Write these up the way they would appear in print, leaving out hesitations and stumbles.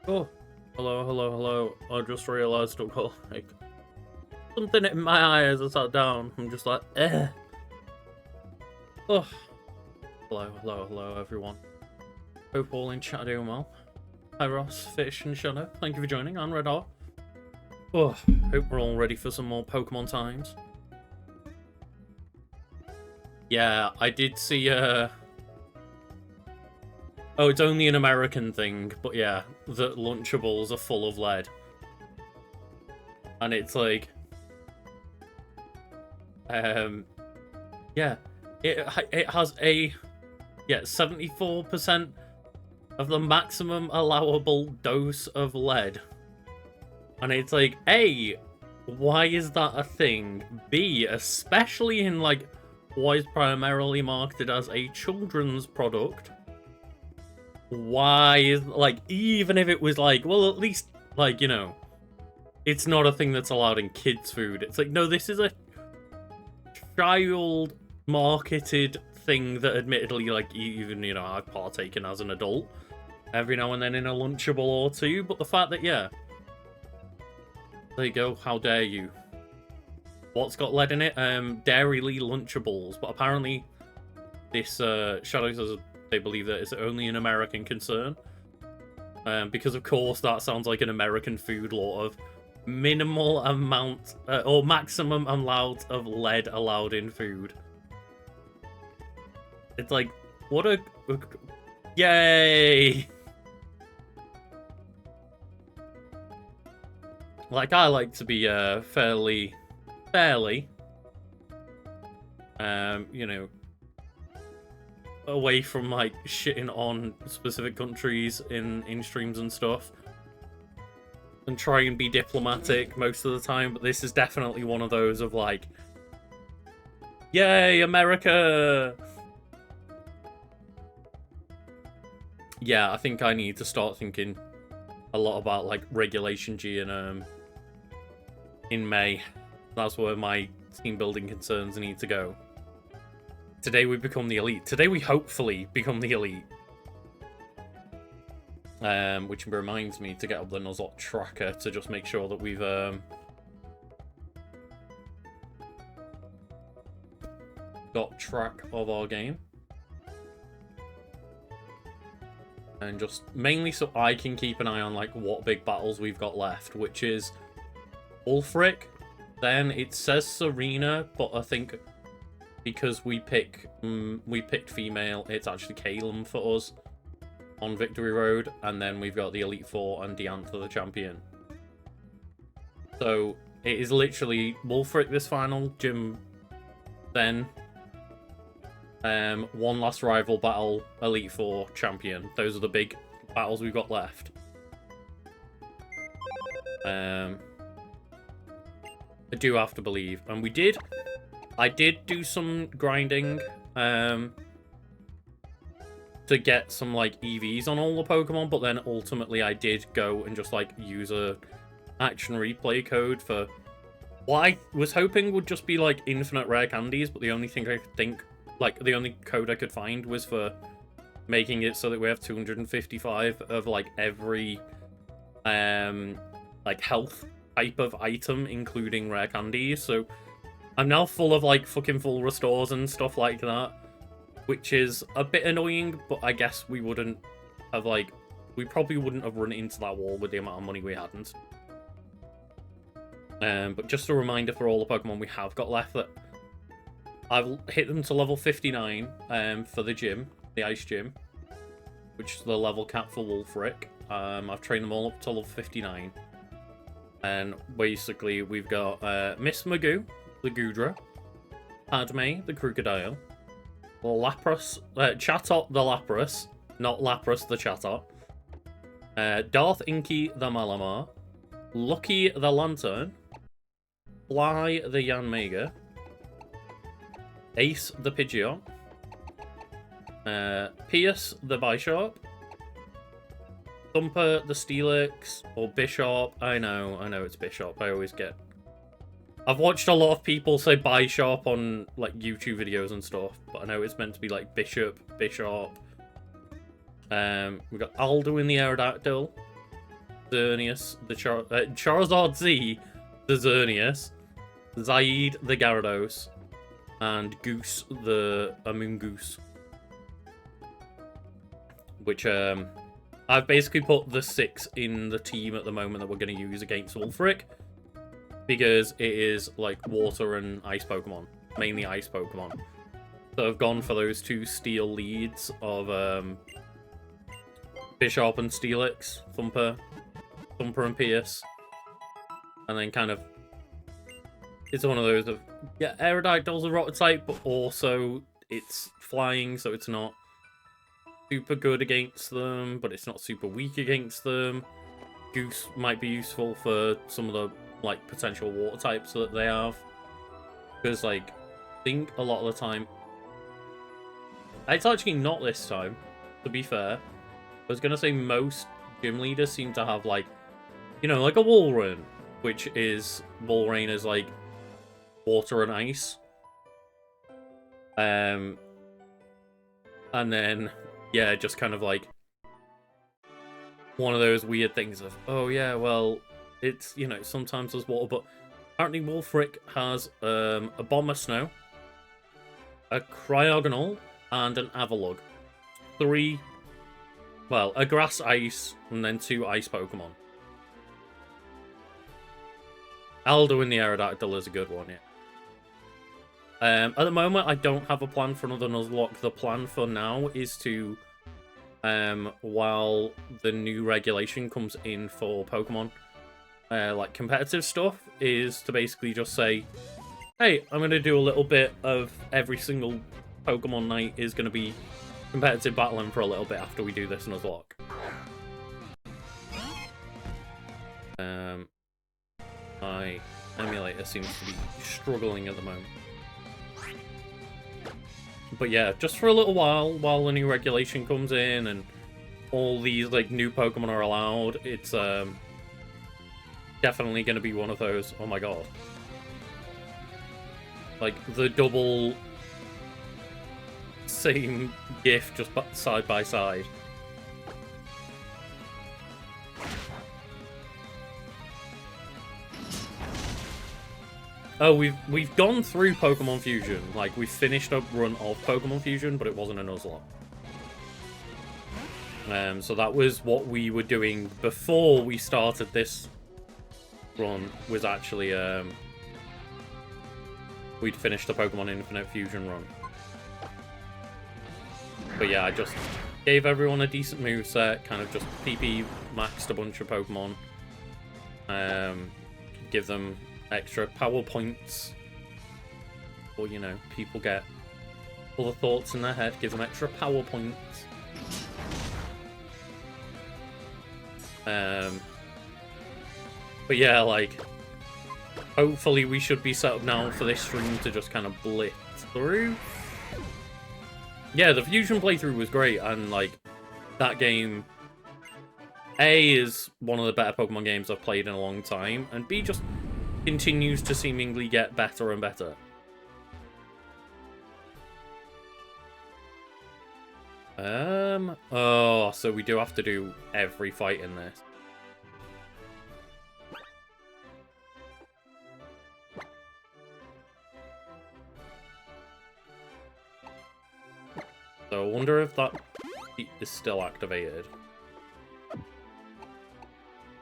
Oh, hello. I just realised I've got like something in my eye as I sat down. I'm just like, eh. Oh, hello, everyone. Hope all in chat are doing well. Hi, Ross, Fish, and Shadow. Thank you for joining. I'm Red Hot. Oh, hope we're all ready for some more Pokemon times. Yeah, I did see, oh, it's only an American thing, but yeah, that Lunchables are full of lead. And it's like, yeah, it has a 74% of the maximum allowable dose of lead. And it's like, A, why is that a thing? B, especially in like what is primarily marketed as a children's product. Why is like, even if it was like, well, at least like, you know, it's not a thing that's allowed in kids' food. It's like, no, this is a child marketed thing that admittedly, like, even, you know, I've partaken as an adult every now and then in a Lunchable or two, but the fact that, yeah, there you go, how dare you. What's got lead in it? Dairy-ly Lunchables, but apparently this Shadow says they believe that it's only an American concern, because of course that sounds like an American food law of minimal amount or maximum amount of lead allowed in food. It's like, what a yay! Like, I like to be fairly, you know, away from like shitting on specific countries in streams and stuff, and try and be diplomatic most of the time. But this is definitely one of those of like, yay, America! Yeah, I think I need to start thinking a lot about like Regulation G in May. That's where my team building concerns need to go. Today we become the elite. Today we hopefully become the elite. Which reminds me to get up the Nuzlocke tracker to just make sure that we've got track of our game. And just mainly so I can keep an eye on like what big battles we've got left, which is Ulfric. Then it says Serena, but I think because we picked female, it's actually Calum for us on Victory Road, and then we've got the Elite Four and Diantha the champion. So it is literally Wulfric this final, Jim, then one last rival battle, Elite Four champion. Those are the big battles we've got left. I do have to believe, and I did do some grinding to get some like EVs on all the Pokemon, but then ultimately I did go and just like use a action replay code for what I was hoping would just be like infinite rare candies, but the only thing I could think, like the only code I could find was for making it so that we have 255 of like every like health type of item, including rare candies. So I'm now full of like fucking full restores and stuff like that, which is a bit annoying, but I guess we wouldn't have like, we probably wouldn't have run into that wall with the amount of money we hadn't. But just a reminder for all the Pokemon we have got left that I've hit them to level 59 for the gym, the ice gym, which is the level cap for Wulfric. I've trained them all up to level 59. And basically we've got Miss Magoo, the Goodra, Padme, the Crocodile, Lapras, Chatot the Lapras, not Lapras the Chatot, Darth Inky the Malamar, Lucky the Lantern, Fly the Yanmega, Ace the Pidgeot, Pierce the Bisharp, Thumper the Steelix, or Bisharp. I know it's Bisharp. I always get. I've watched a lot of people say Bisharp on like YouTube videos and stuff, but I know it's meant to be like Bisharp. We've got Aldo in the Aerodactyl, Xerneas, the Charizard Z, the Xerneas, Zaid, the Gyarados, and Goose, the Amoongoose. Which, I've basically put the 6 in the team at the moment that we're going to use against Wulfric. Because it is, like, water and ice Pokemon. Mainly ice Pokemon. So I've gone for those 2 steel leads of, Bisharp and Steelix, Thumper and Pierce. And then kind of... It's one of those of... Yeah, Aerodactyl's a rock type, but also it's flying, so it's not super good against them, but it's not super weak against them. Goose might be useful for some of the, like, potential water types that they have. Because, like, I think a lot of the time... It's actually not this time, to be fair. I was going to say most gym leaders seem to have, like, you know, like a Walrein, which is... Walrein is, like, water and ice. And then... Yeah, just kind of like one of those weird things of, oh yeah, well, it's, you know, sometimes there's water, but apparently Wulfric has a Bomber Snow, a Cryogonal, and an Avalugg. 3, well, a Grass Ice, and then 2 Ice Pokemon. Aldo in the Aerodactyl is a good one, yeah. At the moment, I don't have a plan for another Nuzlocke. The plan for now is to, while the new regulation comes in for Pokemon, like competitive stuff, is to basically just say, hey, I'm going to do a little bit of every single Pokemon night is going to be competitive battling for a little bit after we do this Nuzlocke. My emulator seems to be struggling at the moment. But yeah, just for a little while the new regulation comes in and all these, like, new Pokemon are allowed, it's definitely going to be one of those. Oh my god. Like, the double same gift just side by side. Oh, we've gone through Pokemon Fusion. Like, we finished a run of Pokemon Fusion, but it wasn't a Nuzlocke. So that was what we were doing before we started this run, was actually, we'd finished the Pokemon Infinite Fusion run. But yeah, I just gave everyone a decent moveset, kind of just PP maxed a bunch of Pokemon. Give them extra power points, or, you know, people get other thoughts in their head, give them extra power points. But yeah, like, hopefully we should be set up now for this stream to just kind of blitz through. Yeah, the Fusion playthrough was great, and, like, that game, A, is one of the better Pokemon games I've played in a long time, and B, just continues to seemingly get better and better. Oh, so we do have to do every fight in this. So I wonder if that is still activated.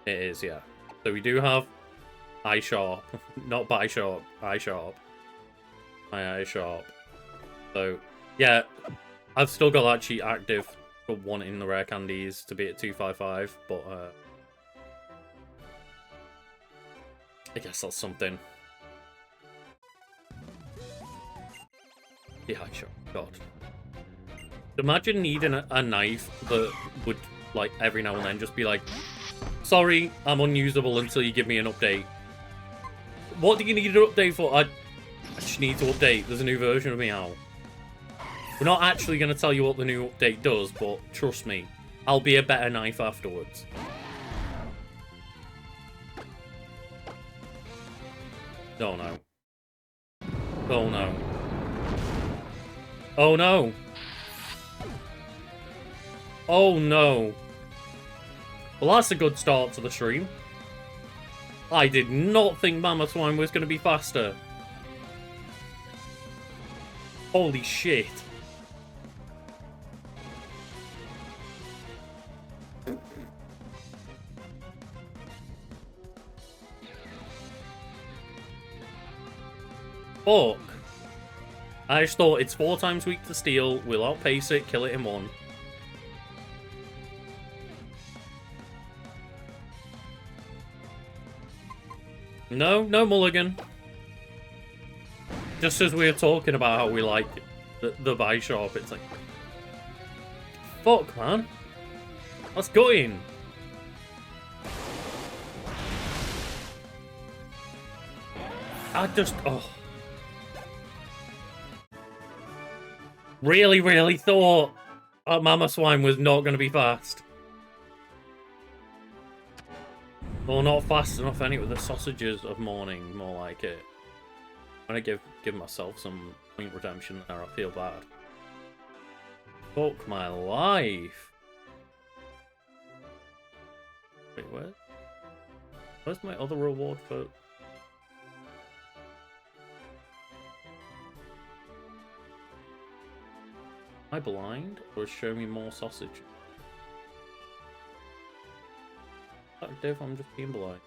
It is, yeah. So we do have Eye Sharp, not Bite Sharp, Eye Sharp. My Eye Sharp. So, yeah, I've still got that cheat active for wanting the rare candies to be at 255, but I guess that's something. The Eye Sharp, God. Imagine needing a knife that would, like, every now and then just be like, sorry, I'm unusable until you give me an update. What do you need an update for? I just need to update. There's a new version of Meow. We're not actually going to tell you what the new update does, but trust me, I'll be a better knife afterwards. Oh no. Oh no. Oh no. Oh no. Well, that's a good start to the stream. I did not think Mammothwine was going to be faster. Holy shit. Fuck. I just thought it's 4 times weak to steel, we'll outpace it, kill it in 1. No, no mulligan. Just as we were talking about how we like the Bishop, it's like... Fuck, man. Let's go in. I just... Oh. Really thought Mammothwine was not going to be fast. Or not fast enough anyway. The sausages of morning, more like it. I'm gonna give myself some point redemption there. I feel bad. Fuck my life. Wait, where's my other reward for? Am I blind, or show me more sausage? If I'm just being blind.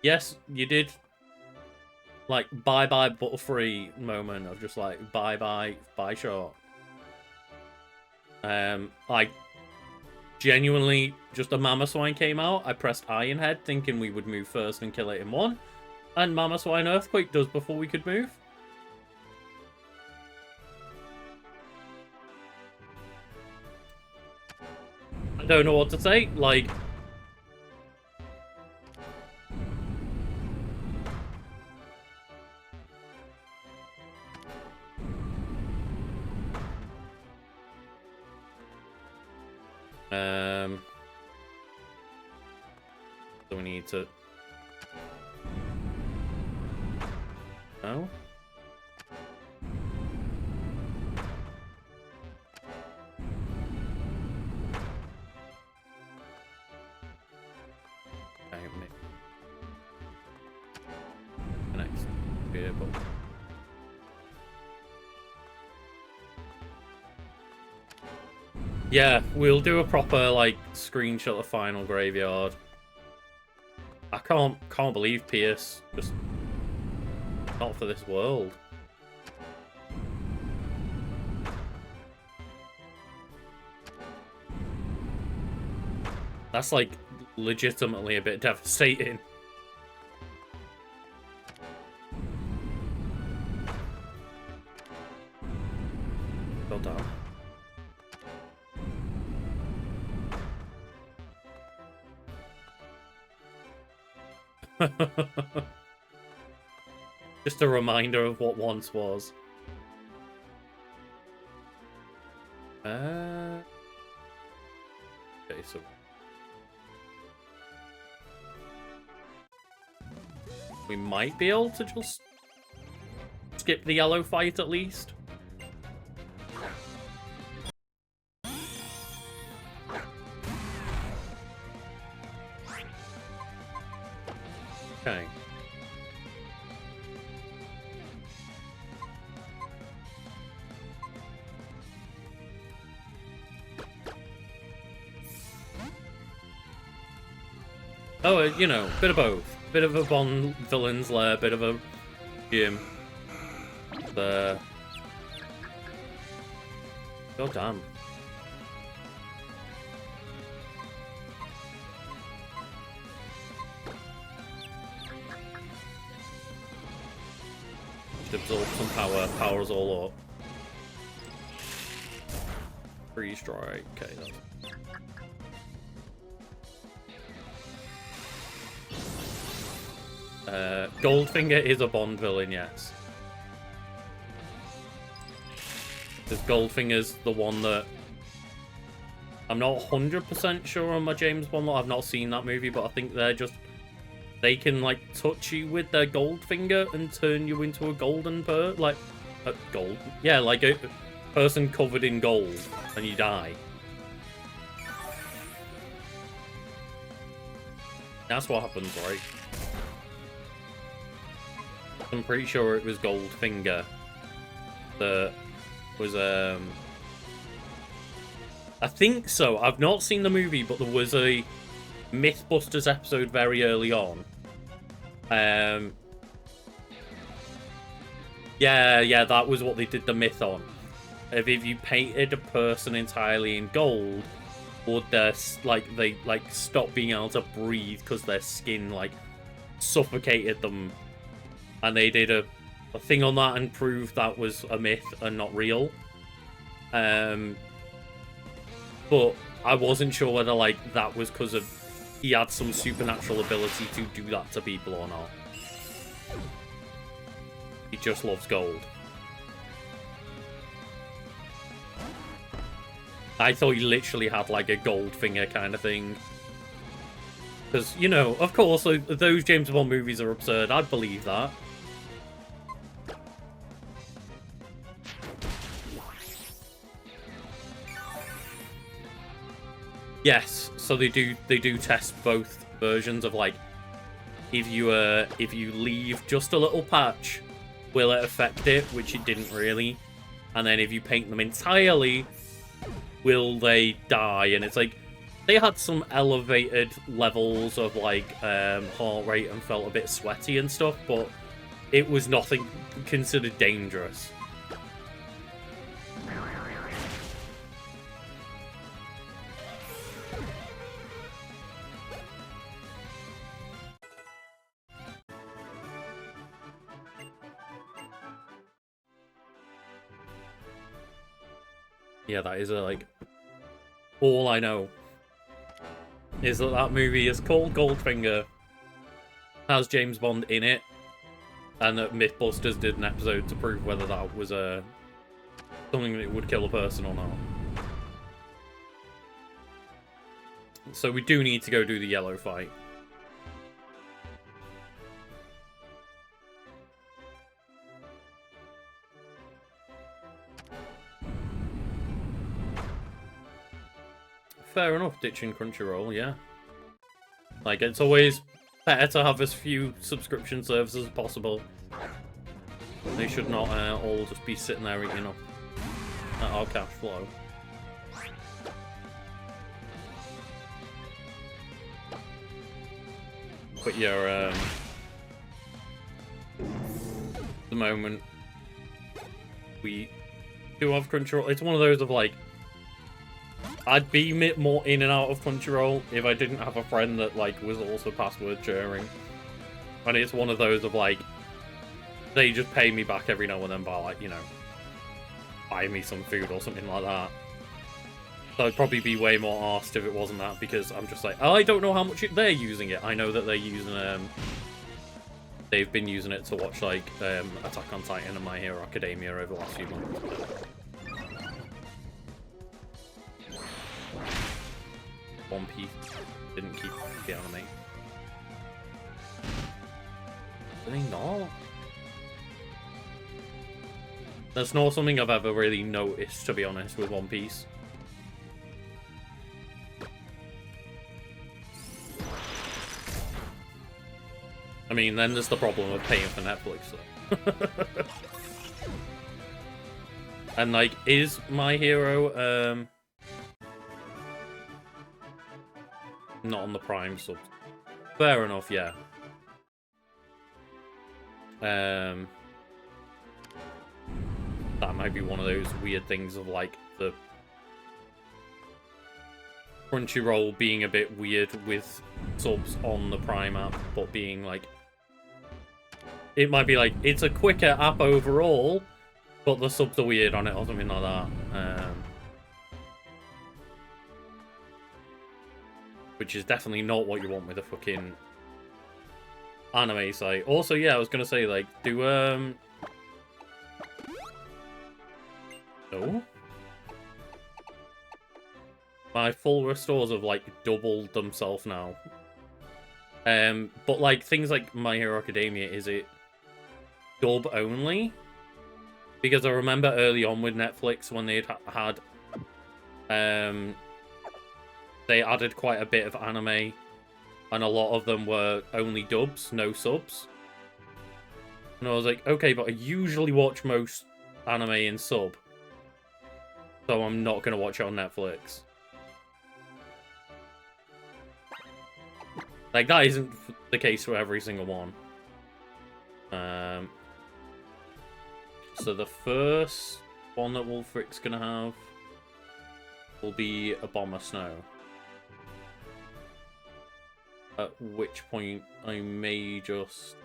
Yes, you did. Like bye Butterfree moment of just like bye short. I genuinely just a Mammothwine came out. I pressed Ironhead thinking we would move first and kill it in 1, and Mammothwine Earthquake does before we could move. I don't know what to say, like... So we need to... No? Next vehicle. Yeah, we'll do a proper like screenshot of final graveyard. I can't believe Pierce just not for this world. That's like legitimately a bit devastating. Well done. Just a reminder of what once was. Okay, so we might be able to just skip the yellow fight at least. Okay. Oh, you know, bit of both. Bit of a Bond villain's lair, bit of a gym. There. God damn. Absorb some power, powers all up. Free strike, okay, that's... Goldfinger is a Bond villain, yes. Because Goldfinger's the one that... I'm not 100% sure on my James Bond lot, I've not seen that movie, but I think they're just... They can, like, touch you with their gold finger and turn you into a golden bird. Like, gold. Yeah, like person covered in gold and you die. That's what happens, right? I'm pretty sure it was Goldfinger that was, I think so. I've not seen the movie, but there was a Mythbusters episode very early on. Yeah, that was what they did the myth on. If you painted a person entirely in gold, would they stop being able to breathe because their skin like suffocated them, and they did a thing on that and proved that was a myth and not real. But I wasn't sure whether like that was because of he had some supernatural ability to do that to people or not. He just loves gold. I thought he literally had like a gold finger kind of thing. Because, you know, of course, those James Bond movies are absurd. I believe that. Yes, so they do test both versions of like if you leave just a little patch, will it affect it? Which it didn't really. And then if you paint them entirely, will they die? And it's like they had some elevated levels of like heart rate and felt a bit sweaty and stuff, but it was nothing considered dangerous. Yeah, that is like all I know is that movie is called Goldfinger, has James Bond in it, and that Mythbusters did an episode to prove whether that was something that would kill a person or not. So we do need to go do the yellow fight. Fair enough, ditching Crunchyroll, yeah. Like, it's always better to have as few subscription services as possible. They should not all just be sitting there eating up at our cash flow. But yeah, the moment we do have Crunchyroll, it's one of those of like, I'd be more in and out of Crunchyroll if I didn't have a friend that like was also password sharing. And it's one of those of like, they just pay me back every now and then by like, you know, buy me some food or something like that. So I'd probably be way more arsed if it wasn't that, because I'm just like, oh, I don't know how much they're using it. I know that they're using they've been using it to watch like Attack on Titan and My Hero Academia over the last few months. One Piece didn't keep the anime. Did they not? That's not something I've ever really noticed, to be honest, with One Piece. I mean, then there's the problem of paying for Netflix, though. And, like, is My Hero, not on the Prime sub? Fair enough, yeah. That might be one of those weird things of, like, the Crunchyroll being a bit weird with subs on the Prime app, but being, like, it might be, like, it's a quicker app overall, but the subs are weird on it or something like that. Which is definitely not what you want with a fucking anime site. Also, yeah, I was gonna say, like, do, oh? My full restores have, like, doubled themselves now. But, like, things like My Hero Academia, is it dub only? Because I remember early on with Netflix when they had they added quite a bit of anime, and a lot of them were only dubs, no subs. And I was like, okay, but I usually watch most anime in sub, so I'm not going to watch it on Netflix. Like, that isn't the case for every single one. So the first one that Wulfric's going to have will be a Bomber Snow. At which point I may just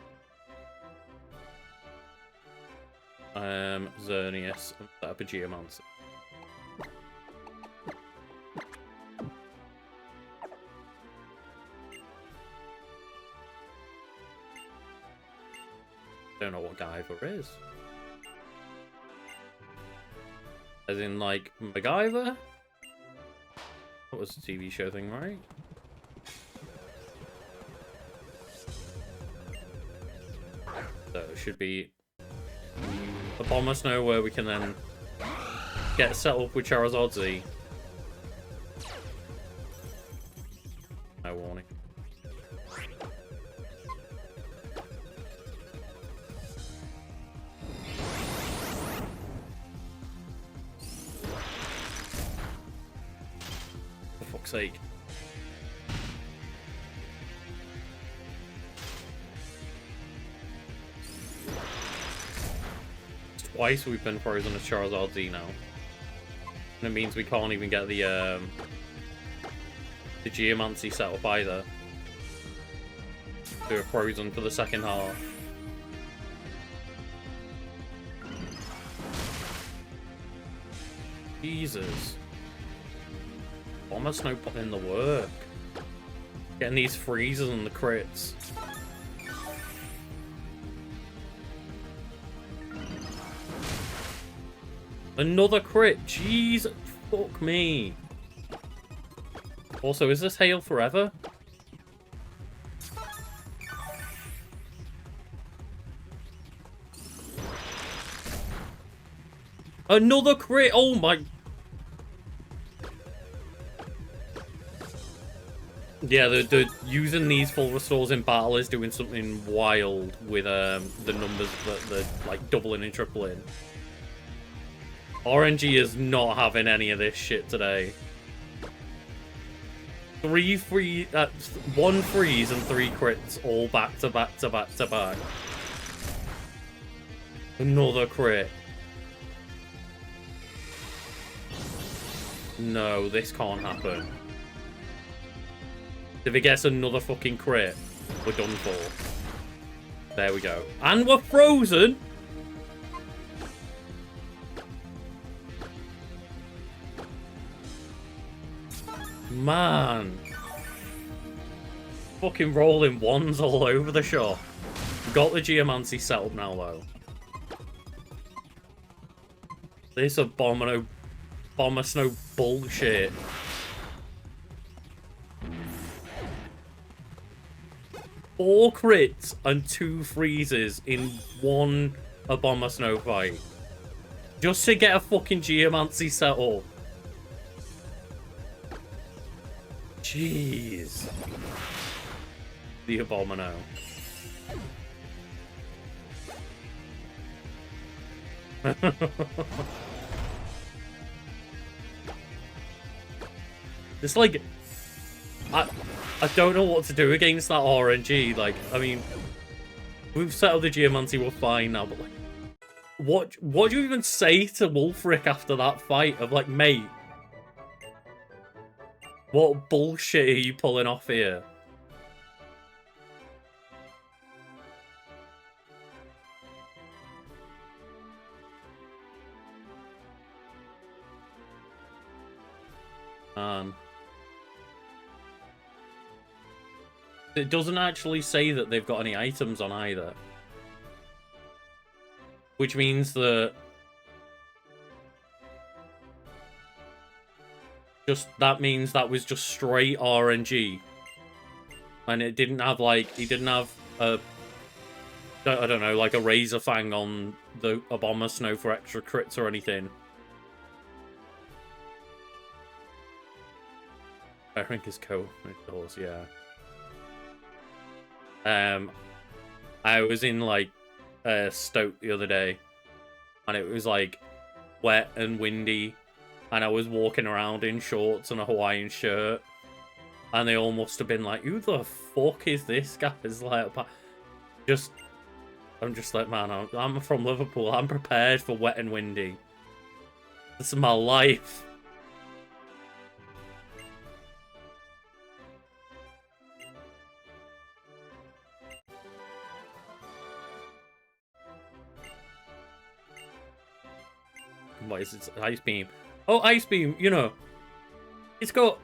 Xerneas and set up a Geomancer. Don't know what Guyver is. As in, like, MacGyver? That was a TV show thing, right? So it should be a Bomber Snow where we can then get set up with Charizard Z. No warning. For fuck's sake. Twice we've been frozen as Charizard Z now. And it means we can't even get the Geomancy set up either. We're frozen for the second half. Jesus. Bomber Snow putting in the work. Getting these freezes and the crits. Another crit. Jeez, fuck me. Also, is this Hail Forever? Another crit. Oh my. Yeah, the using these full restores in battle is doing something wild with the numbers that they're like doubling and tripling. RNG is not having any of this shit today. One freeze and 3 crits all back to back to back to back. Another crit. No, this can't happen. If it gets another fucking crit, we're done for. There we go. And we're frozen! Man. Fucking rolling ones all over the shop. Got the Geomancy set up now, though. This is Bomber Snow bullshit. Four crits and 2 freezes in one Bomber Snow fight. Just to get a fucking Geomancy set up. Jeez. The Abomino. It's like... I don't know what to do against that RNG. Like, I mean... We've set up the Geomancy, we're fine now, but like... What do you even say to Wulfric after that fight? Of like, mate... What bullshit are you pulling off here? It doesn't actually say that they've got any items on either. Which means that... that means that was just straight RNG. And it didn't have, like... He didn't have a... I don't know, like a Razor Fang on a Bomber Snow for extra crits or anything. I think it's cool. It does, yeah. I was in like Stoke the other day, and it was like wet and windy, and I was walking around in shorts and a Hawaiian shirt, and they all must have been like, "Who the fuck is this guy?" It's like, I'm just like, man, I'm from Liverpool. I'm prepared for wet and windy. This is my life. What is it? Ice Beam. Oh, Ice Beam, you know, it's got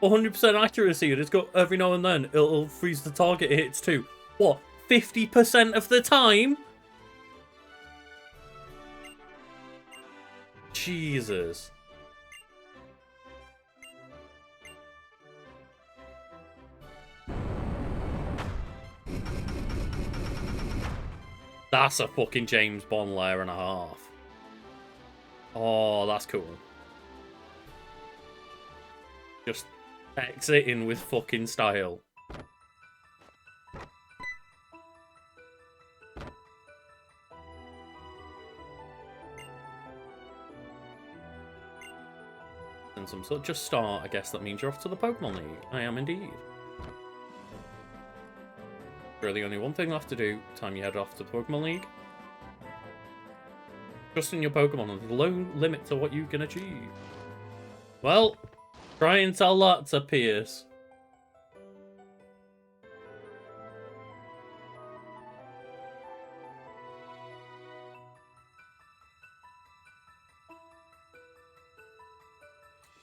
100% accuracy, and it's got every now and then it'll freeze the target it hits too. What, 50% of the time? Jesus. That's a fucking James Bond layer and a half. Oh, that's cool. Just exiting with fucking style. And some sort. Just start, I guess that means you're off to the Pokemon League. I am indeed. Really only one thing left to do, time you head off to the Pokemon League. Trusting your Pokemon, there's no limit to what you can achieve. Well, try and tell that to Pierce.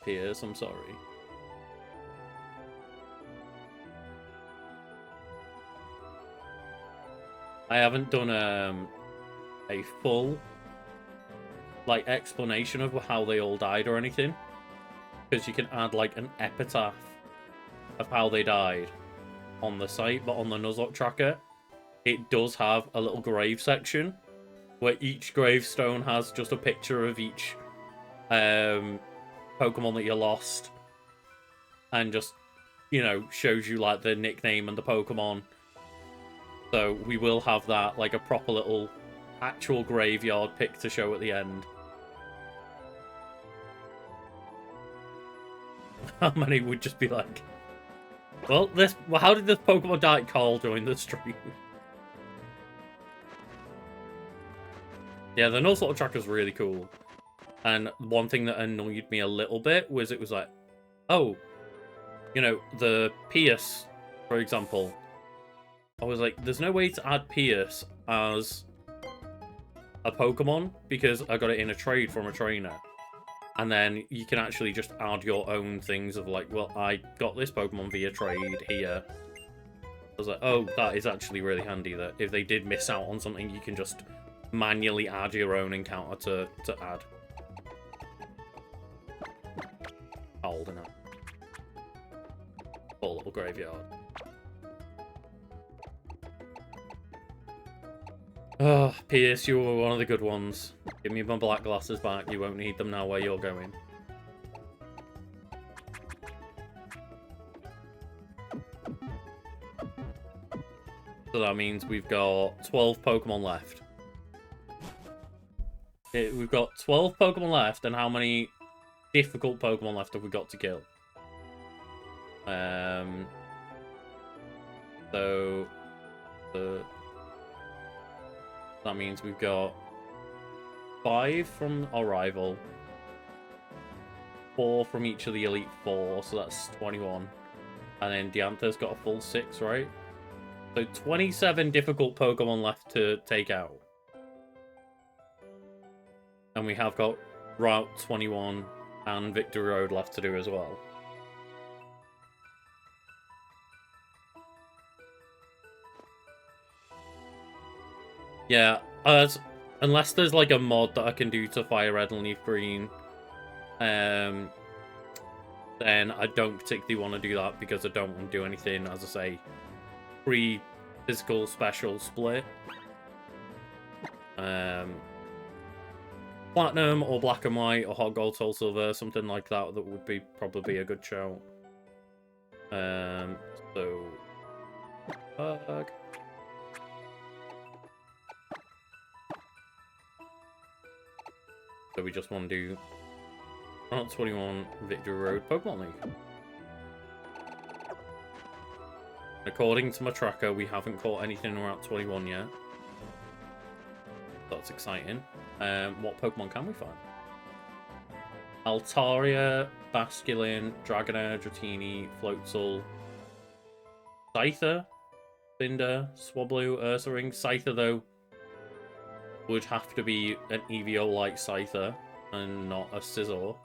Pierce, I'm sorry. I haven't done a full like explanation of how they all died or anything, because you can add like an epitaph of how they died on the site, but on the Nuzlocke tracker it does have a little grave section where each gravestone has just a picture of each Pokemon that you lost, and just, you know, shows you like the nickname and the Pokemon. So we will have that, like a proper little actual graveyard pic to show at the end. How many would just be like, well, how did this Pokemon die? Carl joined the stream. Yeah, the Nuzlocke tracker's really cool. And one thing that annoyed me a little bit was it was like, oh, you know, the Pierce, for example. I was like, there's no way to add Pierce as a Pokemon because I got it in a trade from a trainer. And then you can actually just add your own things of like, well, I got this Pokemon via trade here. I was like, oh, that is actually really handy that if they did miss out on something, you can just manually add your own encounter to add. Old enough. Full little graveyard. Oh, Pierce, you were one of the good ones. Give me my black glasses back. You won't need them now where you're going. So that means we've got 12 Pokemon left. We've got 12 Pokemon left, and how many difficult Pokemon left have we got to kill? That means we've got 5 from our rival, 4 from each of the Elite 4, so that's 21. And then Dianthur's got a full 6, right? So 27 difficult Pokemon left to take out. And we have got Route 21 and Victory Road left to do as well. Yeah, unless there's like a mod that I can do to Fire Red and Leaf Green, then I don't particularly want to do that because I don't want to do anything, as I say, pre-physical special split. Platinum or Black and White or Hot Gold, Soul Silver, something like that. That would be probably a good shout. So we just want to do Route 21 Victory Road Pokemon League. According to my tracker, we haven't caught anything in Route 21 yet. That's exciting. What Pokemon can we find? Altaria, Basculin, Dragonair, Dratini, Floatzel, Scyther, Cinder, Swablu, Ursaring. Scyther, though, would have to be an EVO-like Scyther and not a Scizor.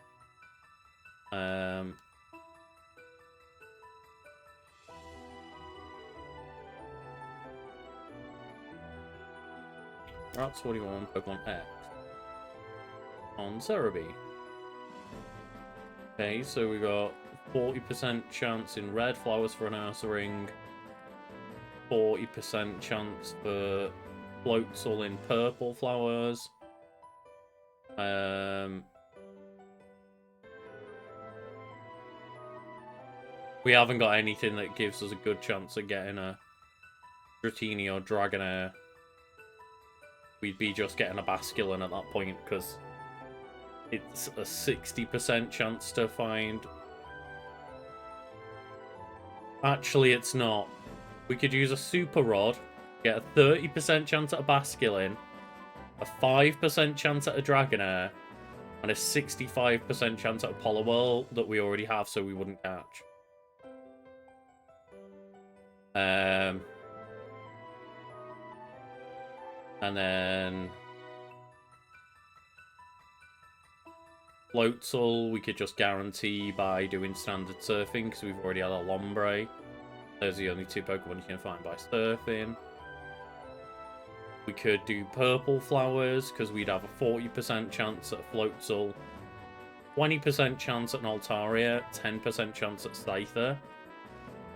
Route 21, Pokemon X. On Cerebi. Okay, so we got 40% chance in red flowers for an Ursaring. 40% chance for Floatzel in purple flowers. We haven't got anything that gives us a good chance of getting a Dratini or Dragonair. We'd be just getting a Basculin at that point, because it's a 60% chance to find... Actually, it's not. We could use a Super Rod, get a 30% chance at a Basculin, a 5% chance at a Dragonair, and a 65% chance at a Poliwhirl that we already have, so we wouldn't catch. And then Floatzel, we could just guarantee by doing standard surfing, because we've already had a Lombre. Those are the only two Pokemon you can find by surfing. We could do purple flowers, because we'd have a 40% chance at Floatzel, 20% chance at an Altaria, 10% chance at Scyther.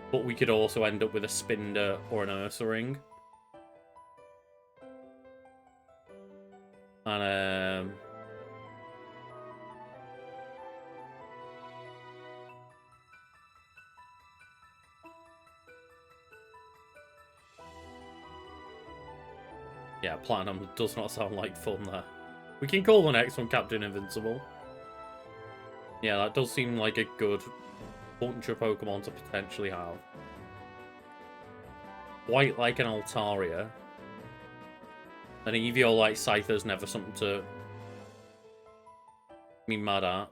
But we could also end up with a Spinder or an Ursaring. And yeah, Platinum does not sound like fun there. We can call the next one Captain Invincible. Yeah, that does seem like a good bunch of Pokemon to potentially have. White like an Altaria. An EVO like Scyther's never something to be mad at.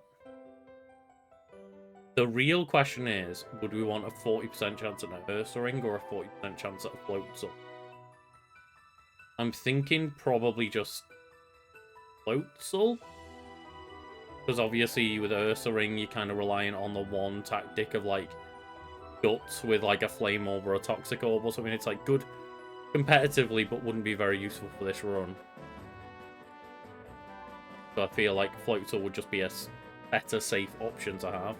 The real question is, would we want a 40% chance at an Ursaring or a 40% chance at a Floatzel? I'm thinking probably just Floatzel. Because obviously with Ursaring, you're kind of relying on the one tactic of like Guts with like a Flame Orb or a Toxic Orb or something. It's like good competitively, but wouldn't be very useful for this run. So I feel like Floatzel would just be a better safe option to have.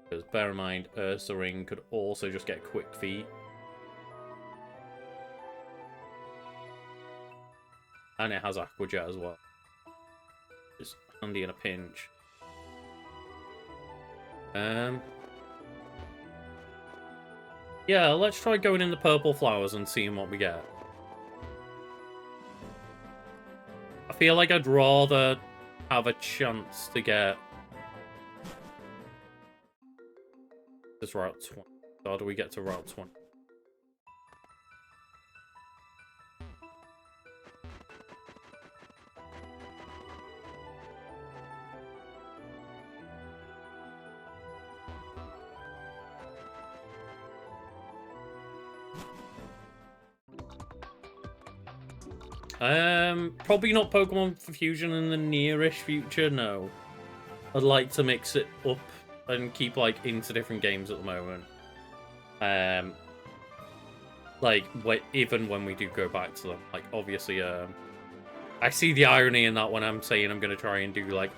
Because bear in mind, Ursaring could also just get Quick Feet. And it has Aqua Jet as well. It's handy in a pinch. Yeah, let's try going in the purple flowers and seeing what we get. I feel like I'd rather have a chance to get this Route 20. How do we get to Route 20? Probably not Pokemon for Fusion in the nearish future, no. I'd like to mix it up and keep, like, into different games at the moment. Like, even when we do go back to them. Like, obviously, I see the irony in that when I'm saying I'm going to try and do, like,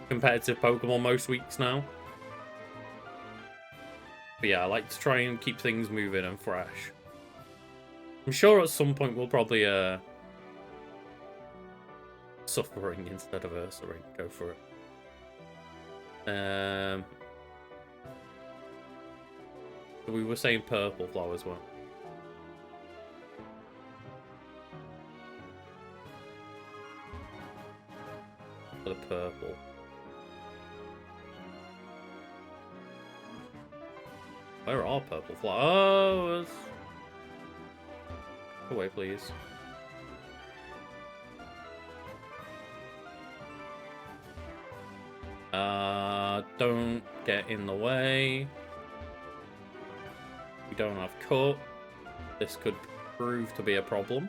competitive Pokemon most weeks now. But yeah, I like to try and keep things moving and fresh. I'm sure at some point we'll probably suffering instead of Ursaring. Go for it. So we were saying purple flower as well. For the purple. Where are purple flowers? Go away, please. Don't get in the way. We don't have cut. This could prove to be a problem.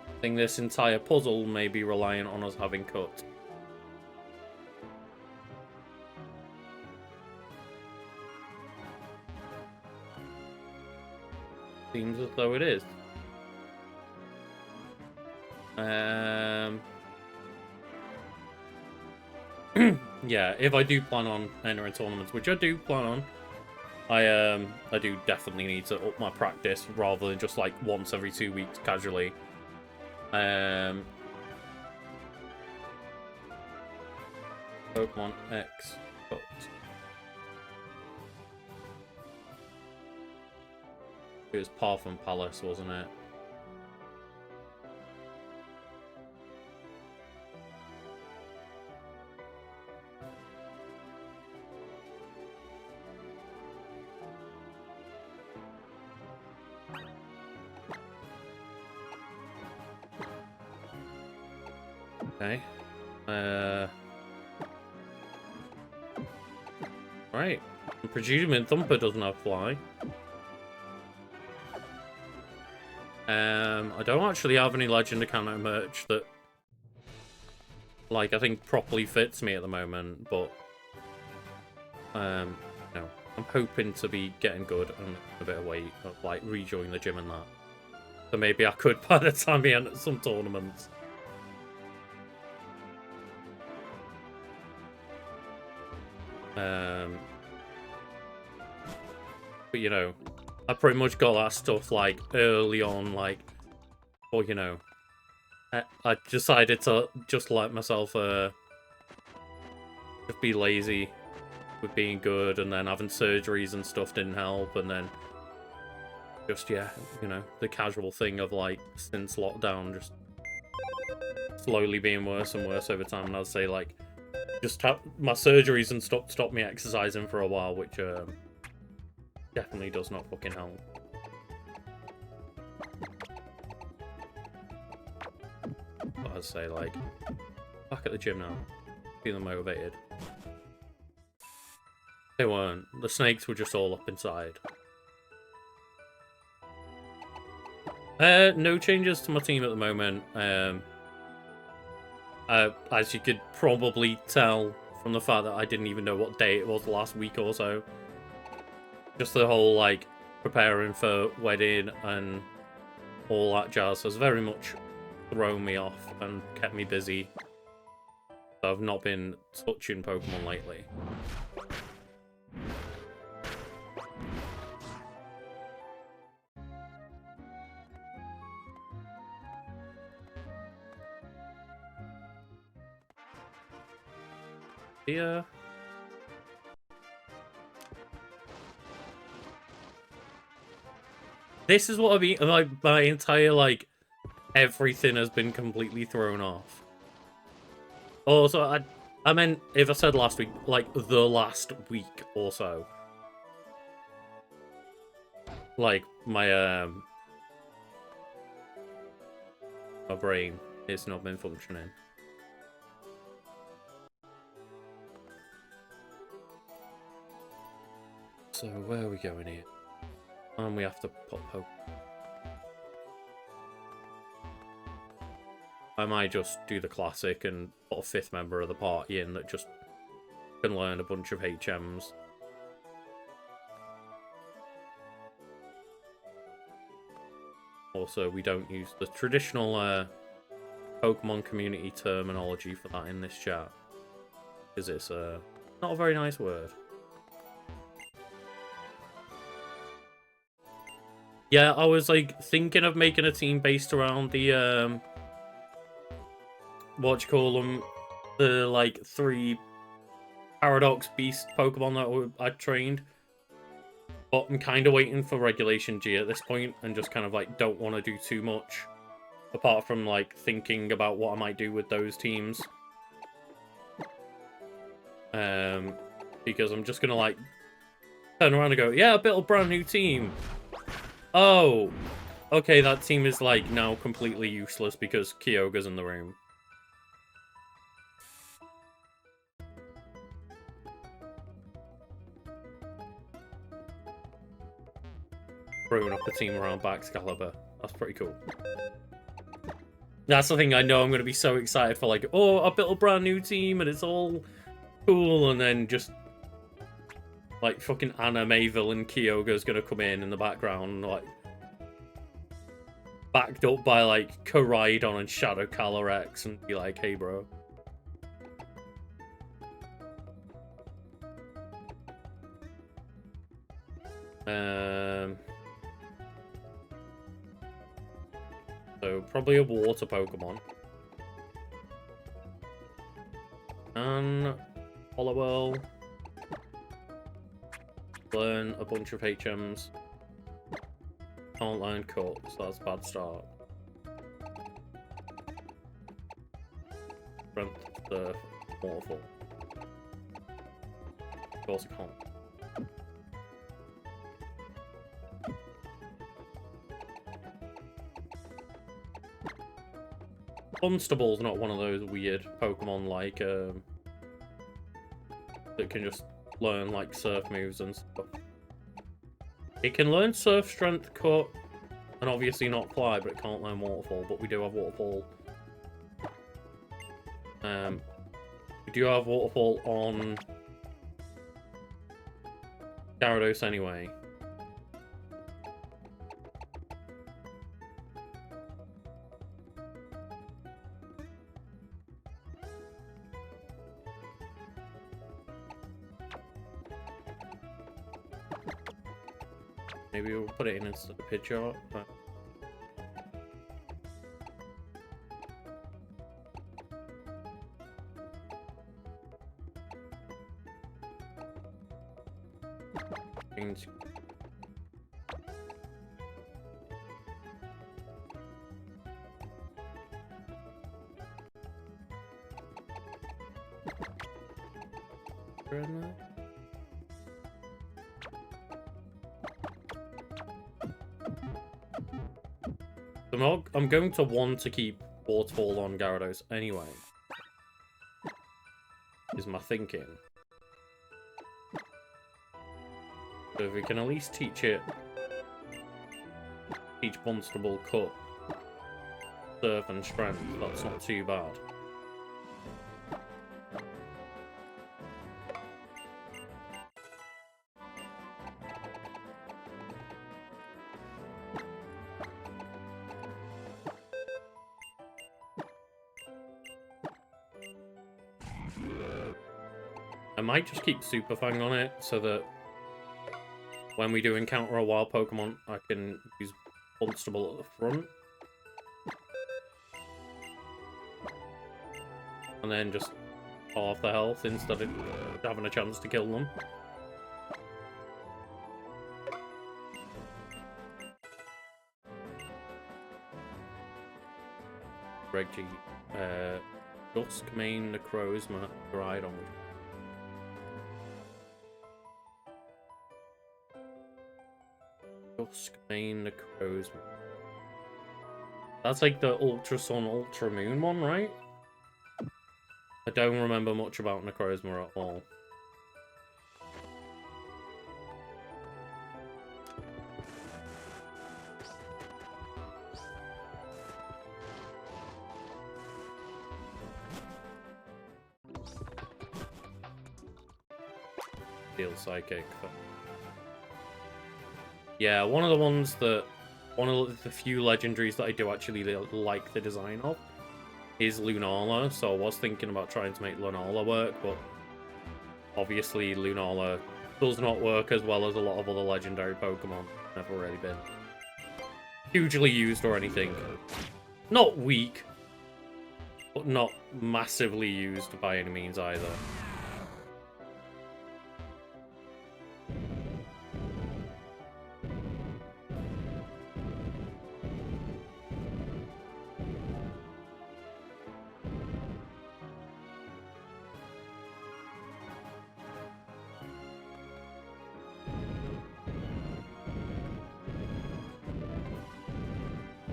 I think this entire puzzle may be reliant on us having cut. Seems as though it is. Yeah, if I do plan on entering tournaments, which I do plan on, I do definitely need to up my practice rather than just like once every 2 weeks casually. Pokemon X cut. It was Parfum Palace, wasn't it? Okay. Right. I'm presuming Thumper doesn't have Fly. I don't actually have any Legend Account merch that, like, I think properly fits me at the moment, but, no. I'm hoping to be getting good and a bit of weight, like, rejoin the gym and that. So maybe I could by the time we enter some tournaments. But, you know, I pretty much got that stuff, like, early on, like, or, you know, I decided to just let myself, just be lazy with being good, and then having surgeries and stuff didn't help, and then just, yeah, you know, the casual thing of, like, since lockdown, just slowly being worse and worse over time, and I'd say, like, just my surgeries and stuff stopped me exercising for a while, which, definitely does not fucking help. But I'd say, like, back at the gym now, feeling motivated. They weren't. The snakes were just all up inside. No changes to my team at the moment. As you could probably tell from the fact that I didn't even know what day it was last week or so. Just the whole, like, preparing for wedding and all that jazz has very much thrown me off and kept me busy. So I've not been touching Pokemon lately. Yeah. This is what I mean. My entire, like, everything has been completely thrown off. Also, I meant, if I said last week, like, the last week or so. Like, my brain has not been functioning. So, where are we going here? And we have to pop hope. I might just do the classic and put a 5th member of the party in that just can learn a bunch of HMs. Also, we don't use the traditional Pokemon community terminology for that in this chat. Because it's not a very nice word. Yeah, I was like thinking of making a team based around the what you call them, the like 3 Paradox Beast Pokemon that I trained. But I'm kind of waiting for Regulation G at this point, and just kind of like don't want to do too much, apart from like thinking about what I might do with those teams. Because I'm just gonna like turn around and go, yeah, I built a brand new team. Oh, okay, that team is like now completely useless because Kyogre's in the room. Brewing up a team around Baxcalibur. That's pretty cool. That's the thing, I know I'm going to be so excited for, like, oh, I built a brand new team and it's all cool, and then just, like, fucking Anime villain Kyogre's going to come in the background, like, backed up by, like, Koraidon and Shadow Calyrex, and be like, hey, bro. So, probably a water Pokemon. And Hollowell. Learn a bunch of HMs. Can't learn Cut, so that's a bad start. Strength, Surf, Waterfall. Of course I can't. Unstable's not one of those weird Pokemon like that can just learn like surf moves and stuff. It can learn Surf, Strength, Cut, and obviously not Fly, but it can't learn Waterfall. But we do have Waterfall. We do have Waterfall on Gyarados anyway. Maybe we'll put it in instead of Pidgeot, but... I'm going to want to keep Waterfall on Gyarados anyway. Is my thinking. So if we can at least teach Bunstable, Cut, Surf and Strength, that's not too bad. I might just keep Super Fang on it so that when we do encounter a wild Pokemon, I can use Bunstable at the front. And then just half the health instead of having a chance to kill them. Reggie, Duskmane, Necrozma, Koraidon. Duskmane, Necrozma. That's like the Ultra Sun, Ultra Moon one, right? I don't remember much about Necrozma at all. Steel Psychic. But... yeah, one of the one of the few legendaries that I do actually like the design of is Lunala, so I was thinking about trying to make Lunala work, but obviously Lunala does not work as well as a lot of other legendary Pokemon. Never really been hugely used or anything. Not weak, but not massively used by any means either.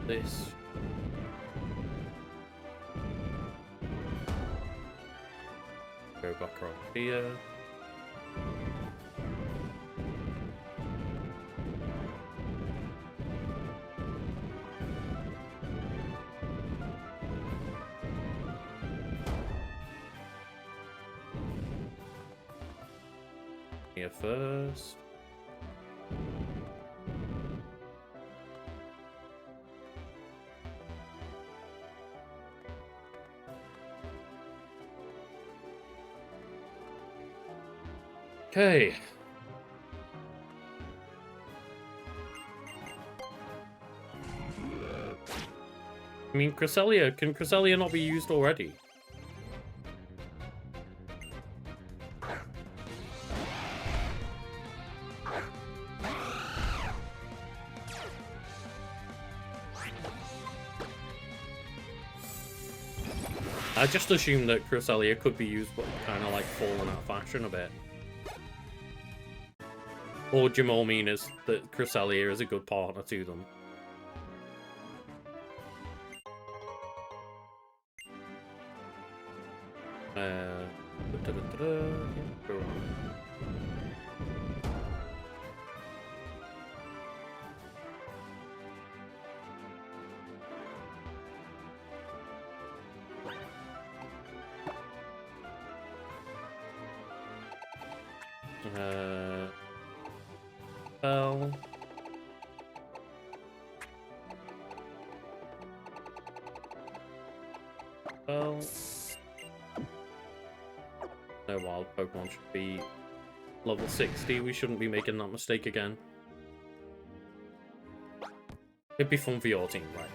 This. Go back around here. Here first. Okay. I mean, Cresselia, can Cresselia not be used already? I just assumed that Cresselia could be used, but kind of like fallen out of fashion a bit. Or do you more mean is that Cresselia is a good partner to them? Well... Well... No wild Pokemon should be level 60. We shouldn't be making that mistake again. It'd be fun for your team, right?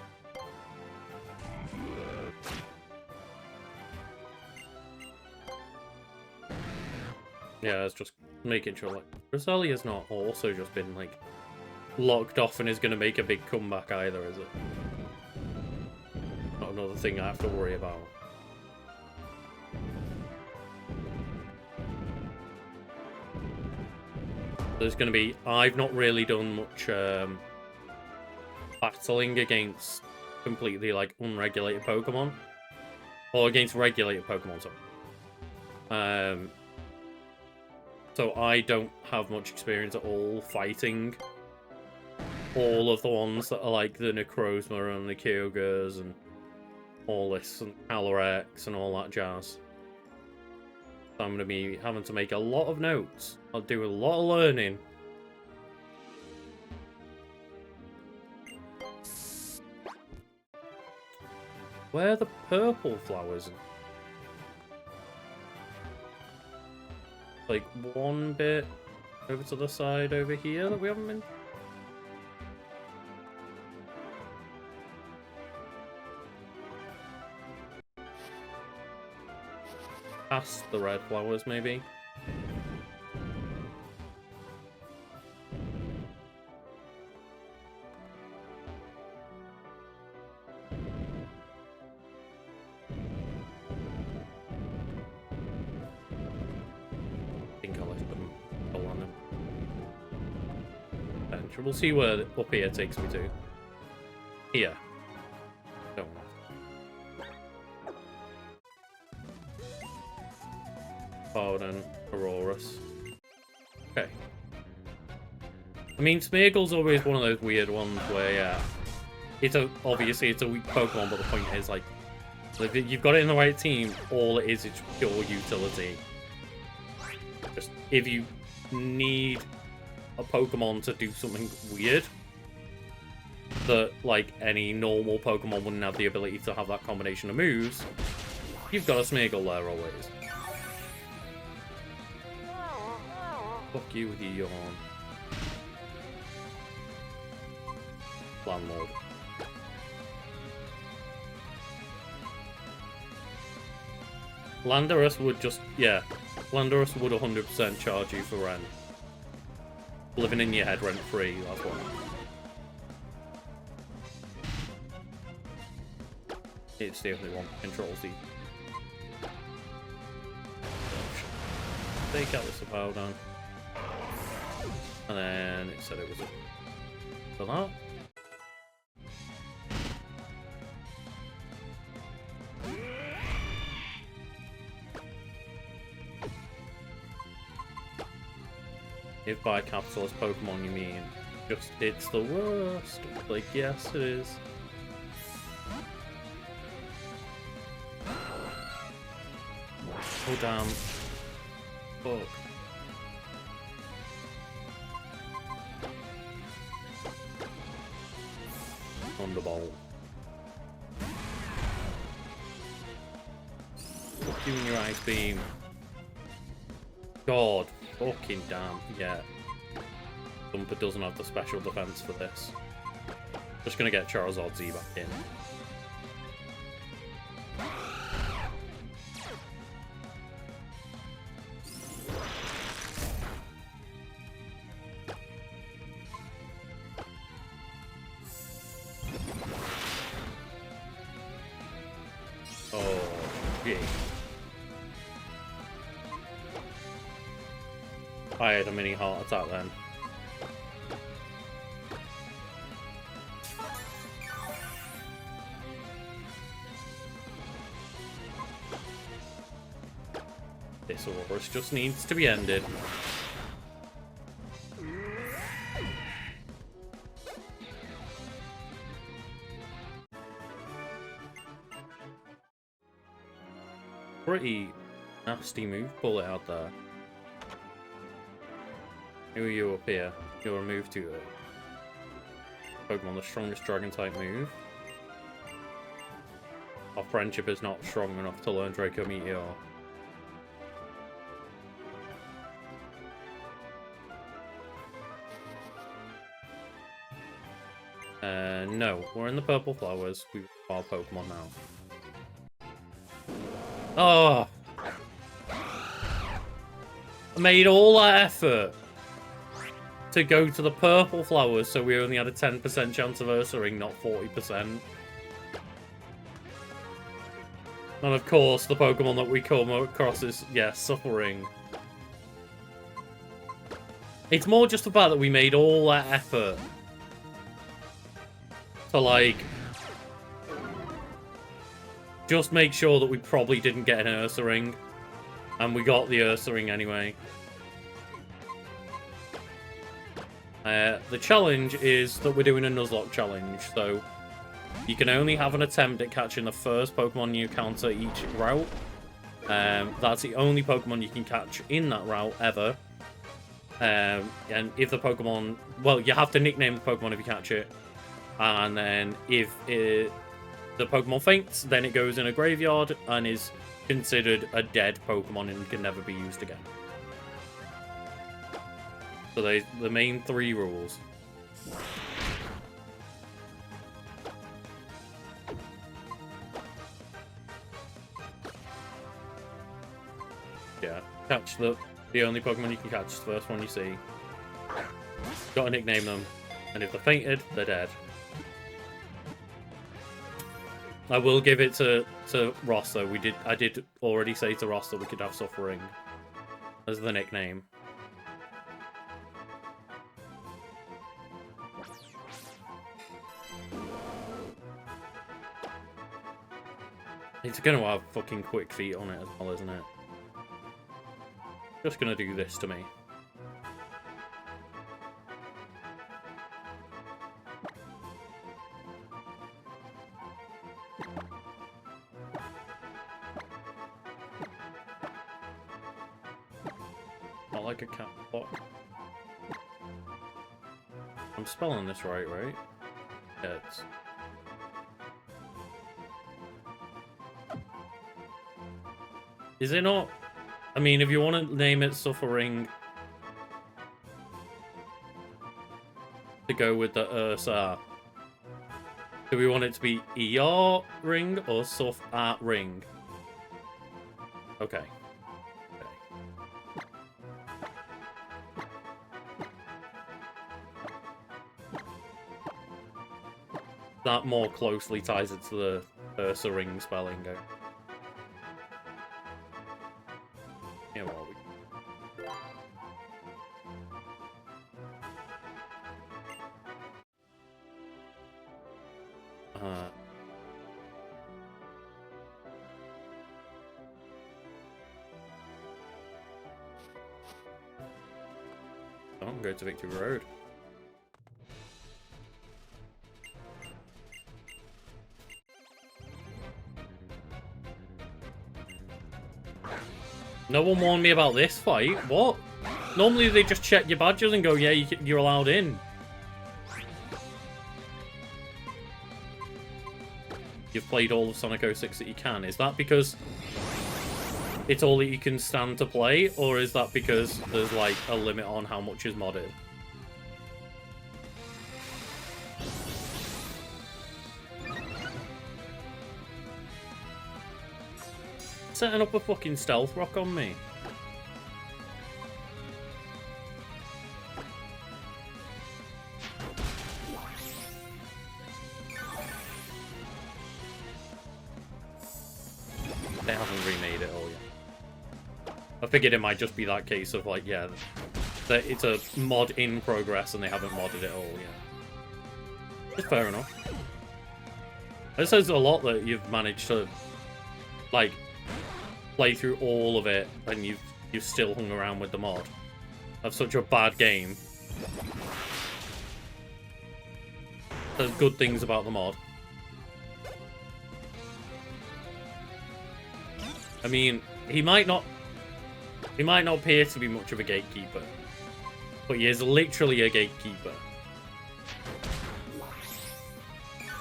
Yeah, it's just making sure, like, Cresselia's not also just been, like, locked off and is going to make a big comeback either, is it? Not another thing I have to worry about. There's going to be... I've not really done much battling against completely, like, unregulated Pokemon. Or against regulated Pokemon, sorry. So I don't have much experience at all fighting all of the ones that are like the Necrozma and the Kyogres and all this, and Calyrex and all that jazz. So I'm going to be having to make a lot of notes. I'll do a lot of learning. Where are the purple flowers? Like one bit over to the side over here that we haven't been. Past the red flowers, maybe. We'll see where up here takes me to. Here. Don't want. Pardon, Aurorus. Okay. I mean, Smeargle's always one of those weird ones where, yeah, obviously it's a weak Pokemon, but the point is, like, if you've got it in the right team, all it is pure utility. Just, if you need a Pokemon to do something weird, that, like, any normal Pokemon wouldn't have the ability to have that combination of moves, you've got a Smeargle there always. Fuck you with your yawn. Landlord. Landorus would just, yeah. Landorus would 100% charge you for rent. Living in your head rent-free, that's one. It's the only one that controls the... Take out the power down. And then it said it was for that. If by capitalist Pokemon you mean just it's the worst, like yes it is. Oh damn. Fuck. Thunderbolt. Fuck you and your ice beam. God. Fucking damn, yeah. Thumper doesn't have the special defense for this. Just gonna get Charizard Z back in. Oh, gee. I had a mini heart attack then. This Aurorus just needs to be ended. Pretty nasty move bullet out there. Who are you up here? You're a move to it. Pokemon, the strongest dragon type move. Our friendship is not strong enough to learn Draco Meteor. No, we're in the purple flowers. We've got our Pokemon now. Oh! I made all that effort to go to the purple flowers, so we only had a 10% chance of Ursaring, not 40%. And of course, the Pokemon that we come across is, yeah, suffering. It's more just the fact that we made all that effort to, like, just make sure that we probably didn't get an Ursaring. And we got the Ursaring anyway. The challenge is that we're doing a Nuzlocke challenge, so you can only have an attempt at catching the first Pokemon you encounter each route. That's the only Pokemon you can catch in that route ever. And if the Pokemon... Well, you have to nickname the Pokemon if you catch it. And then if the Pokemon faints, then it goes in a graveyard and is considered a dead Pokemon and can never be used again. So they the main 3 rules. Yeah, catch the only Pokemon you can catch is the first one you see. Gotta nickname them, and if they're fainted, they're dead. I will give it to Ross though. I did already say to Ross that we could have Suffering as the nickname. It's gonna have fucking quick feet on it as well, isn't it? Just gonna do this to me. Not like a cat block. I'm spelling this right? Yeah, is it not? I mean, if you want to name it Suffering to go with the Ursa, do we want it to be ER ring or Suff Art ring? Okay. That more closely ties it to the Ursa ring spelling. Yeah, well, I'll go to Victory Road. No one warned me about this fight. What? Normally they just check your badges and go, yeah, you're allowed in. You've played all of Sonic 06 that you can. Is that because it's all that you can stand to play? Or is that because there's, like, a limit on how much is modded? Setting up a fucking stealth rock on me. They haven't remade it all yet. I figured it might just be that case of, like, yeah, that it's a mod in progress and they haven't modded it all yet. It's fair enough. It says a lot that you've managed to, like, play through all of it and you've still hung around with the mod of such a bad game. There's good things about the mod. I mean, he might not appear to be much of a gatekeeper, but he is literally a gatekeeper.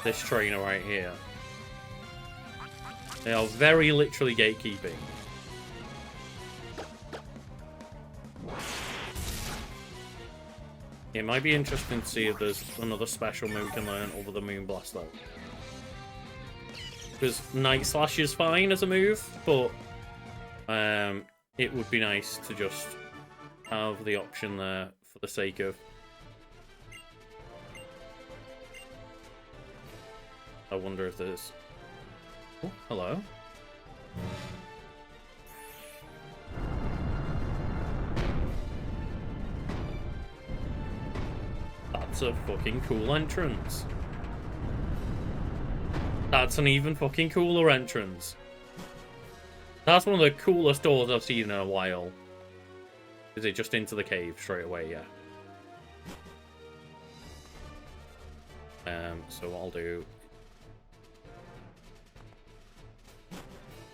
This trainer right here. They are very literally gatekeeping. It might be interesting to see if there's another special move we can learn over the Moonblast though. Because Night Slash is fine as a move, but it would be nice to just have the option there for the sake of... I wonder if there's... Oh, hello. That's a fucking cool entrance. That's an even fucking cooler entrance. That's one of the coolest doors I've seen in a while. Is it just into the cave straight away? Yeah. So what I'll do...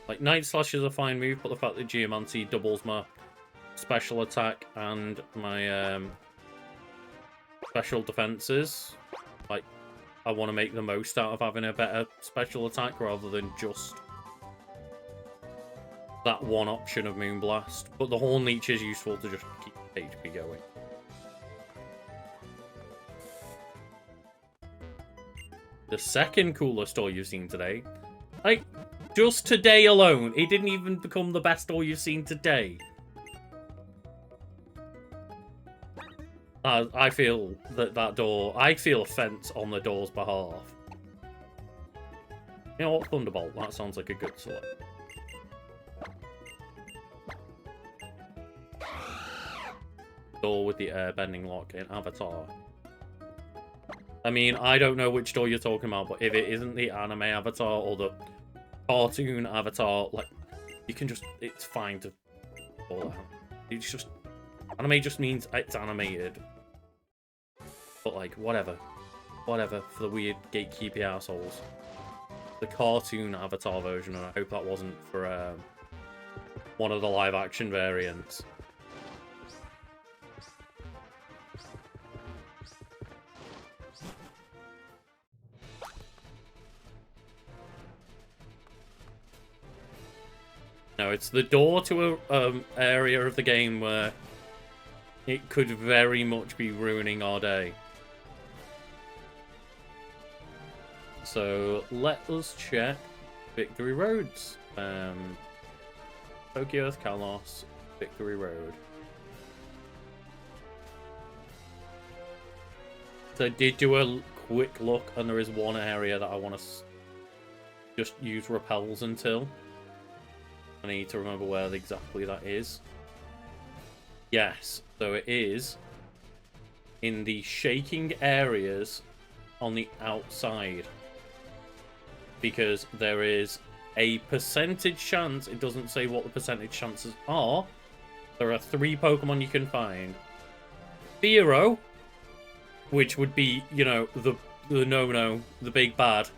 Like, Night Slash is a fine move, but the fact that Geomancy doubles my special attack and my special defenses, like, I want to make the most out of having a better special attack rather than just that one option of Moonblast. But the Horn Leech is useful to just keep HP going. The second coolest door you've seen today. Like, just today alone, it didn't even become the best door you've seen today. I feel that door... I feel offense on the door's behalf. You know what? Thunderbolt. That sounds like a good select. Door with the airbending lock in Avatar. I mean, I don't know which door you're talking about, but if it isn't the anime Avatar or the cartoon Avatar, like, you can just... It's fine to call it out. It's just... Anime just means it's animated. But, like, whatever. Whatever for the weird gatekeepy assholes. The cartoon Avatar version, and I hope that wasn't for one of the live-action variants. know, it's the door to a area of the game where it could very much be ruining our day. So let us check Victory Roads. Tokyo, Kalos, Victory Road. So I did do a quick look, and there is one area that I want to just use repels until. I need to remember where exactly that is. Yes, so it is in the shaking areas on the outside. Because there is a percentage chance, it doesn't say what the percentage chances are. There are 3 Pokemon you can find. Fearow, which would be, you know, the no-no, the big bad.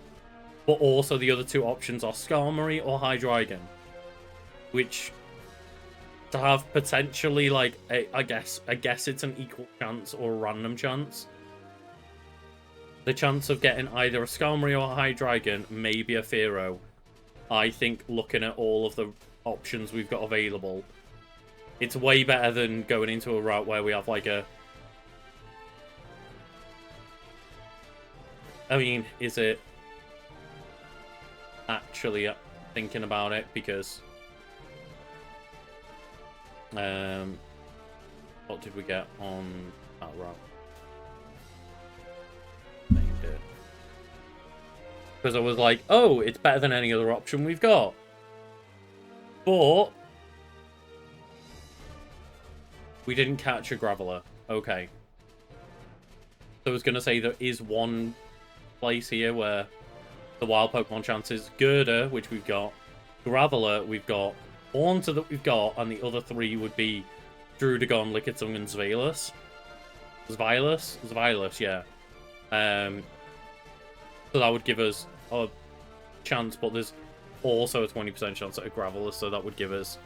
But also the other 2 options are Skarmory or Hydreigon. Which, to have potentially, like, I guess it's an equal chance or a random chance. The chance of getting either a Skarmory or a Hydreigon, maybe a Fearow. I think looking at all of the options we've got available, it's way better than going into a route where we have like a... I mean, is it actually thinking about it? Because... what did we get on that route? Because I was like, oh, it's better than any other option we've got. But we didn't catch a Graveler. Okay. So I was going to say there is one place here where the wild Pokemon chances. Gerda, which we've got. Graveler, we've got. Haunter that we've got. And the other 3 would be Druddigon, Lickitung, and Zweilous. Zweilous, yeah. So that would give us a chance, but there's also a 20% chance at a Graveler, so that would give us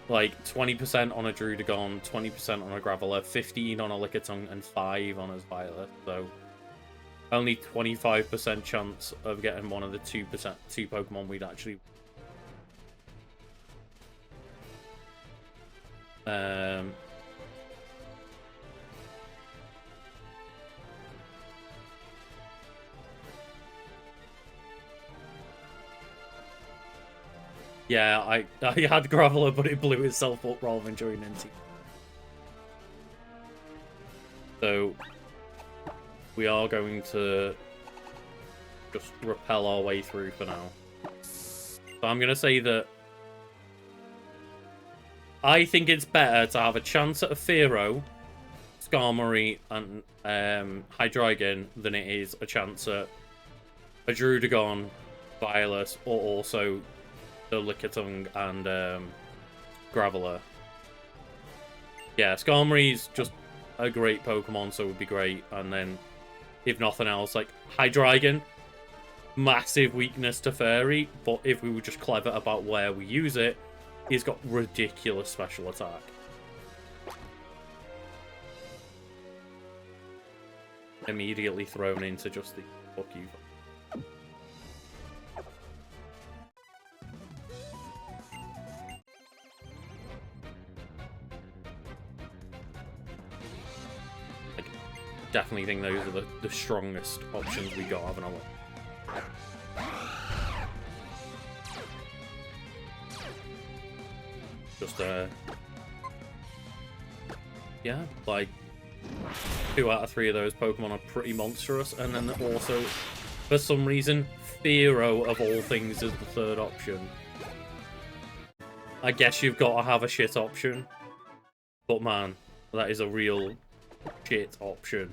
like 20% on a Druddigon, 20% on a Graveler, 15 on a Lickitung, and 5 on a Zweilous. So only 25% chance of getting one of the 2 Pokemon we'd actually... Yeah, I had Graveler, but it blew itself up rather than joining into. So we are going to just repel our way through for now. So I'm going to say that I think it's better to have a chance at a Fearow, Skarmory, and Hydreigon than it is a chance at a Druddigon, Violet, or also the Lickitung and Graveler. Yeah, Skarmory's just a great Pokemon, so it would be great. And then, if nothing else, like Hydreigon, massive weakness to Fairy, but if we were just clever about where we use it, he's got ridiculous special attack. Immediately thrown into just the fuck you. Definitely think those are the strongest options we got, haven't I? Just yeah, like 2 out of 3 of those Pokemon are pretty monstrous, and then also, for some reason, Fearow of all things is the 3rd option. I guess you've got to have a shit option, but man, that is a real shit option.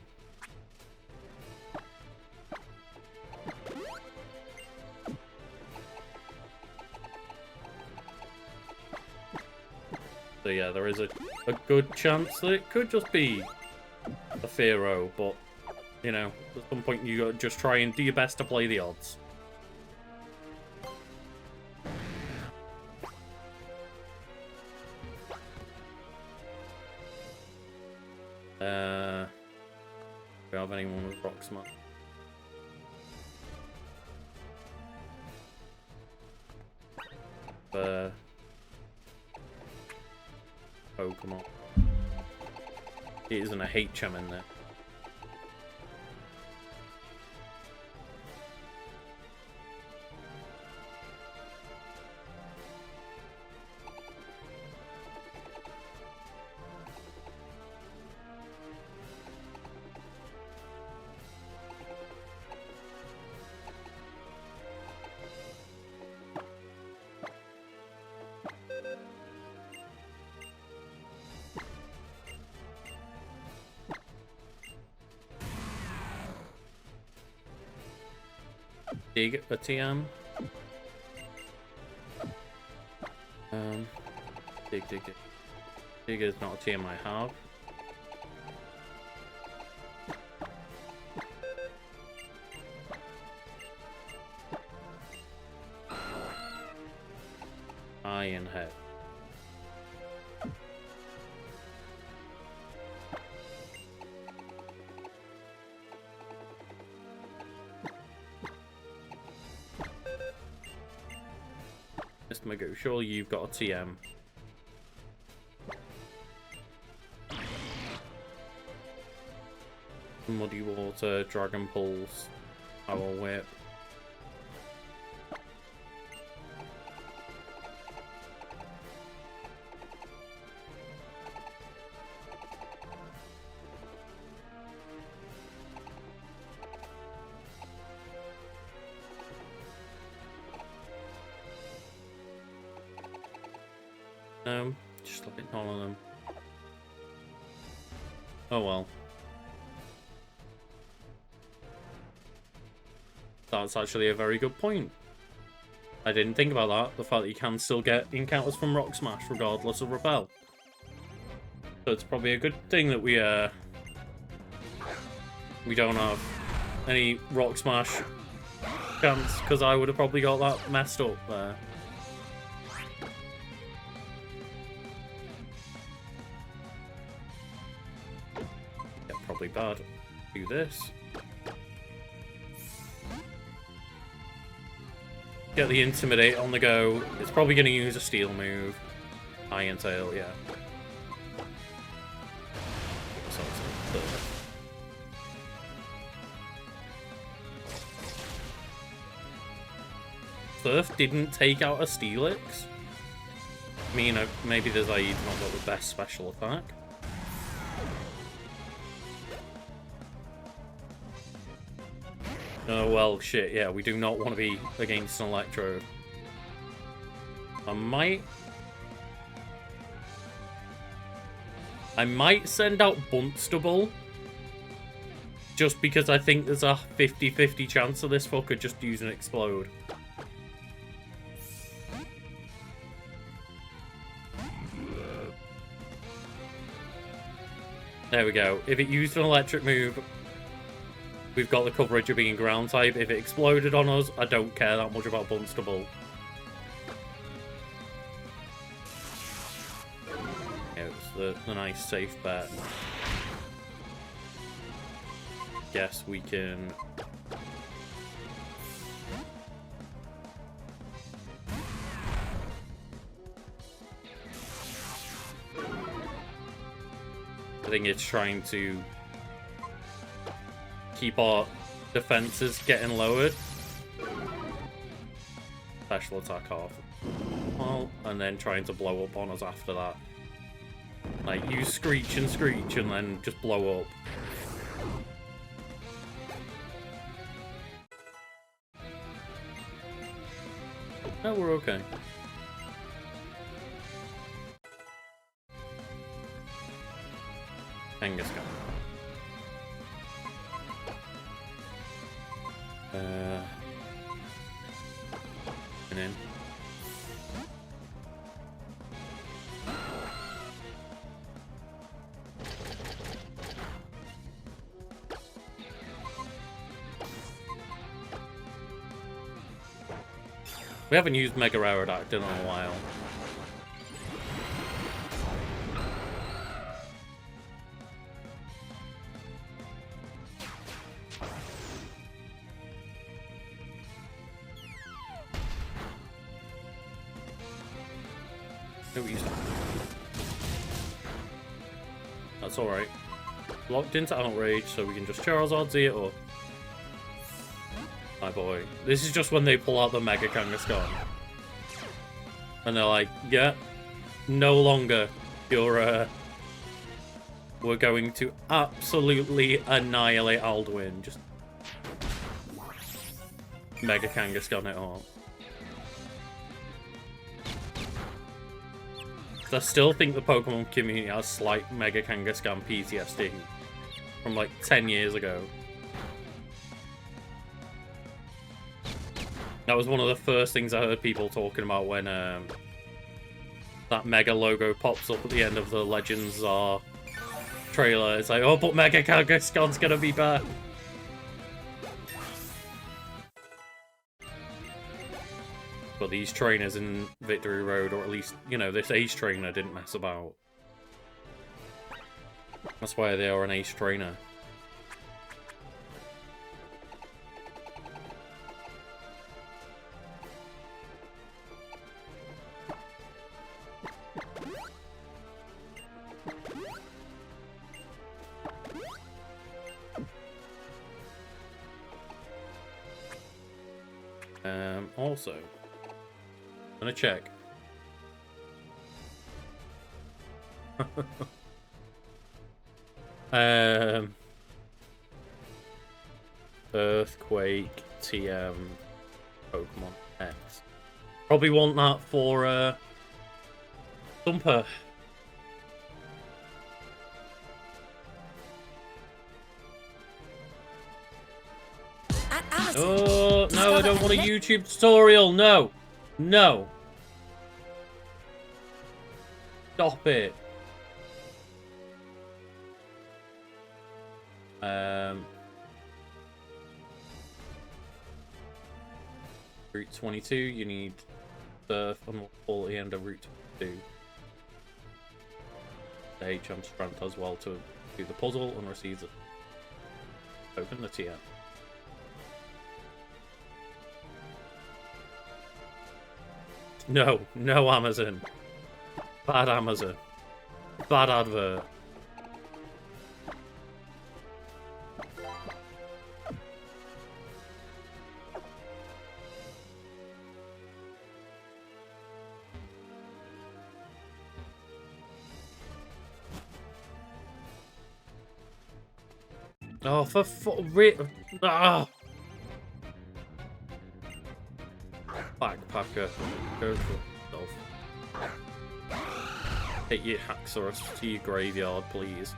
So yeah, there is a good chance that it could just be a Fearow, but, you know, at some point you gotta just try and do your best to play the odds. Do we have anyone with Rock Smash? Pokemon. It isn't a HM in there. Dig a TM. Dig. Dig is not a TM I have. Iron Head. Mr. Magoo, surely you've got a TM. Muddy Water, Dragon Pulse, Power Whip. No, just look at none of them. Oh well. That's actually a very good point. I didn't think about that. The fact that you can still get encounters from Rock Smash regardless of Repel. So it's probably a good thing that we don't have any Rock Smash chance, because I would have probably got that messed up there. Yeah, probably bad. Do this. Get the Intimidate on the go. It's probably going to use a Steel move. Iron Tail, yeah. Surf didn't take out a Steelix. I mean, maybe the Zaid's not got the best special attack. Oh, well, shit, yeah, we do not want to be against an Electrode. I might send out Bunstable, just because I think there's a 50-50 chance of this fucker just using Explode. There we go. If it used an electric move, we've got the coverage of being ground type. If it exploded on us, I don't care that much about Bunstable. Yeah, it's the nice safe bet. Guess we can... I think it's trying to keep our defenses getting lowered. Special attack off. Well, and then trying to blow up on us after that. Like, use Screech and then just blow up. No, we're okay. Kangaskhan. And then we haven't used Mega Aerodactyl in a while. That's alright. Locked into Outrage, so we can just Charizard Z it up. My boy. This is just when they pull out the Mega Kangaskhan. And they're like, yeah, no longer. We're going to absolutely annihilate Alduin. Just Mega Kangaskhan it all. I still think the Pokemon community has slight Mega Kangaskhan PTSD from like 10 years ago. That was one of the first things I heard people talking about when that Mega logo pops up at the end of the Legends are trailer. It's like, oh, but Mega Kangaskhan's gonna be back. But these trainers in Victory Road, or at least, you know, this ace trainer didn't mess about. That's why they are an ace trainer. Also, I'm gonna check. Earthquake TM Pokemon X. Probably want that for Thumper. Oh, no, I don't want a YouTube tutorial. No. No. Stop it. Route 22, you need Surf unlockable at the end of Route 22. The HM Strength as well to do the puzzle and receive the token, the TM. No, no Amazon. Bad Amazon. Bad advert. Oh, for real. Ah. Backpacker. Go for yourself. Take your Haxorus to your graveyard, please.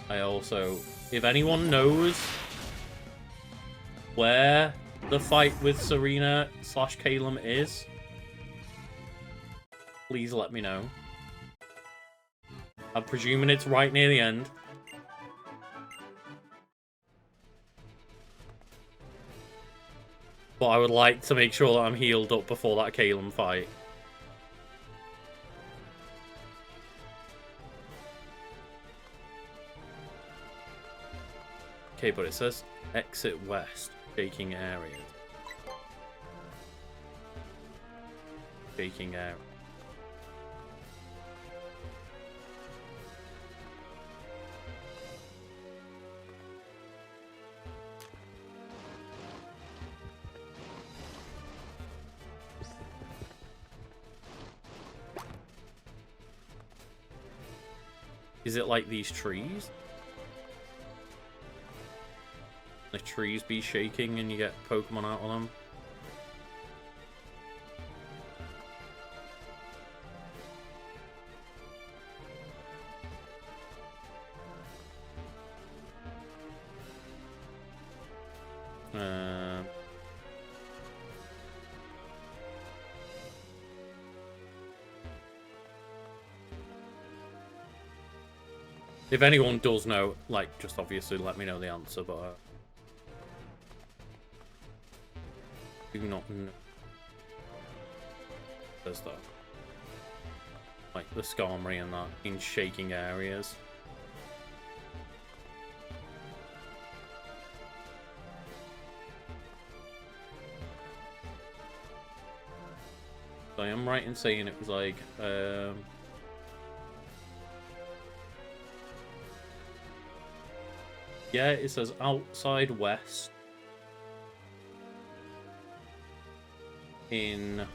I also... If anyone knows where the fight with Serena / Calum is, please let me know. I'm presuming it's right near the end. But I would like to make sure that I'm healed up before that Calum fight. Okay, but it says exit west, shaking area. Shaking area. Is it like these trees? The trees be shaking and you get Pokemon out of them? If anyone does know, like, just obviously let me know the answer, but do not know. There's that. Like the Skarmory and that in shaking areas. So I am right in saying it was like, Yeah, it says outside west. In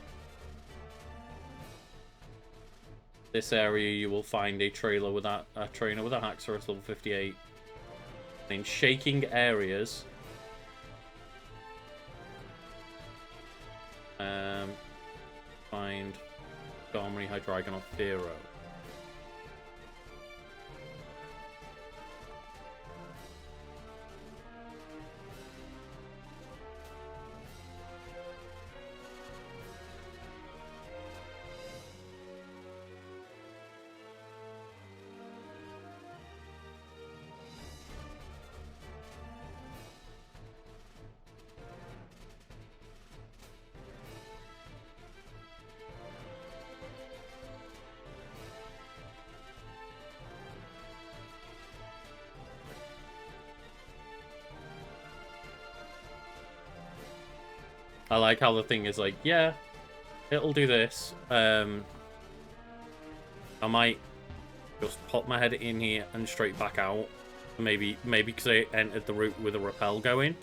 this area, you will find a trainer with a Haxorus level 58. In shaking areas, find Garmony, Hydreigon, or Fearow. I like how the thing is like, yeah, it'll do this. I might just pop my head in here and straight back out. Maybe because I entered the route with a repel going.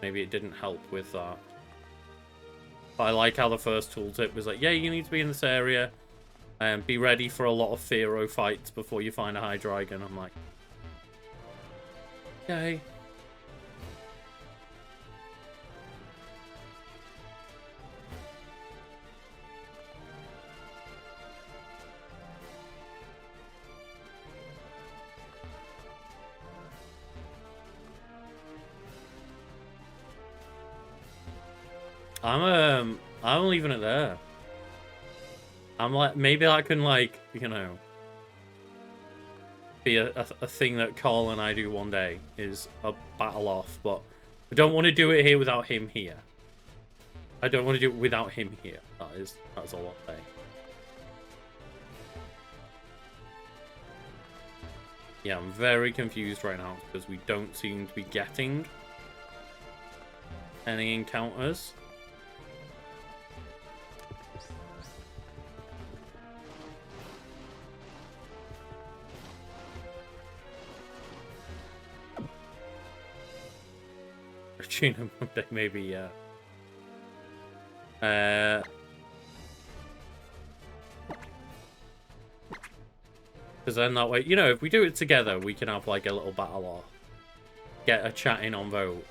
Maybe it didn't help with that. But I like how the first tooltip was like, yeah, you need to be in this area and be ready for a lot of Fearow fights before you find a Hydreigon. I'm like, okay. I'm leaving it there. I'm like, maybe I can, like, you know, be a thing that Carl and I do one day, is a battle off, but I don't want to do it here without him here. I don't want to do it without him here. That's all I'll say. Yeah, I'm very confused right now because we don't seem to be getting any encounters. Tuna Monday, maybe, yeah. Because then that way, you know, if we do it together, we can have like a little battle off. Get a chat in on vote.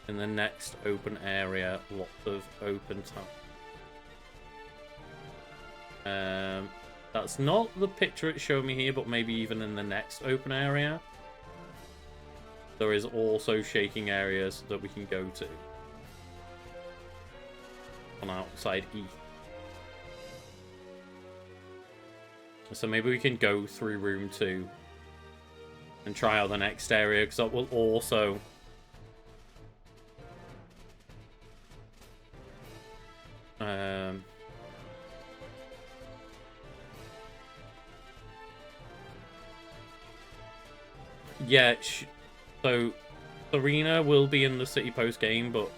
In the next open area, lots of open time. That's not the picture it showed me here, but maybe even in the next open area. There is also shaking areas that we can go to. On outside E. So maybe we can go through room 2 and try out the next area, because that will also yeah, so Serena will be in the City Post game, but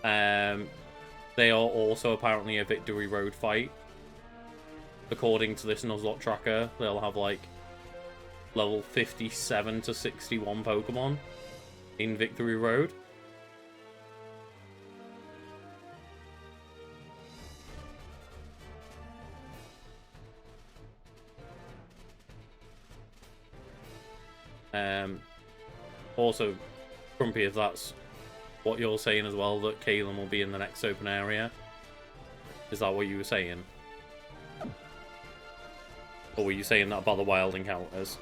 they are also apparently a Victory Road fight. According to this Nuzlocke tracker, they'll have like level 57 to 61 Pokemon in Victory Road. Also, Grumpy, if that's what you're saying as well, that Kalen will be in the next open area. Is that what you were saying? Or were you saying that about the wild encounters?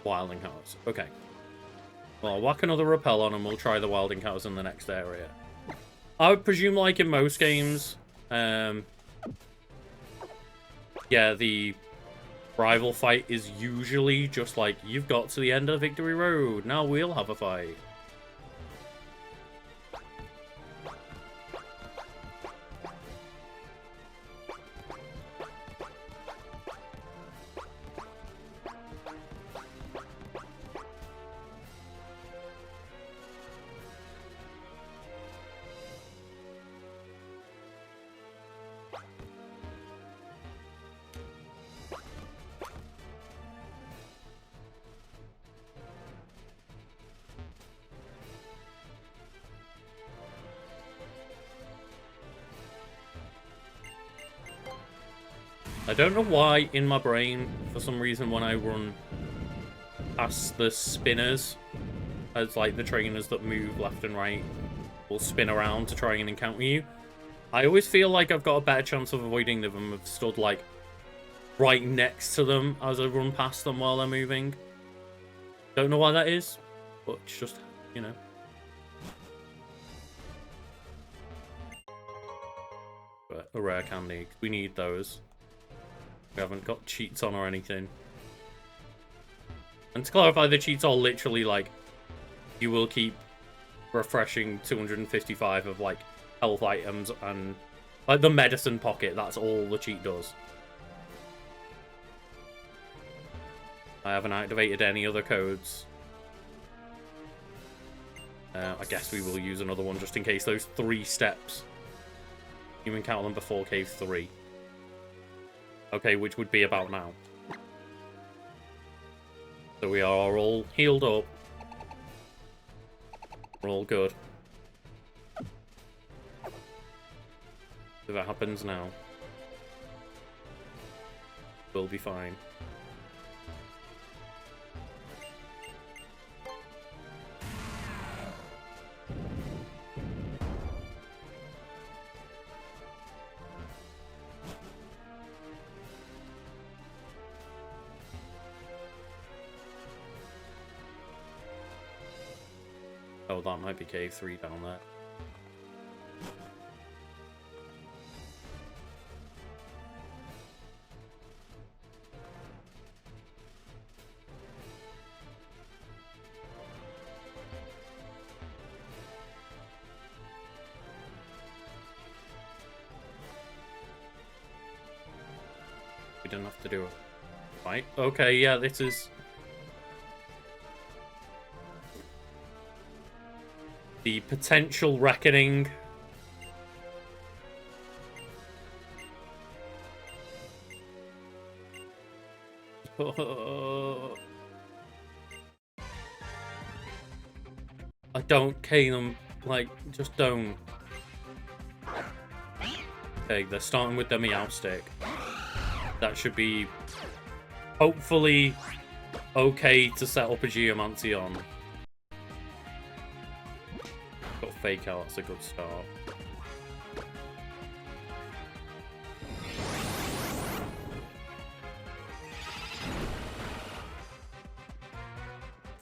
Wild encounters. Okay. Well, I'll whack another repel on and we'll try the wild encounters in the next area. I would presume, like in most games, yeah, the rival fight is usually just like, you've got to the end of Victory Road, now we'll have a fight. I don't know why in my brain, for some reason, when I run past the spinners, as like the trainers that move left and right will spin around to try and encounter you, I always feel like I've got a better chance of avoiding them if I've stood like right next to them as I run past them while they're moving. Don't know why that is, but it's just, you know. But a rare candy. We need those. We haven't got cheats on or anything. And to clarify, the cheats are literally like, you will keep refreshing 255 of like health items and like the medicine pocket. That's all the cheat does. I haven't activated any other codes. I guess we will use another one just in case those 3 steps. You encounter them before Cave 3. Okay, which would be about now. So we are all healed up. We're all good. If that happens now, we'll be fine. Oh, that might be Cave 3 down there. We didn't have to do it. Right, okay, yeah, this is... the potential reckoning. I don't cane them, like, just don't. Okay, they're starting with the Meow Stick. That should be hopefully okay to set up a Geomancy on. Got Fake Out, that's a good start.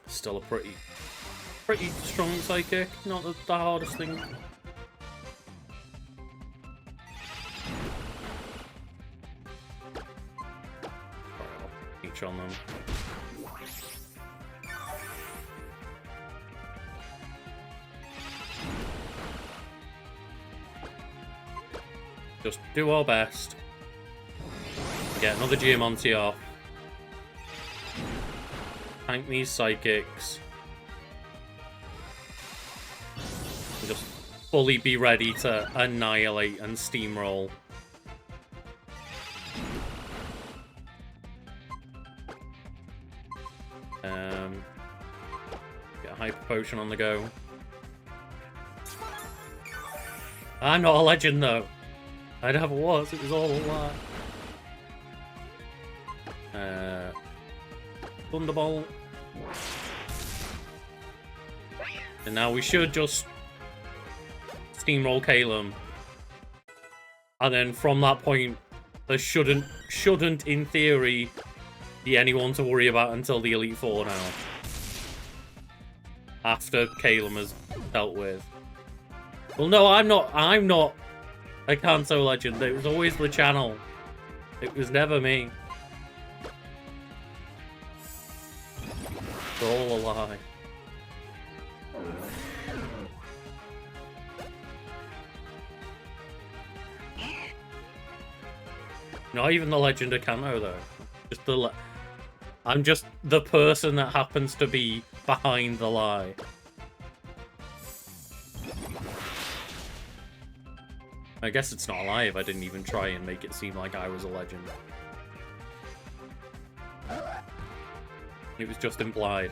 Still a pretty strong psychic, not the hardest thing. Right, I'll each on them. Just do our best. Get another Geomancy off. Tank these psychics. And just fully be ready to annihilate and steamroll. Get a Hyper Potion on the go. I'm not a legend though. I never was, it was all a lie. Thunderbolt. And now we should just steamroll Calum. And then from that point, there shouldn't in theory be anyone to worry about until the Elite Four now. After Calum is dealt with. Well no, I'm not a Kanto legend. It was always the channel. It was never me. It's all a lie. Not even the legend of Kanto though. Just the I'm just the person that happens to be behind the lie. I guess it's not a lie if I didn't even try and make it seem like I was a legend. It was just implied.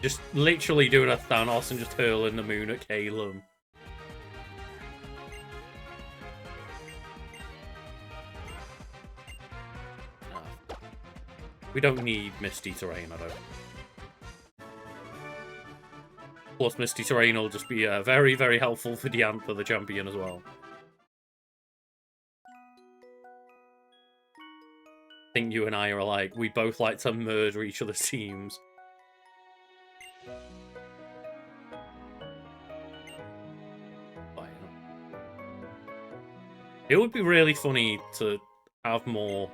Just literally doing a Thanos and just hurling the moon at Caleb. We don't need Misty Terrain, I don't. Plus, Misty Terrain will just be very, very helpful for Diantha, the champion, as well. I think you and I are like, we both like to murder each other's teams. It would be really funny to have more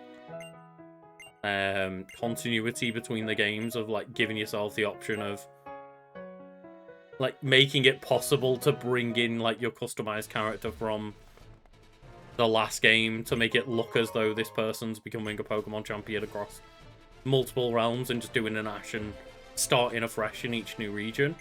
continuity between the games, of like giving yourself the option of like making it possible to bring in like your customized character from the last game to make it look as though this person's becoming a Pokemon champion across multiple realms, and just doing an Ash and starting afresh in each new region.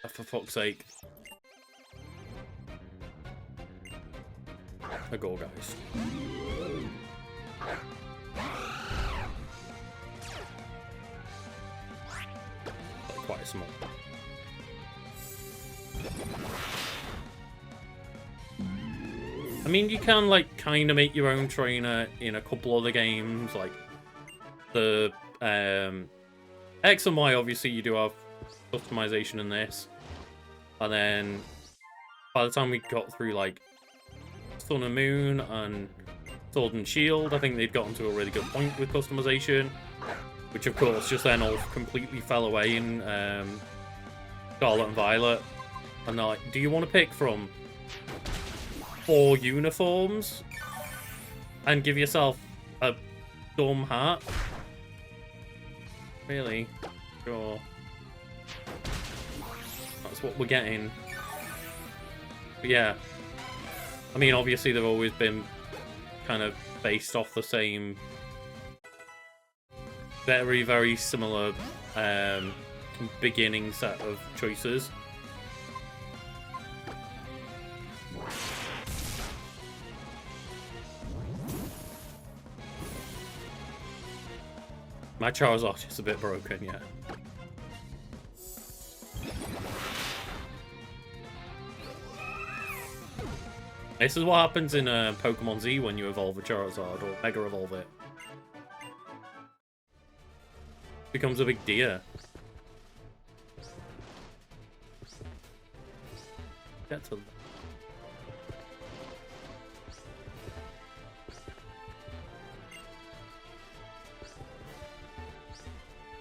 For fuck's sake. A go, guys. Quite small. I mean, you can, like, kind of make your own trainer in a couple other games, like the X and Y, obviously, you do have customization in this. And then by the time we got through like Sun and Moon and Sword and Shield, I think they'd gotten to a really good point with customization, which of course just then all completely fell away in Scarlet and Violet. And they're like, do you want to pick from 4 uniforms and give yourself a dumb hat? Really? Sure. That's what we're getting. But yeah. I mean, obviously they've always been kind of based off the same very, very similar beginning set of choices. My Charizard is a bit broken, yeah. This is what happens in Pokemon Z when you evolve a Charizard, or Mega Evolve it. Becomes a big deer. Get to...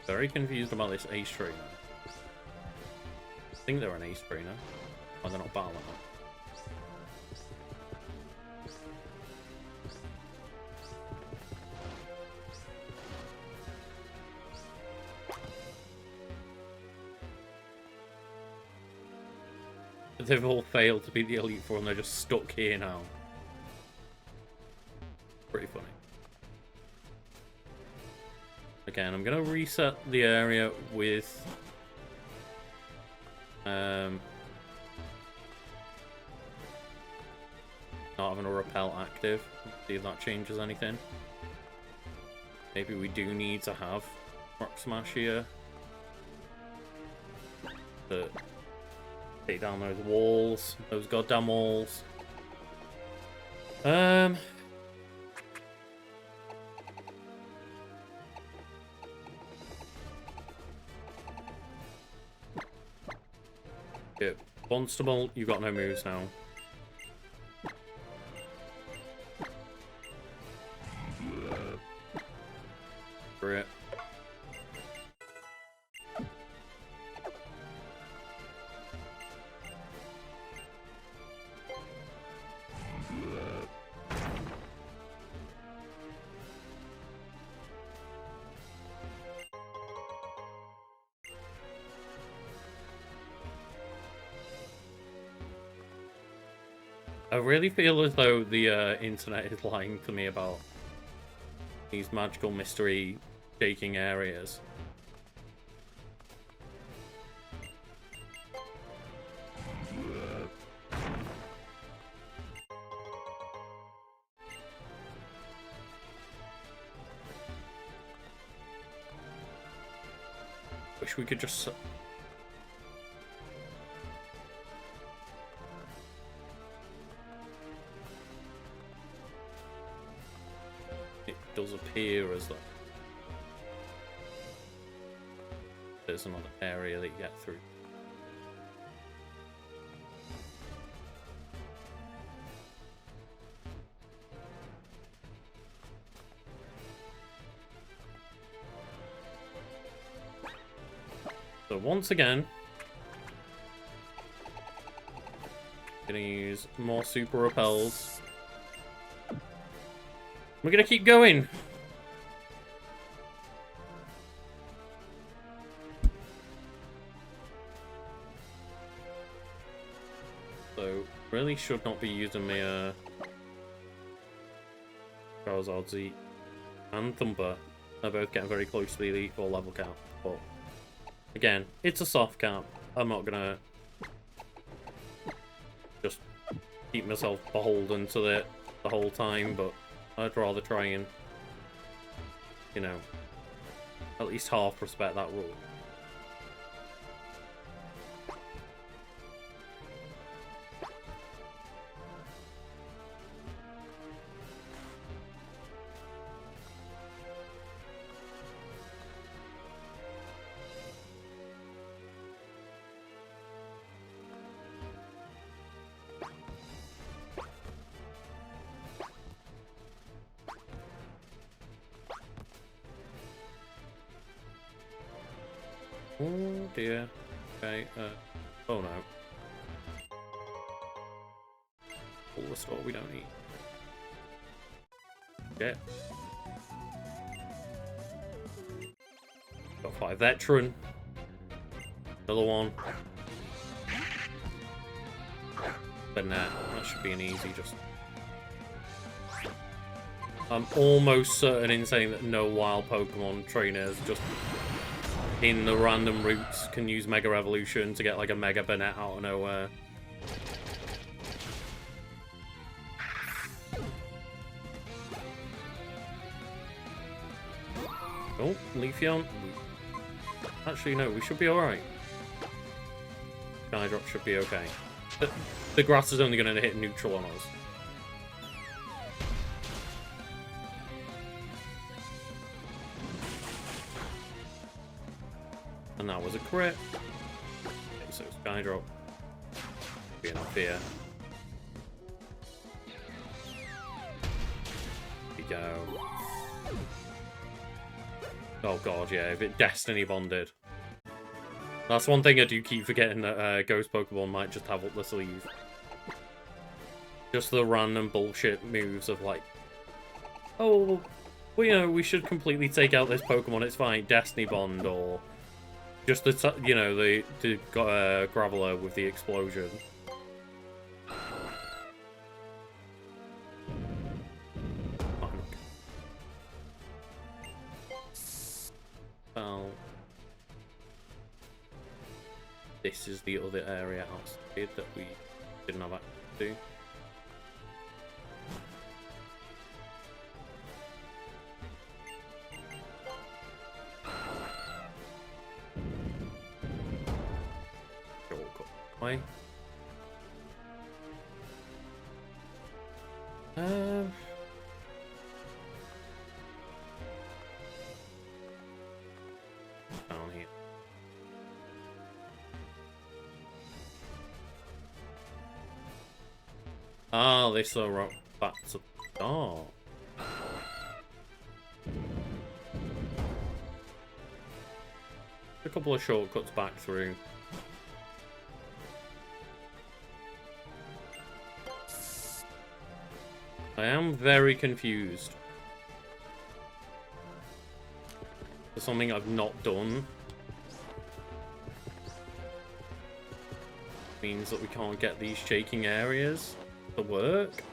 Very confused about this Ace Trainer. I think they're an Ace Trainer. Oh, they're not battling it. They've all failed to beat the Elite Four and they're just stuck here now. Pretty funny. Again, I'm going to reset the area with... not having a repel active. See if that changes anything. Maybe we do need to have Rock Smash here. To take down those walls. Those goddamn walls. Yeah, Bonstable, you've got no moves now. Great. I really feel as though the internet is lying to me about these magical mystery shaking areas. Wish we could just... It does appear as though there's another area that you get through. So once again, gonna use more super repels. We're gonna keep going. So really should not be using my Charizard Z and Thumper. They're both getting very close to the Elite Four level count, but again, it's a soft cap. I'm not gonna just keep myself beholden to it the whole time, but I'd rather try and, you know, at least half respect that rule. Oh dear. Okay, oh no. All the store we don't need. Okay. Got 5 veteran. Another one. But nah, that should be an easy just... I'm almost certain in saying that no wild Pokemon trainers just in the random routes can use Mega Evolution to get like a Mega Banette out of nowhere. Oh, Leafeon. Actually, no, we should be alright. Skydrop should be okay. The grass is only going to hit neutral on us. And that was a crit. Okay, so Skydrop. Be enough here. Here we go. Oh god, yeah, if it Destiny Bonded. That's one thing I do keep forgetting, that Ghost Pokemon might just have up the sleeve. Just the random bullshit moves of like, oh, well, you know, we should completely take out this Pokemon, it's fine, Destiny Bond, or just the, you know, the Graveler with the explosion. Well, this is the other area outside that we didn't have access to. Shortcut way. Down here. Ah, this will rock back to start. A couple of shortcuts back through. I am very confused. For something I've not done. Means that we can't get these shaking areas to work.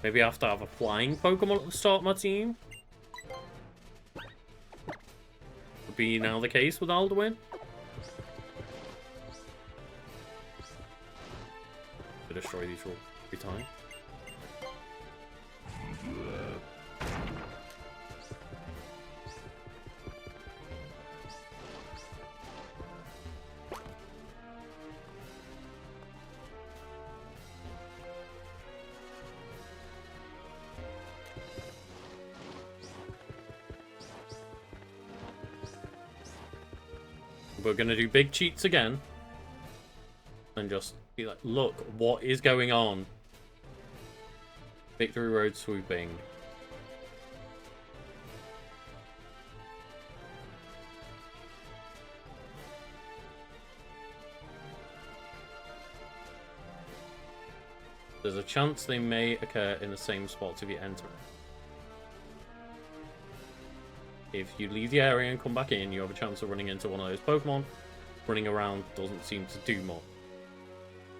Maybe I have to have a flying Pokemon at the start of my team. Would be now the case with Alduin. To destroy these rules every time. We're gonna do big cheats again. And just be like, look, what is going on? Victory Road swooping. There's a chance they may occur in the same spots if you enter. If you leave the area and come back in, you have a chance of running into one of those Pokemon. Running around doesn't seem to do much.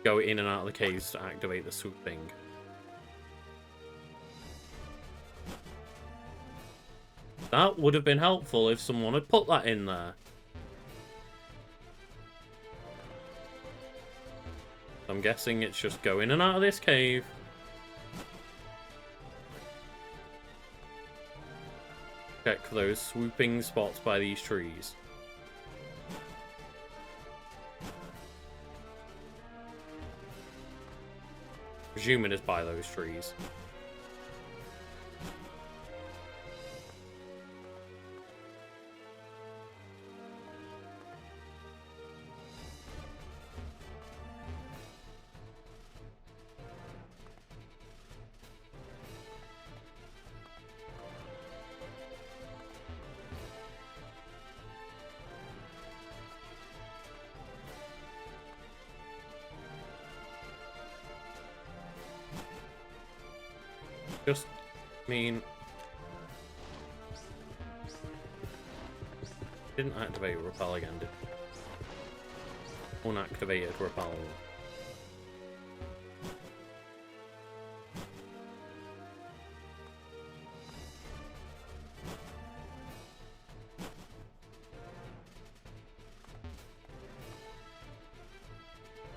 Go in and out of the caves to activate the swooping. That would have been helpful if someone had put that in there. I'm guessing it's just go in and out of this cave. Check for those swooping spots by these trees. Presuming it's by those trees. Just, I mean, didn't activate Repel again, did it? Unactivated Repel.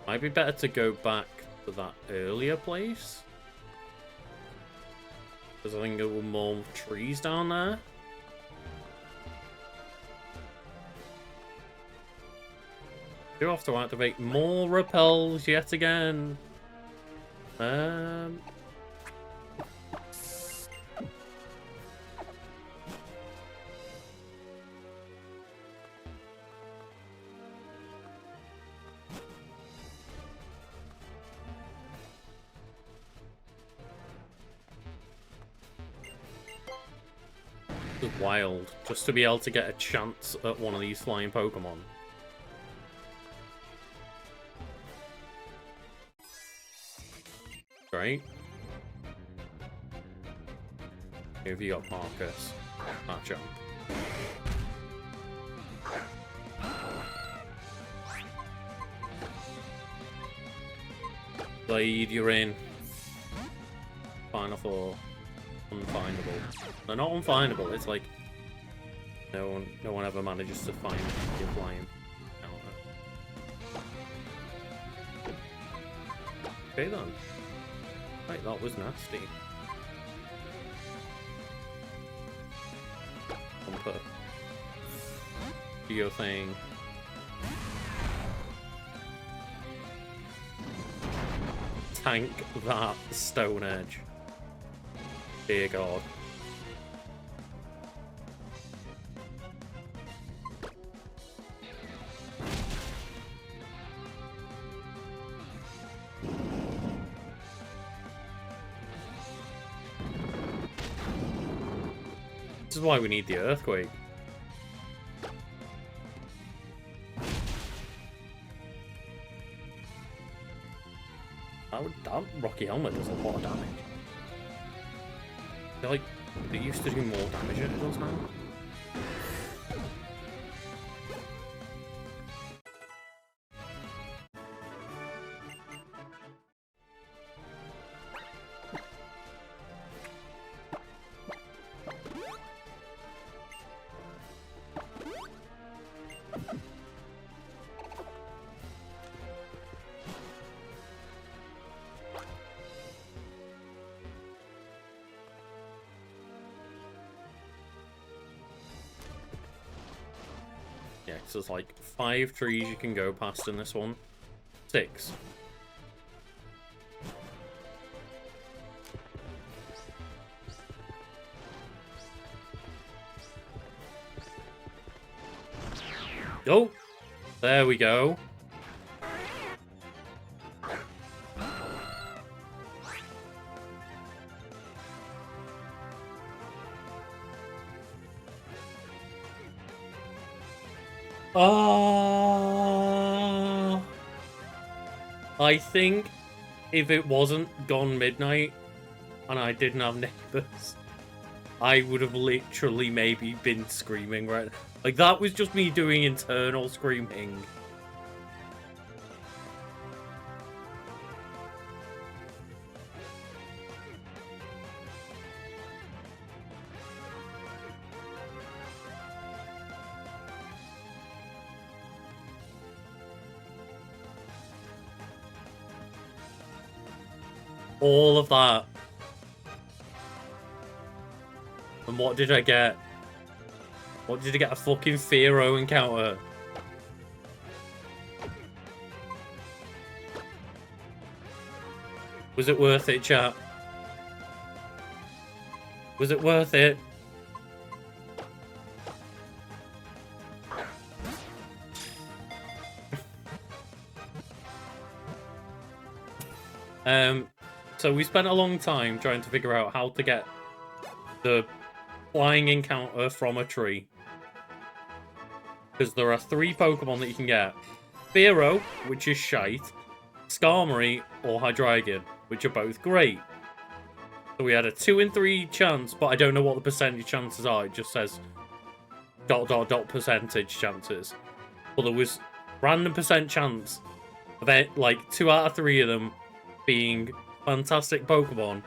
Might be better to go back to that earlier place. Because I think there were more trees down there. Do have to activate more repels yet again. Wild, just to be able to get a chance at one of these flying Pokemon. Great. Here you got Marcus. Machamp. Blade, you're in. Final Four. Unfindable. They're not unfindable, it's like no one ever manages to find your flying counter. Okay then. Right, that was nasty. Pumper. Do your thing. Tank that Stone Edge. Dear God. This is why we need the earthquake. That Rocky Helmet does a lot of damage. I feel like they used to do more damage than it does now. So there's like 5 trees you can go past in this one. 6. Oh, there we go. Oh, I think if it wasn't gone midnight and I didn't have neighbors, I would have literally maybe been screaming right. Like, that was just me doing internal screaming. All of that. And what did I get? What did I get? A fucking Pharaoh encounter. Was it worth it, chat? Was it worth it? So we spent a long time trying to figure out how to get the flying encounter from a tree. Because there are 3 Pokemon that you can get. Pharaoh, which is shite. Skarmory or Hydreigon, which are both great. So we had a 2 in 3 chance, but I don't know what the percentage chances are. It just says ... percentage chances. But there was random percent chance of it, like 2 out of 3 of them being fantastic Pokemon.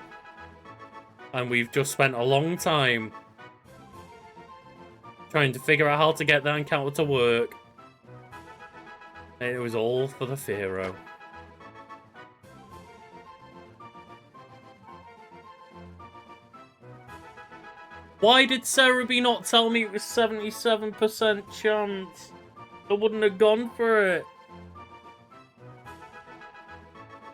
And we've just spent a long time trying to figure out how to get that encounter to work. And it was all for the Pharaoh. Why did Cerebi not tell me it was 77% chance? I wouldn't have gone for it.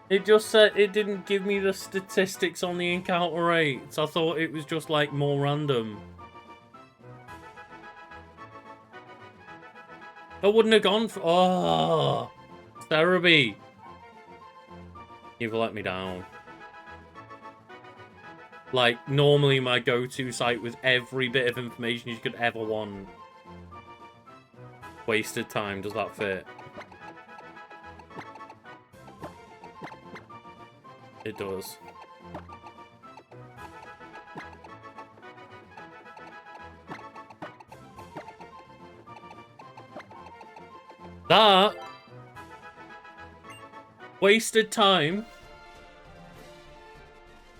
It just said it didn't give me the statistics on the encounter rates. I thought it was just like more random. I wouldn't have gone for... Oh, Cerebi. You've let me down. Like, normally my go-to site with every bit of information you could ever want. Wasted time, does that fit? It does. That wasted time,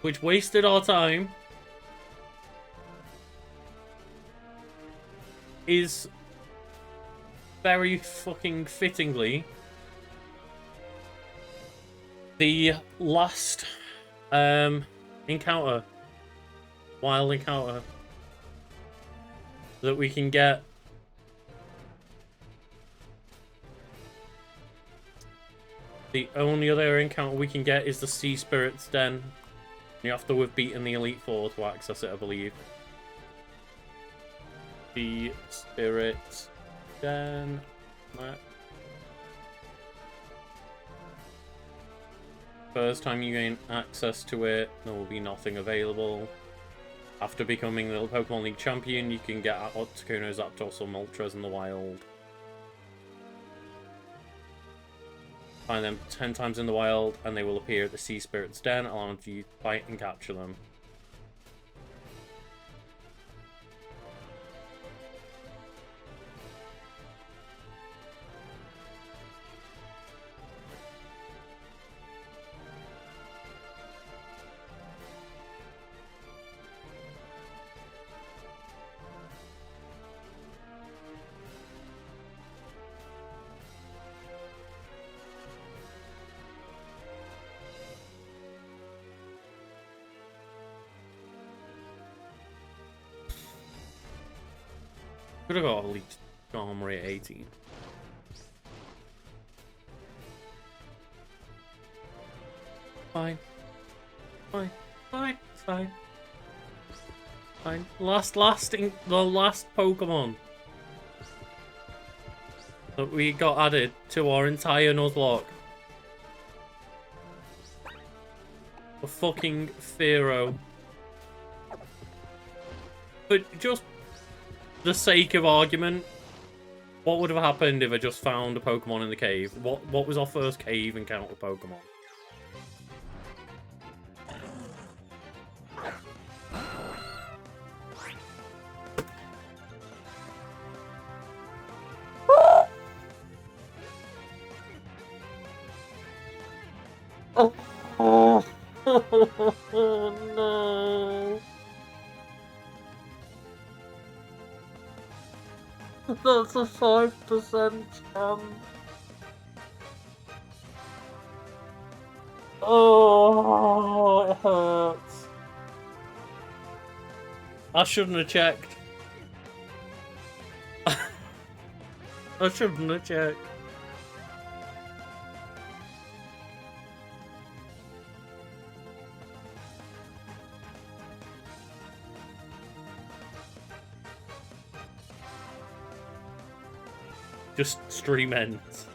which wasted our time, is very fucking fittingly the last encounter, wild encounter that we can get. The only other encounter we can get is the Sea Spirit's Den. You have to have beaten the Elite Four to access it, I believe. The Spirit's Den. First time you gain access to it, there will be nothing available. After becoming the Pokemon League champion, you can get Articuno, Zapdos, or Moltres in the wild. Find them 10 times in the wild, and they will appear at the Sea Spirit's Den, allowing you to fight and capture them. Could have got Elite Armory at 18. Fine. Fine. Fine. Fine. Fine. The last Pokemon that we got added to our entire Nuzlocke. A fucking Fearow. But just the sake of argument, what would have happened if I just found a Pokemon in the cave? What was our first cave encounter Pokemon? Oh no. That's a 5% chance. Oh, it hurts. I shouldn't have checked. I shouldn't have checked. Just stream ends.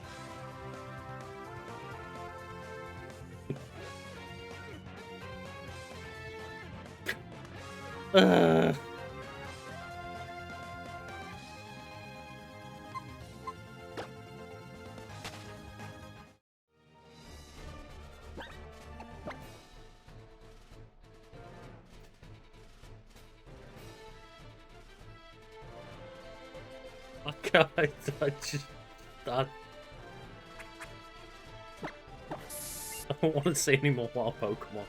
I don't want to see any more wild Pokemon.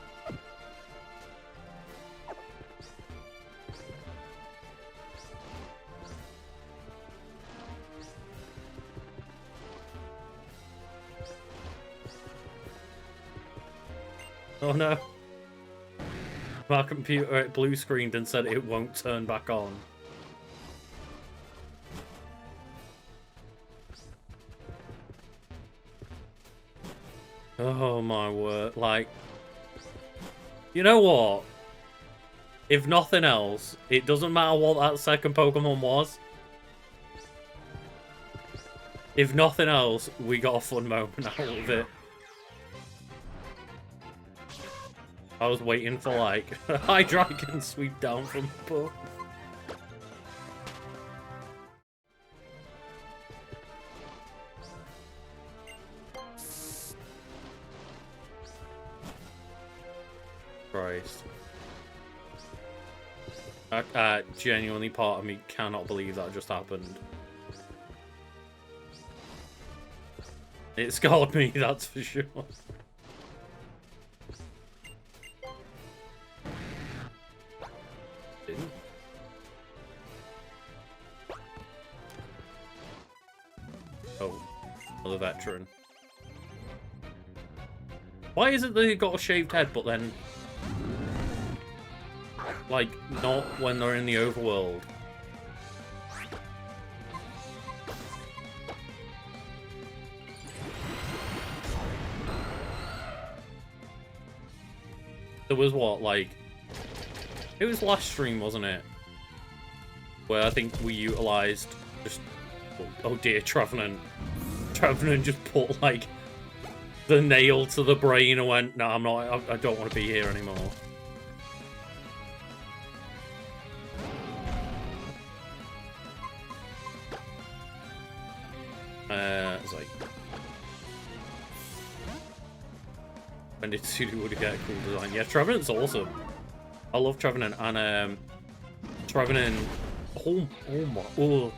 Oh no. My computer blue screened and said it won't turn back on. Oh my word, like, you know what? If nothing else, it doesn't matter what that second Pokemon was. If nothing else, we got a fun moment out of it. I was waiting for, like, a Hydreigon sweep down from above. Christ. Genuinely, part of me cannot believe that just happened. It scarred me, that's for sure. Oh, another veteran. Why is it that they've got a shaved head, but then, like, not when they're in the overworld? There was what, like, it was last stream, wasn't it? Where I think we utilised just, oh dear, Trevenant. Trevenant just put, like, the nail to the brain and went, no, I'm not, I don't want to be here anymore. It's like, when did Sudowoodo get a cool design? Yeah, Trevenant's awesome. I love Trevenant, and Trevenant. Oh my! Oh,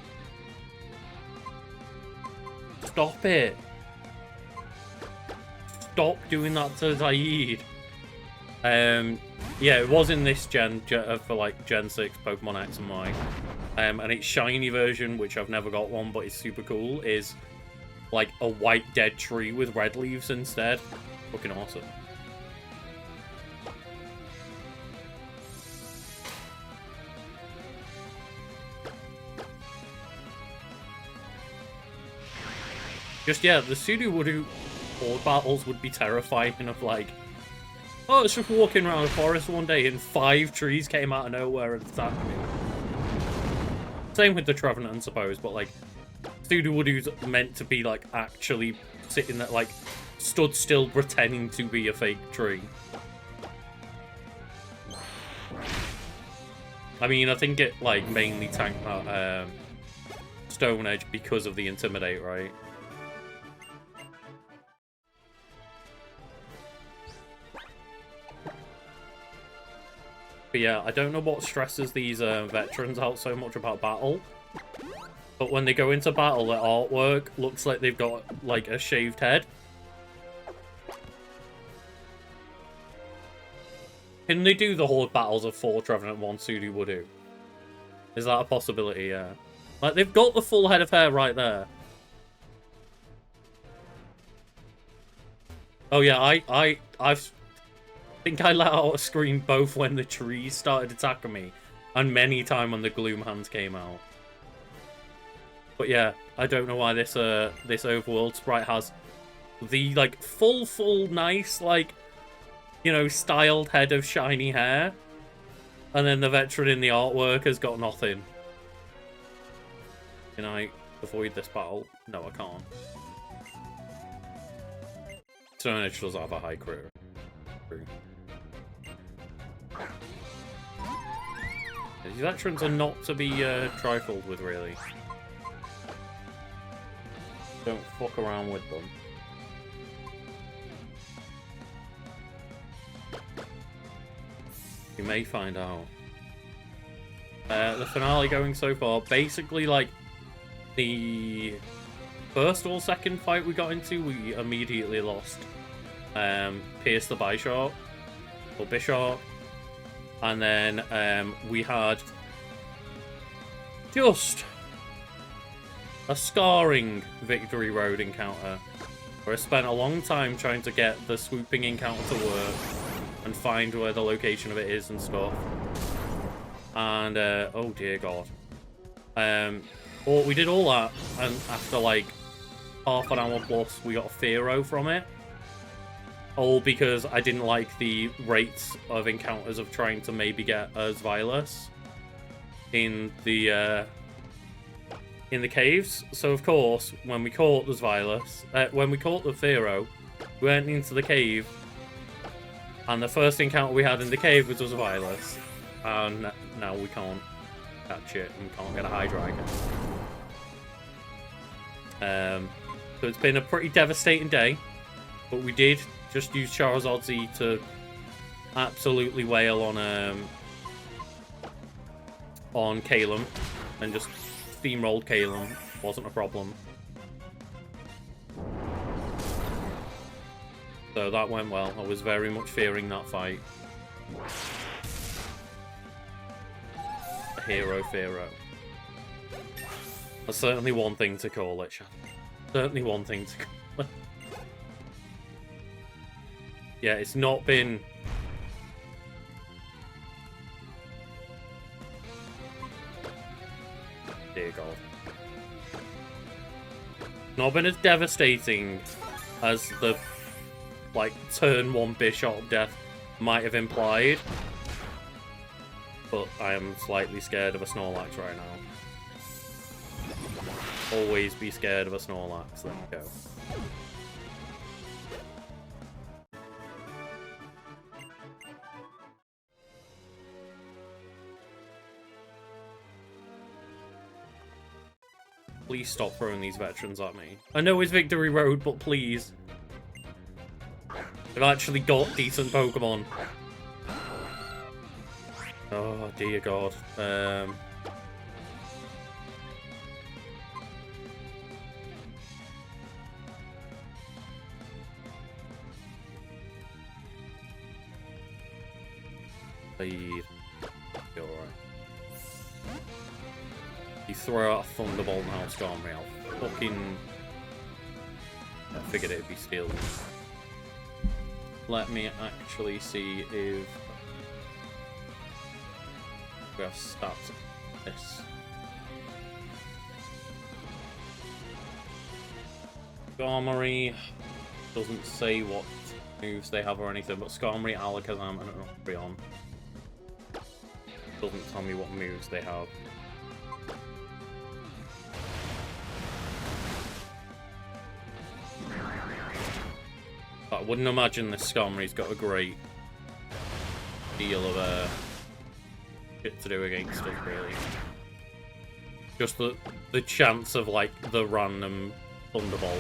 stop it! Stop doing that to Zaid. Yeah, it was in this gen for like Gen 6 Pokemon X and Y. And its shiny version, which I've never got one, but it's super cool, is like a white dead tree with red leaves instead. Fucking awesome. Just, yeah, the Sudowoodo horde battles would be terrifying of, like, oh, it's just walking around a forest one day and 5 trees came out of nowhere and attacked me. Same with the Trevenant, I suppose, but, like, Sudowoodo's meant to be, like, actually sitting there, like, stood still pretending to be a fake tree. I mean, I think it, like, mainly tanked that, Stone Edge because of the Intimidate, right? But yeah, I don't know what stresses these veterans out so much about battle. But when they go into battle, their artwork looks like they've got, like, a shaved head. Can they do the horde battles of 4 Trevenant, 1 Sudowoodo? Is that a possibility? Yeah. Like, they've got the full head of hair right there. Oh yeah, I think I let out a scream both when the trees started attacking me and many times when the Gloom Hands came out. But yeah, I don't know why this this overworld sprite has the, like, full nice, like, you know, styled head of shiny hair, and then the veteran in the artwork has got nothing. Can I avoid this battle? No, I can't. Stone Edge does have a high crit. These veterans are not to be trifled with, really. Don't fuck around with them. You may find out. The finale going so far, basically, like, the first or second fight we got into, we immediately lost. Pierce the Bisharp, or Bisharp, and then we had just a scarring Victory Road encounter, where I spent a long time trying to get the swooping encounter to work and find where the location of it is and stuff. And, oh dear god. Well, we did all that, and after, like, half an hour plus, we got a Fearow from it. All because I didn't like the rates of encounters of trying to maybe get a Xylus in the caves. So, of course, when we caught the Xylus, when we caught the Fearow, we went into the cave, and the first encounter we had in the cave was a Xylus. And now we can't catch it, and we can't get a Hydreigon. So it's been a pretty devastating day, but we did just use Charizard Z to absolutely wail on Calum, and just steamrolled Calum. Wasn't a problem. So that went well. I was very much fearing that fight. A hero Fearow. That's certainly one thing to call it, Shadow. Certainly one thing to call it. Yeah, it's not been... Dear God. Not been as devastating as the, like, turn 1 Bisharp death might have implied. But I am slightly scared of a Snorlax right now. Always be scared of a Snorlax. There we go. Please stop throwing these veterans at me. I know it's Victory Road, but please. I've actually got decent Pokemon. Oh, dear God. You're alright. You throw out a Thunderbolt and Hellstorm me, I'll fucking... I figured it'd be Steel. Let me actually see if we have stats of this. Skarmory doesn't say what moves they have or anything, but Skarmory, Alakazam, and Umbreon doesn't tell me what moves they have. But I wouldn't imagine this Skarmory's got a great deal of shit to do against us, really. Just the chance of, like, the random Thunderbolt.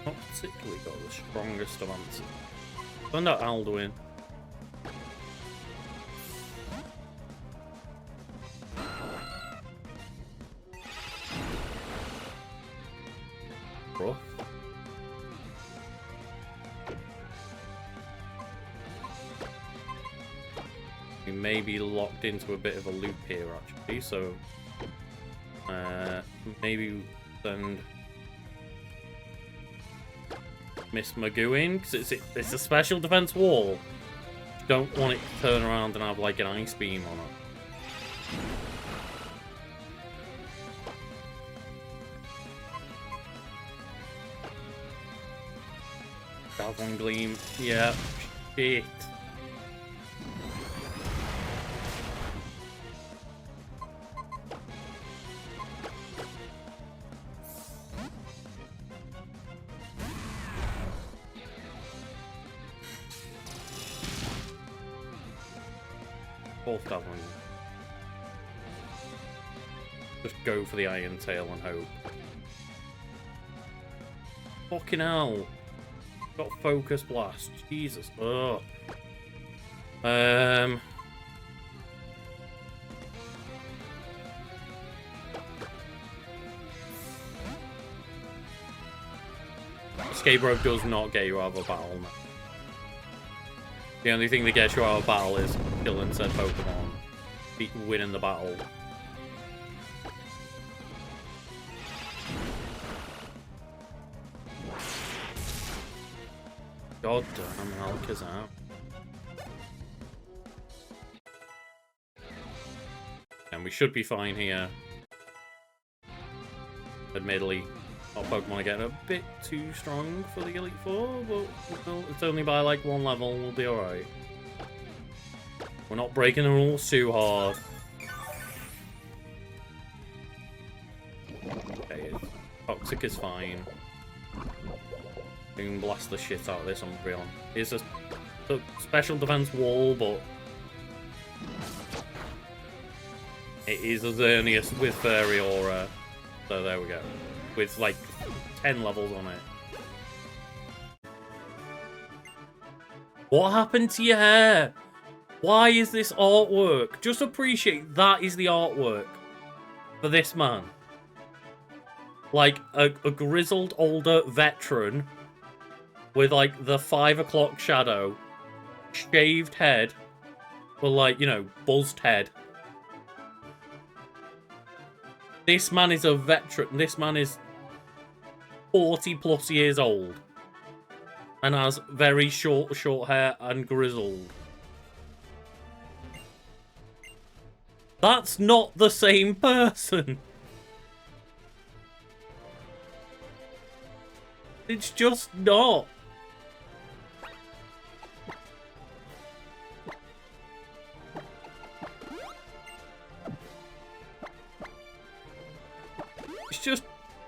Not particularly got the strongest of answers. Find out Alduin. Rough. We may be locked into a bit of a loop here, actually, so maybe send Miss Magoo in, because it's a special defense wall. Don't want it to turn around and have like an ice beam on it. Galvan Gleam, yeah, shit. Fourth Galvan. Just go for the Iron Tail and hope. Fucking hell. Got Focus Blast. Jesus. Ugh. Escape Rope does not get you out of a battle. No. The only thing that gets you out of battle is killing said Pokemon. Winning the battle. God damn, Alakazam. And we should be fine here. Admittedly, our Pokemon are getting a bit too strong for the Elite Four, but well, it's only by like one level, we'll be alright. We're not breaking the rules too hard. Okay, Toxic is fine. We can blast the shit out of this Umbreon. It's a special defense wall, but it is as earliest with Fairy Aura. So there we go. With like 10 levels on it. What happened to your hair? Why is this artwork? Just appreciate that is the artwork for this man. Like a grizzled older veteran with like the 5 o'clock shadow, shaved head, or like, you know, buzzed head. This man is a veteran. This man is 40 plus years old and has very short hair and grizzled. That's not the same person. It's just not.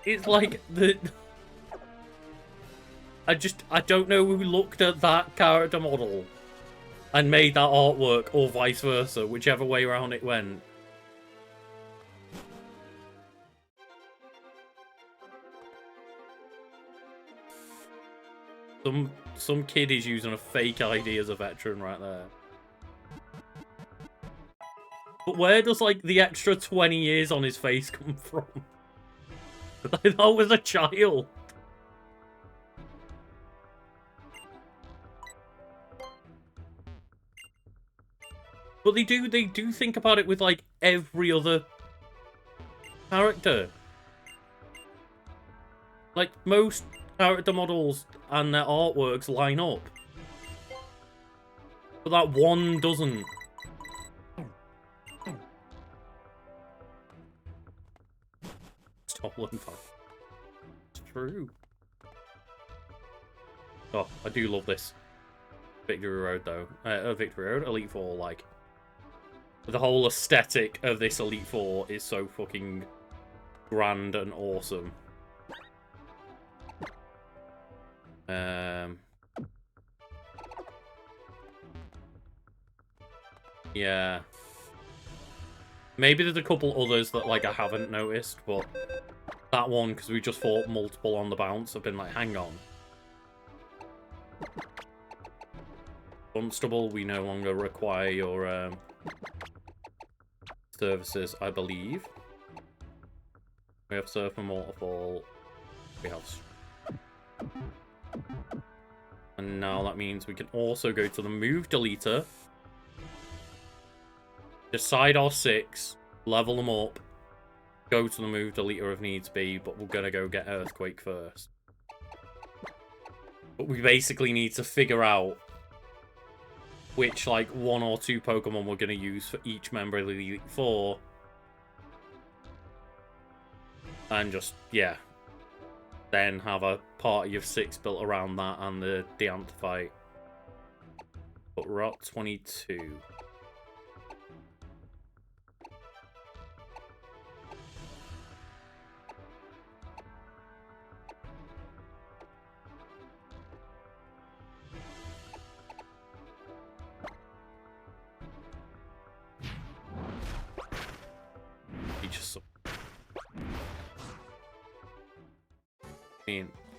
It's like the... I don't know who looked at that character model and made that artwork, or vice versa, whichever way around it went. Some kid is using a fake ID as a veteran right there. But where does, like, the extra 20 years on his face come from? Like, that was a child. But they do think about it with, like, every other character. Like, most character models and their artworks line up. But that one doesn't. Stop looking for it. It's true. Oh, I do love this Victory Road, though. Victory Road? Elite Four, like. The whole aesthetic of this Elite Four is so fucking grand and awesome. Yeah. Maybe there's a couple others that, like, I haven't noticed, but that one, because we just fought multiple on the bounce, I've been like, hang on. Constable, we no longer require your, services, I believe. We have Surf and Waterfall. We have... And now that means we can also go to the Move Deleter. Decide our 6, level them up, go to the Move Deleter if needs be, but we're gonna go get Earthquake first. But we basically need to figure out which, like, 1 or 2 Pokemon we're gonna use for each member of the Elite Four. And just, yeah. Then have a party of 6 built around that and the Deantha. But we're at 22.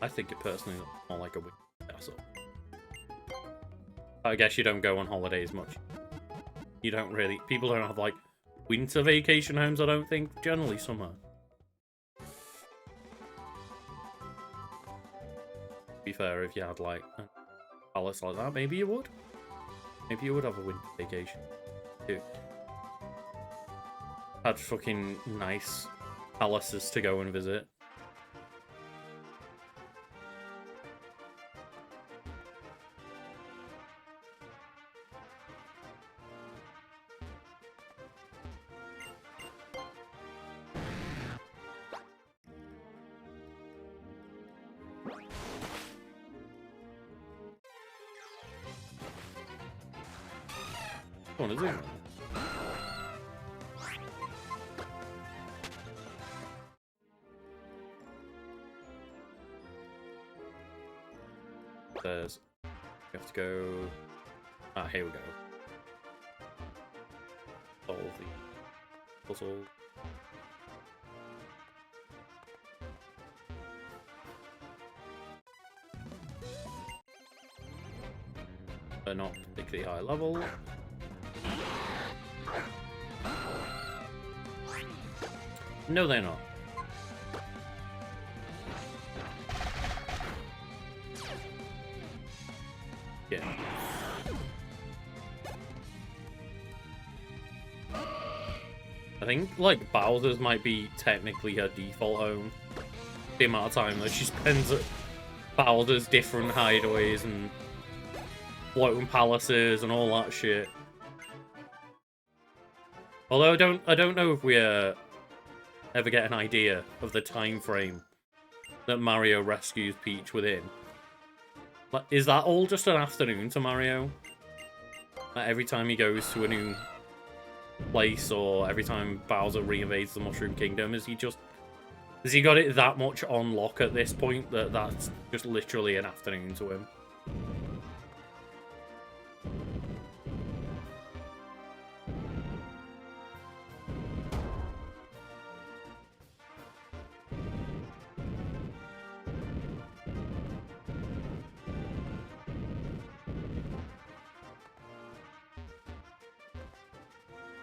I think it personally looks more like a winter castle. I guess you don't go on holidays much. You don't really... People don't have, like, winter vacation homes, I don't think. Generally summer. To be fair, if you had, like, a palace like that, maybe you would. Maybe you would have a winter vacation, too. Had fucking nice palaces to go and visit. What is it? There's... We have to go... Ah, here we go. Solve the puzzle. They're not particularly high level. No, they're not. Yeah. I think, like, Bowser's might be technically her default home. The amount of time that she spends at Bowser's different hideaways and floating palaces and all that shit. Although I don't know if we ever get an idea of the time frame that Mario rescues Peach within. Like, is that all just an afternoon to Mario? Like, every time he goes to a new place or every time Bowser reinvades the Mushroom Kingdom, is he just... Has he got it that much on lock at this point that that's just literally an afternoon to him?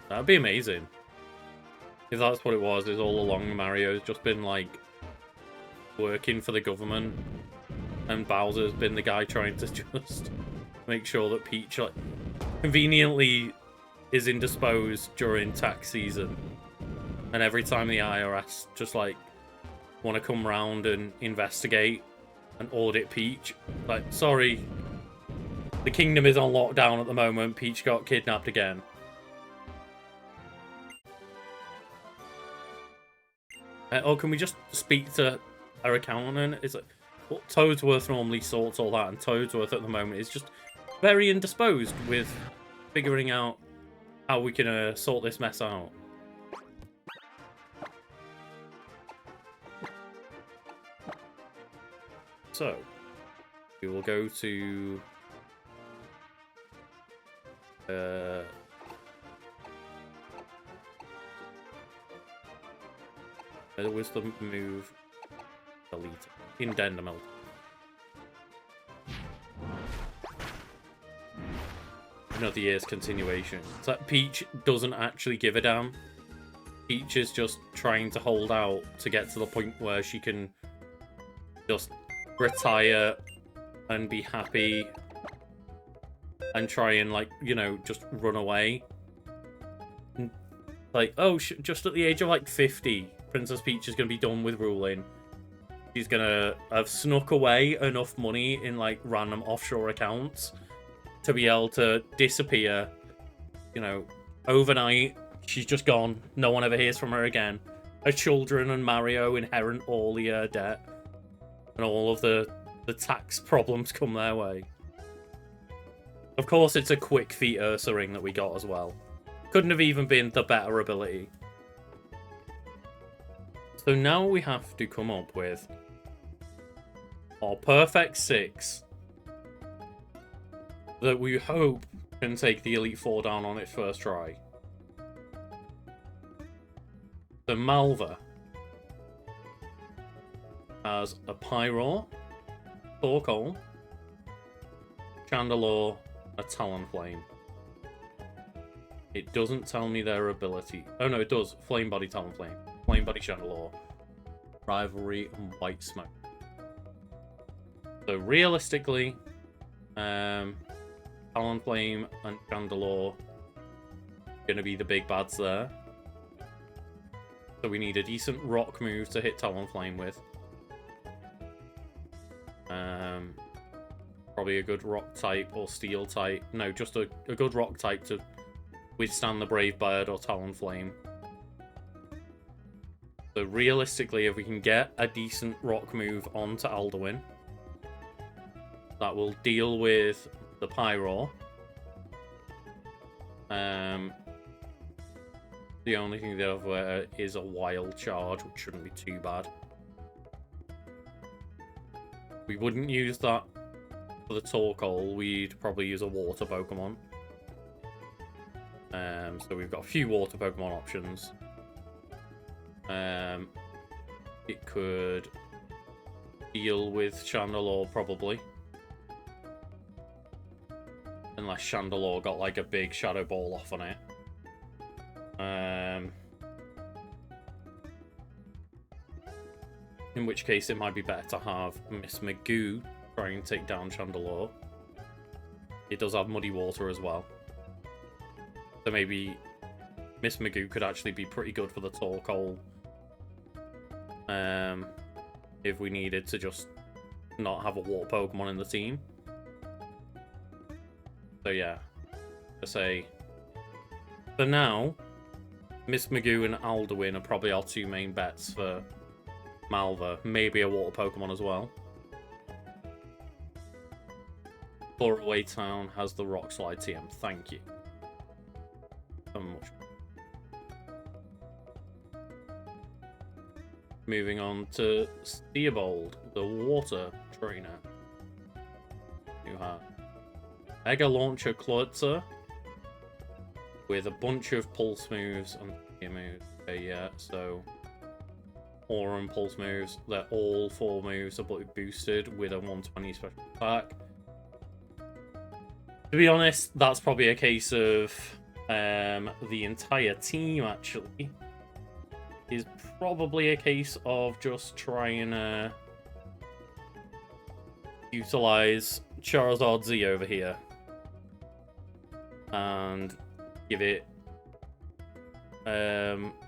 That'd be amazing. If that's what it was, is all along Mario's just been, like, working for the government. And Bowser's been the guy trying to just make sure that Peach, like, conveniently is indisposed during tax season. And every time the IRS just, like, want to come round and investigate and audit Peach. Like, sorry, the kingdom is on lockdown at the moment. Peach got kidnapped again. Or can we just speak to our accountant? Is it well, Toadsworth normally sorts all that, and Toadsworth at the moment is just very indisposed with figuring out how we can sort this mess out. So, we will go to... the wisdom move, delete, Indendamel. Another year's continuation. It's like Peach doesn't actually give a damn. Peach is just trying to hold out to get to the point where she can just retire and be happy and try and, like, you know, just run away. Like, oh, just at the age of, like, 50, Princess Peach is going to be done with ruling. She's going to have snuck away enough money in, like, random offshore accounts to be able to disappear, you know, overnight. She's just gone. No one ever hears from her again. Her children and Mario inherit all the debt. And all of the tax problems come their way. Of course, it's a quick feat Ursa ring that we got as well. Couldn't have even been the better ability. So now we have to come up with our perfect 6 that we hope can take the Elite Four down on its first try. So Malva has a Pyroar, Torkoal, Chandelure, a Talonflame. It doesn't tell me their ability. Oh no, it does. Flame Body Talonflame, Flame Body Chandelure, Rivalry, and White Smoke. So realistically, Talonflame and Chandelure are going to be the big bads there. So we need a decent rock move to hit Talonflame with. Probably a good rock type or steel type. No, just a good rock type to withstand the Brave Bird or Talonflame. So realistically, if we can get a decent rock move onto Alduin, that will deal with the Pyroar. The only thing they have is a Wild Charge, which shouldn't be too bad. We wouldn't use that for the Torkoal. We'd probably use a Water Pokemon. So we've got a few Water Pokemon options. It could deal with Chandelure, probably. Unless Chandelure got like a big Shadow Ball off on it. In which case it might be better to have Miss Magoo try and take down Chandelure. It does have Muddy Water as well. So maybe Miss Magoo could actually be pretty good for the Torkoal. If we needed to just not have a water Pokemon in the team. So yeah, I say for now, Miss Magoo and Alduin are probably our 2 main bets for Malva. Maybe a water Pokemon as well. Faraway Town has the Rock Slide TM. Thank you so much. Moving on to Theobald, the water trainer. You have Mega Launcher Klutzer with a bunch of pulse moves and moves. Okay, yeah, so Aura and pulse moves. They're all 4 moves are boosted with a 120 special attack. To be honest, that's probably a case of the entire team actually is probably a case of just trying to utilize Charizard Z over here and give it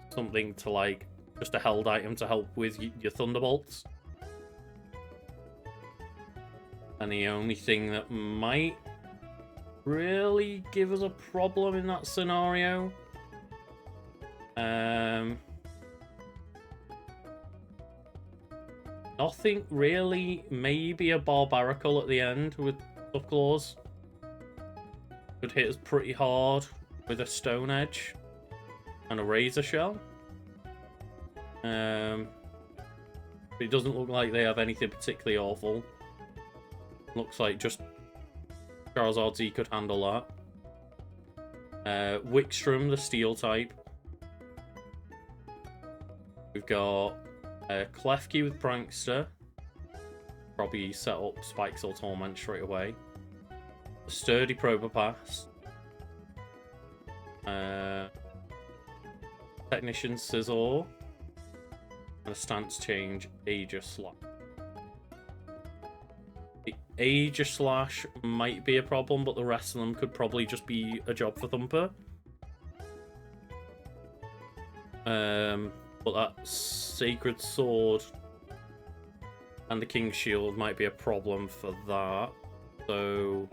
something to like just a held item to help with your Thunderbolts. And the only thing that might really give us a problem in that scenario, nothing really. Maybe a Barbaracle at the end with Tough Claws. Could hit us pretty hard with a Stone Edge and a Razor Shell. But it doesn't look like they have anything particularly awful. Looks like just Charizard Z could handle that. Wickstrom, the Steel type. We've got Klefki with Prankster. Probably set up Spikes or Torment straight away. A Sturdy Probopass. Technician Scizor. And a Stance Change Aegislash. The Aegislash might be a problem, but the rest of them could probably just be a job for Thumper. But that Sacred Sword and the King's Shield might be a problem for that. So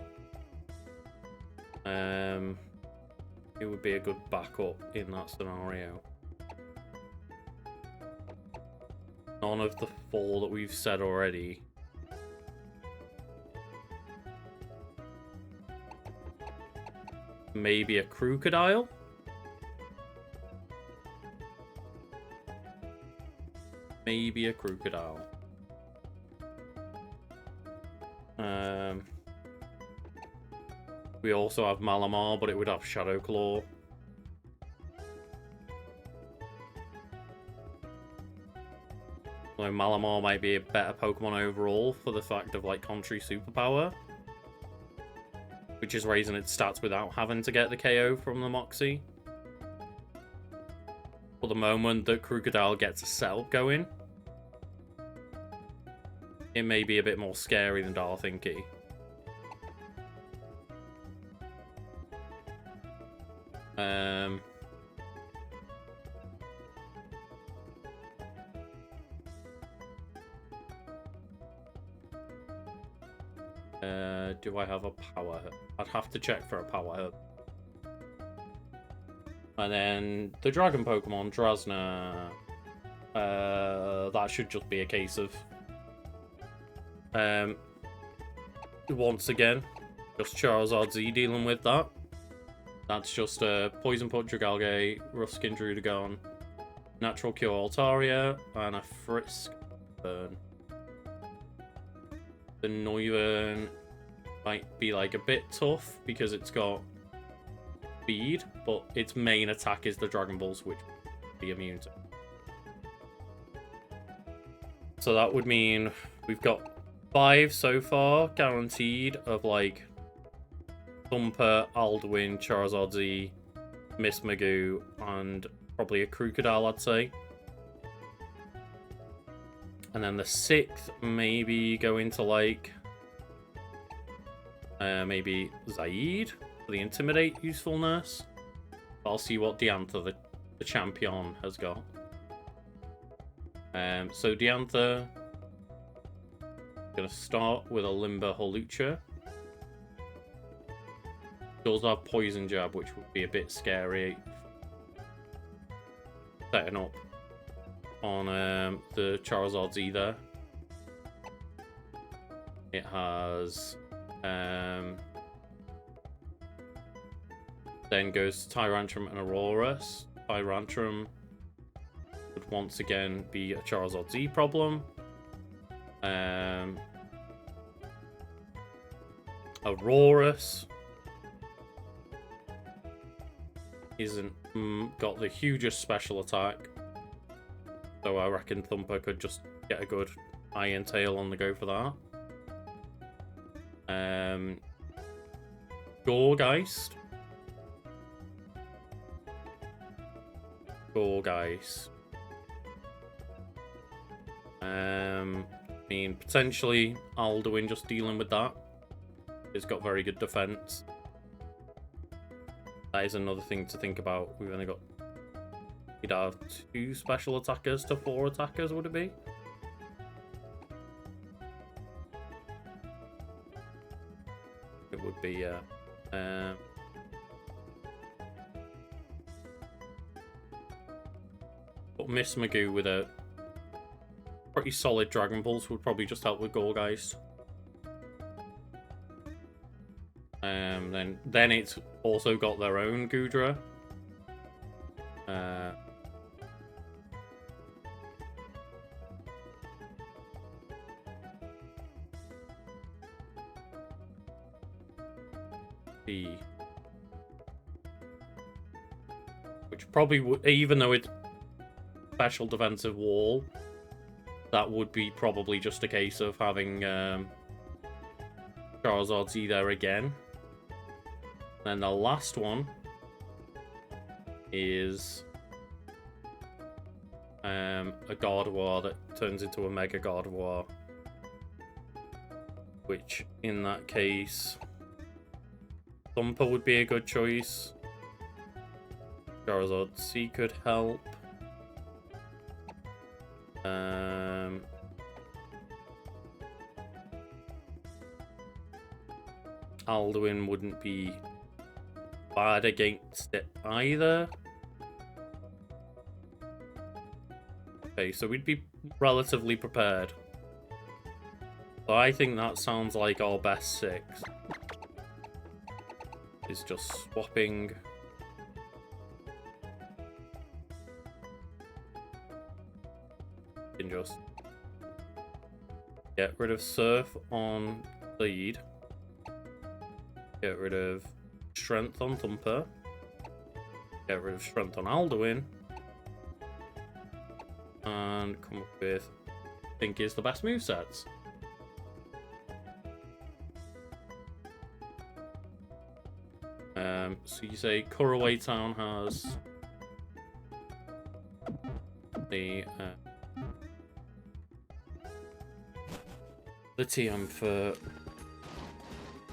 it would be a good backup in that scenario. None of the 4 that we've said already. Maybe a Crocodile? Maybe a Crocodile. We also have Malamar, but it would have Shadow Claw. Although Malamar might be a better Pokemon overall for the fact of like Contrary Superpower, which is raising its stats without having to get the KO from the Moxie. For the moment that Crocodile gets a setup going, it may be a bit more scary than Darthinky. Do I have a Power Herb? I'd have to check for a Power Herb. And then the Dragon Pokemon, Drasna. That should just be a case of once again, just Charizard Z dealing with that. That's just a Poison Put Dragalge, Ruskin Druddigon, Natural Cure Altaria, and a Frisk Burn. The Noivern might be like a bit tough because it's got speed, but its main attack is the Dragon Balls, which would be immune to. So that would mean we've got 5 so far guaranteed of like Thumper, Alduin, Charizard Z, Miss Magoo, and probably a Crocodile, I'd say. And then the 6th maybe go into like maybe Zaid for the Intimidate usefulness. I'll see what Diantha, the champion, has got. So Diantha, gonna start with a Limber Hawlucha. Does have Poison Jab, which would be a bit scary. Setting up on the Charizard Z there. It has then goes to Tyrantrum and Aurorus. Tyrantrum would once again be a Charizard Z problem. Aurorus isn't got the hugest special attack, so I reckon Thumper could just get a good Iron Tail on the go for that. Gorgeist. I mean, potentially Alduin just dealing with that. It's got very good defense. That is another thing to think about. We've only got You'd have 2 special attackers to 4 attackers, would it be? It would be, yeah. But Miss Magoo with a pretty solid Dragon Pulse would probably just help with Gorgeist. Then it's also got their own Goodra. Which probably would, even though it's special defensive wall, that would be probably just a case of having Charizard Z there again. Then the last one is a Gardevoir that turns into a Mega Gardevoir, which in that case Thumper would be a good choice. Charizard C could help. Alduin wouldn't be bad against it either. Okay, so we'd be relatively prepared. So I think that sounds like our best 6. It's just swapping. You can just get rid of Surf on Lead. Get rid of Strength on Thumper. Get rid of Strength on Alduin. And come up with, I think, is the best movesets. So you say Kuraway Town has the TM for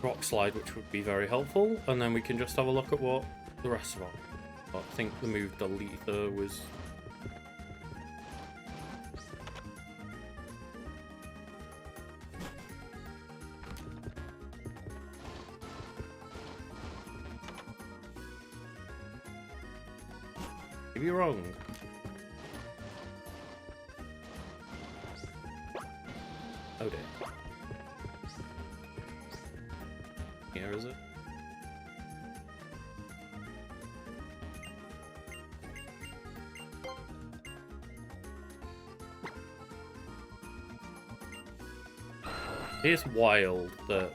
Rock Slide, which would be very helpful, and then we can just have a look at what the rest of our. I think the move Delether was. Maybe wrong. Oh dear. Here is it? It's wild that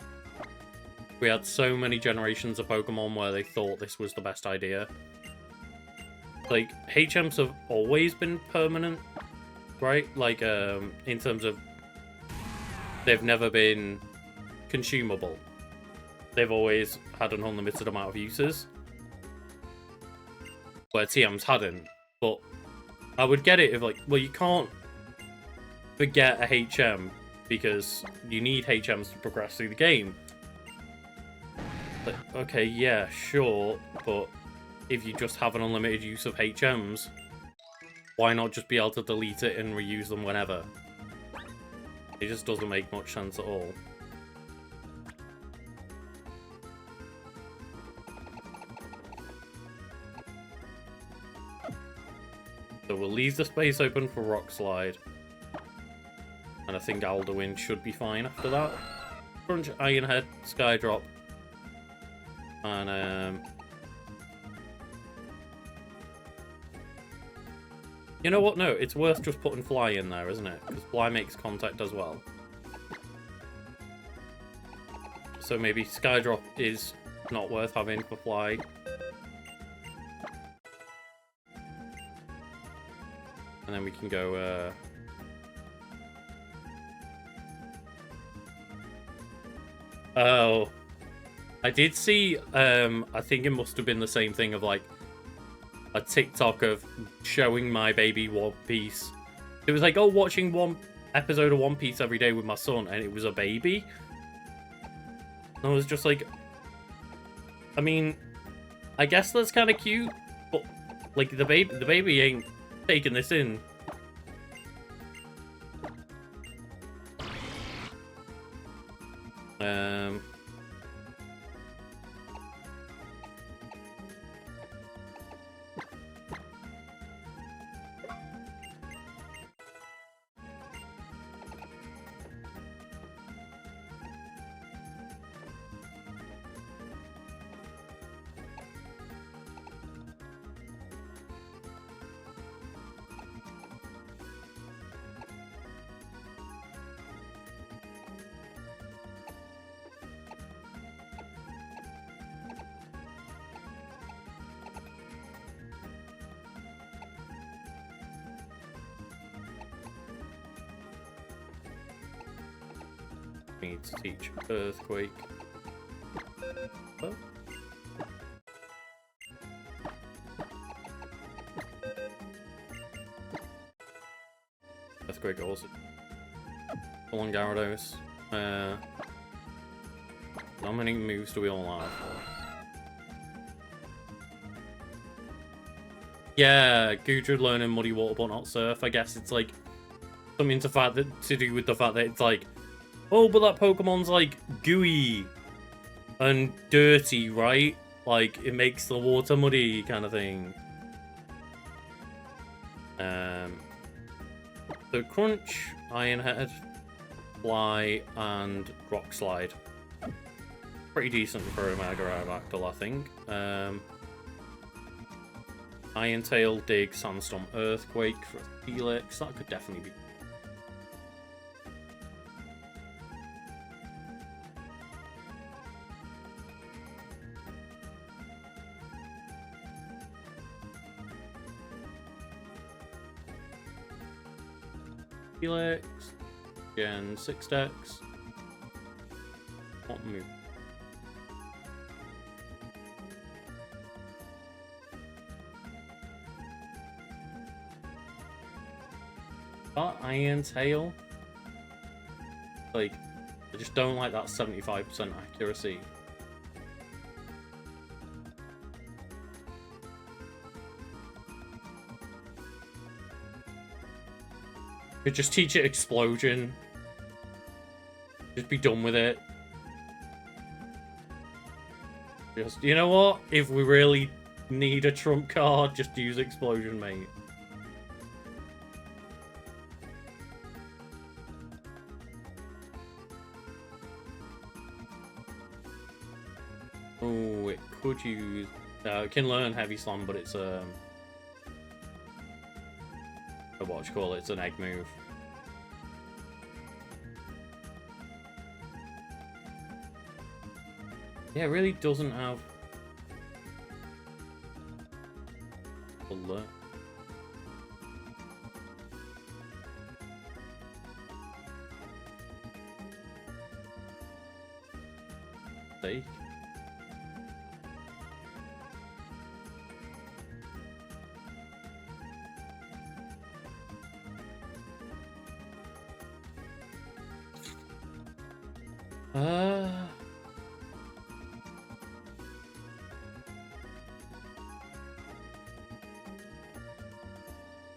we had so many generations of Pokemon where they thought this was the best idea. Like, HMs have always been permanent, right? Like, in terms of they've never been consumable. They've always had an unlimited amount of uses, where TMs hadn't. But I would get it if, like, well, you can't forget a HM because you need HMs to progress through the game. But, okay, yeah, sure, but if you just have an unlimited use of HMs, why not just be able to delete it and reuse them whenever? It just doesn't make much sense at all. So we'll leave the space open for Rock Slide. And I think Alduin should be fine after that. Crunch, Iron Head, Sky Drop. And you know what? No, it's worth just putting Fly in there, isn't it? Because Fly makes contact as well. So maybe Skydrop is not worth having for Fly. And then we can go... Oh. I did see... I think it must have been the same thing of, like, a TikTok of showing my baby One Piece. It was like, oh, watching one episode of One Piece every day with my son, and it was a baby. And I was just like, I mean, I guess that's kind of cute, but Like, the baby ain't taking this in. Need to teach Earthquake. Oh. Earthquake also. Full on Gyarados. How many moves do we all have? Yeah, Gudrun learning Muddy Water but not Surf. I guess it's like something to do with the fact that it's like, oh, but that Pokemon's like gooey and dirty, right? Like it makes the water muddy kind of thing. So Crunch, Iron Head, Fly, and Rock Slide. Pretty decent for a Mega Aerodactyl, I think. Iron Tail, Dig, Sandstorm, Earthquake for Helix. That could definitely be. Helix, Gen 6 decks. What move? That Iron Tail, like, I just don't like that 75% accuracy. Could just teach it Explosion. Just be done with it. Just, you know what? If we really need a trump card, just use Explosion, mate. Oh, it could use... it can learn Heavy Slam, but it's what you call it? It's an egg move. Yeah, it really doesn't have alert. Stake.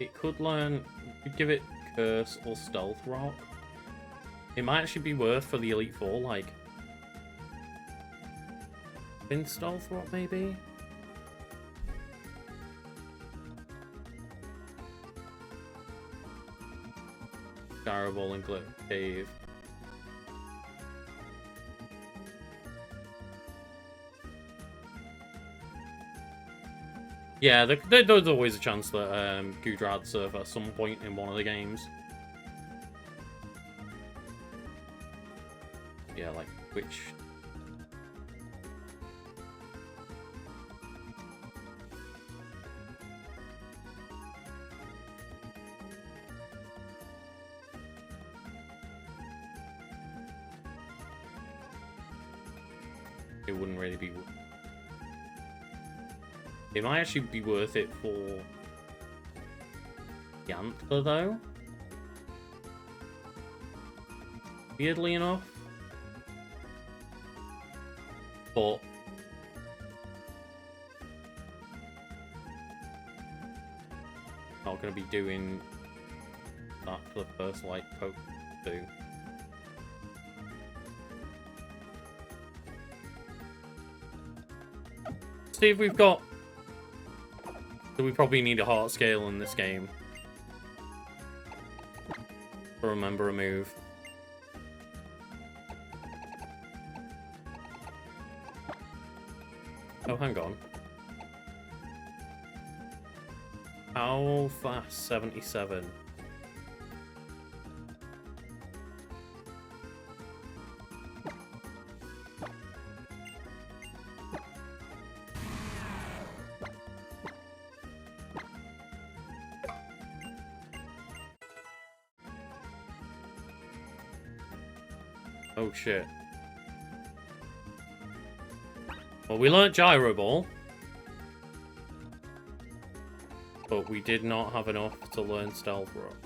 It could learn, could give it Curse or Stealth Rock. It might actually be worth for the Elite Four, like in Stealth Rock maybe? Garaball and Glip Cave. Yeah, there's always a chance that Goodrad Surf at some point in one of the games. Yeah, like which. It wouldn't really be. It might actually be worth it for the Antler, though. Weirdly enough. But Not going to be doing that for the first, like, poke 2. See if we've got... So we probably need a heart scale in this game. To remember a move. Oh, hang on. How fast? 77. Oh shit. Well, we learnt Gyro Ball. But we did not have enough to learn Stealth Rock.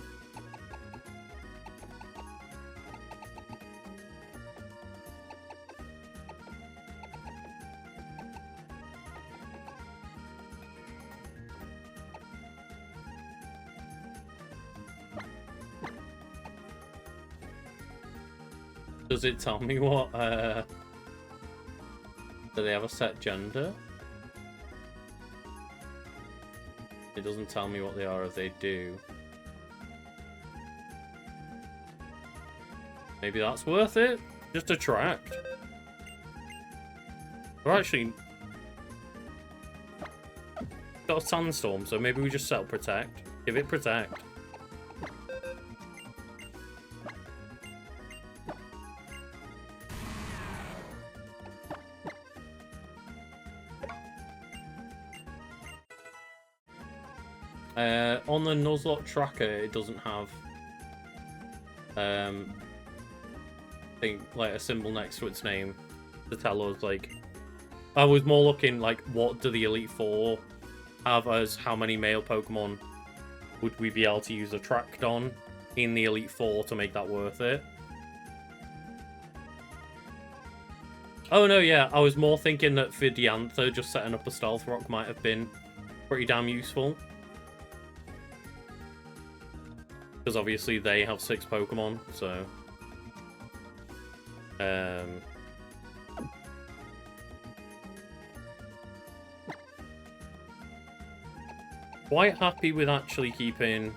Does it tell me what, do they have a set gender? It doesn't tell me what they are if they do. Maybe that's worth it? Just attract. We're actually got a Sandstorm, so maybe we just set up Protect. Give it Protect. On the Nuzlocke tracker, it doesn't have like a symbol next to its name to tell us, like, I was more looking like what do the Elite Four have as how many male Pokemon would we be able to use Attract on in the Elite Four to make that worth it. Oh no, yeah, I was more thinking that for Diantha, just setting up a Stealth Rock might have been pretty damn useful. Because obviously they have 6 Pokemon, so... Quite happy with actually keeping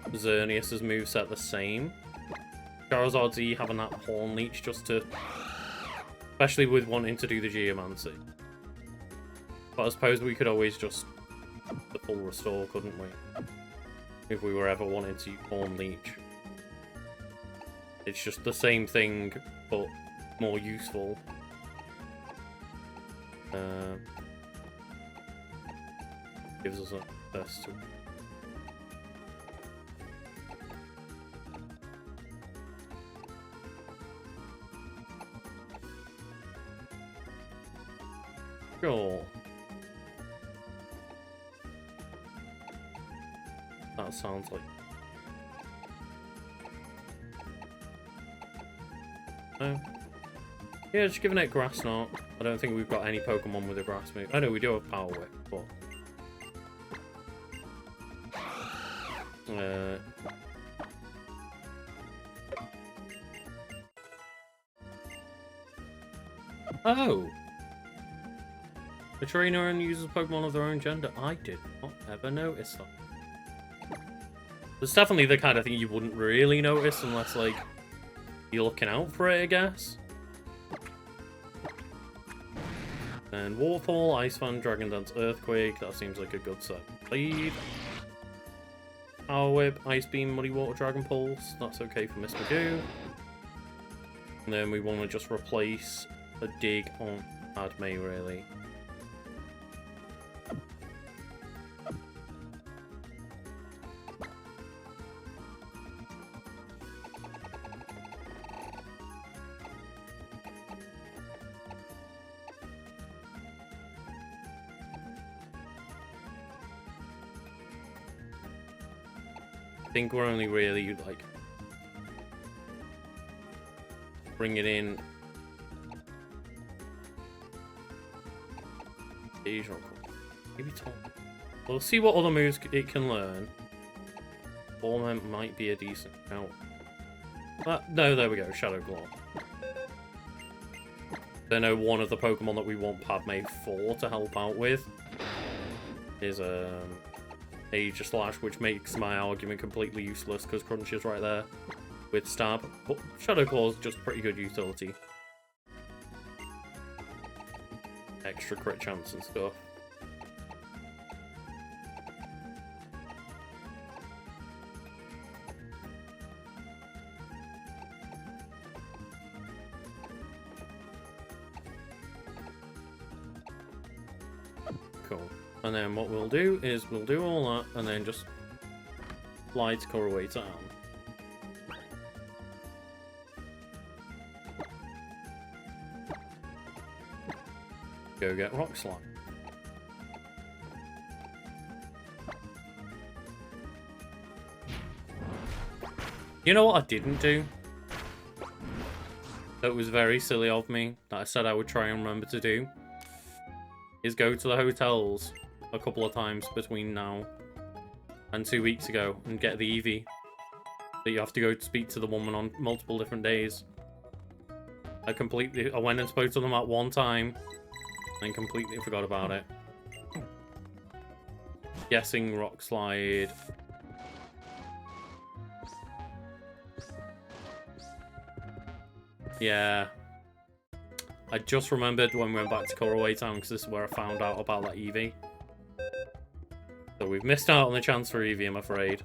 Xerneas' moveset the same. Charizard Z having that Horn Leech just to... Especially with wanting to do the Geomancy. But I suppose we could always just... the full restore, couldn't we? If we were ever wanting to use Horn Leech. It's just the same thing, but more useful. Gives us access to... Sure. That sounds like... No. Yeah, just giving it Grass Knot. I don't think we've got any Pokemon with a Grass move. I know we do have Power Whip, but... Oh! The trainer and uses Pokemon of their own gender. I did not ever notice that. It's definitely the kind of thing you wouldn't really notice unless, like, you're looking out for it, I guess. And Waterfall, Ice Fan, Dragon Dance, Earthquake. That seems like a good set. Lead. Power Whip, Ice Beam, Muddy Water, Dragon Pulse. That's okay for Miss Magoo. And then we want to just replace a dig on Padme, really. I think we're only really, like, bringing in Asia, maybe Tom. We'll see what other moves it can learn. Torment might be a decent help. No, there we go. Shadow Claw. I know one of the Pokemon that we want Padme for to help out with is Aegis Slash, which makes my argument completely useless because Crunch is right there with Stab. But Shadow Claw is just pretty good utility. Extra crit chance and stuff. Cool. And then what we'll do is we'll do all that and then just fly to Coroway Town. Go get Rock Slide. You know what I didn't do? That was very silly of me, that I said I would try and remember to do, is go to the hotels a couple of times between now and 2 weeks ago and get the Eevee. That you have to go to speak to the woman on multiple different days. I went and spoke to them at one time and completely forgot about it. Guessing Rock Slide. Yeah. I just remembered when we went back to Coroway Town because this is where I found out about that Eevee. So we've missed out on the chance for Eevee, I'm afraid.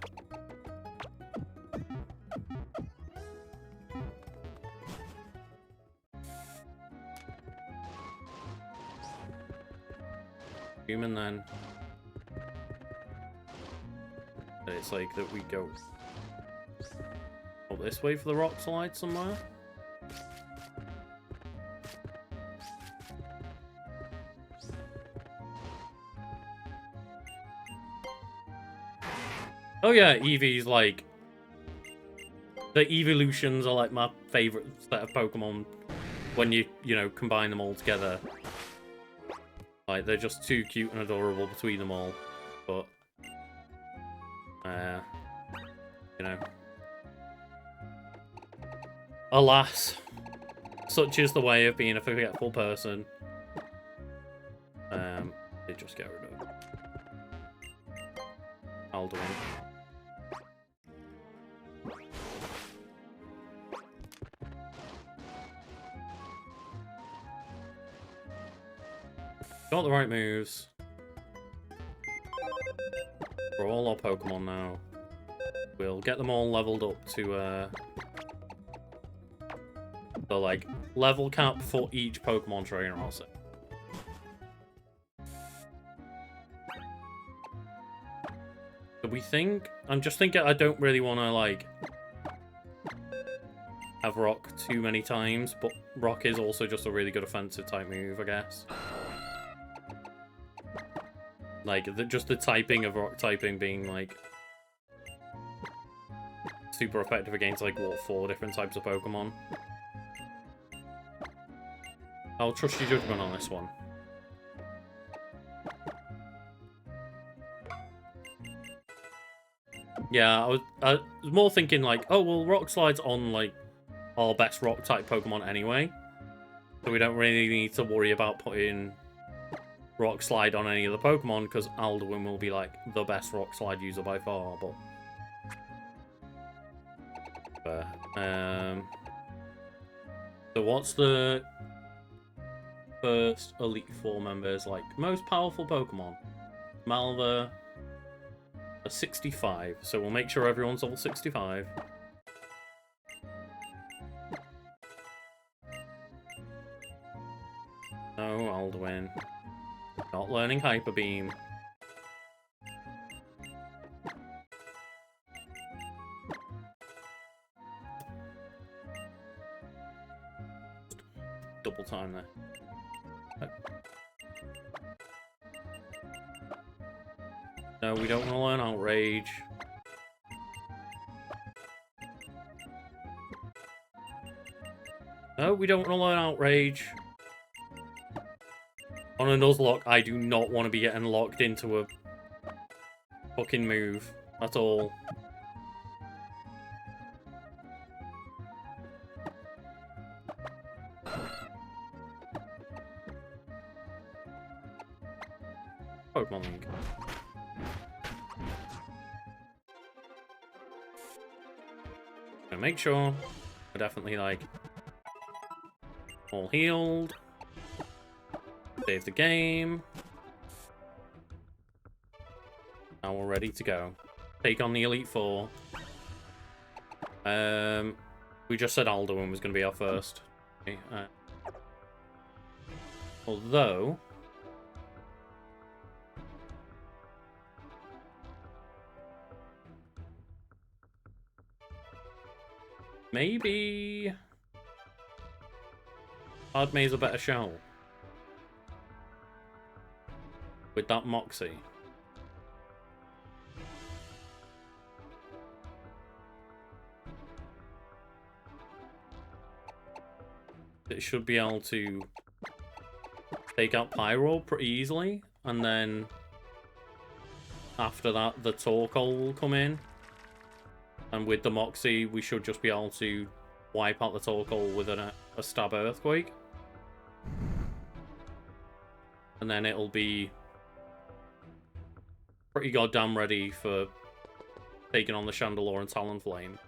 Human then. And it's like that we go up this way for the Rock Slide somewhere. Oh yeah, Eevee's like... The evolutions are like my favourite set of Pokemon when you know, combine them all together. Like, they're just too cute and adorable between them all. But... you know. Alas. Such is the way of being a forgetful person. They just get rid of Alduin. Got the right moves. For all our Pokemon now. We'll get them all leveled up to the like level cap for each Pokemon trainer, I'll say. So we think I'm just thinking I don't really want to like have Rock too many times, but Rock is also just a really good offensive type move, I guess. Like, just the typing of Rock typing being, like, super effective against, like, what, 4 different types of Pokemon. I'll trust your judgment on this one. Yeah, I was more thinking, like, oh, well, Rock Slide's on, like, our best Rock-type Pokemon anyway. So we don't really need to worry about putting Rock Slide on any of the Pokemon, because Alduin will be, like, the best Rock Slide user by far, but... So what's the first Elite Four members, like, most powerful Pokemon? Malva, a 65, so we'll make sure everyone's level 65. No, Alduin. Not learning Hyper Beam. Double time there. No, we don't want to learn Outrage. No, we don't want to learn Outrage. On a Nuzlocke, I do not want to be getting locked into a fucking move. That's all. Pokemon Link. Gonna make sure we're definitely like all healed. Save the game. Now we're ready to go. Take on the Elite Four. We just said Alduin was going to be our first. Okay, although... maybe... Ardmay's a better shell. With that Moxie. It should be able to take out Pyro pretty easily, and then after that the Torkoal will come in, and with the Moxie we should just be able to wipe out the Torkoal with a Stab Earthquake, and then it'll be pretty goddamn ready for taking on the Chandelure and Talonflame.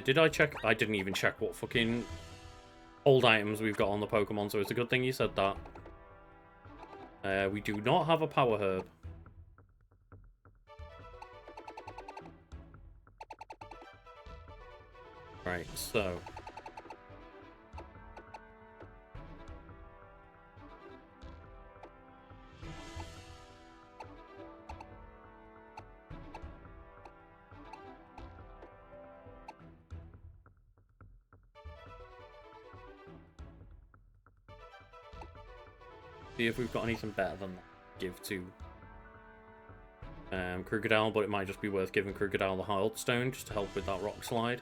Did I check? I didn't even check what fucking old items we've got on the Pokemon, so it's a good thing you said that. We do not have a Power Herb. Right, so... see if we've got anything better than that to give to Krookodile, but it might just be worth giving Krookodile the Heart Stone just to help with that Rock Slide.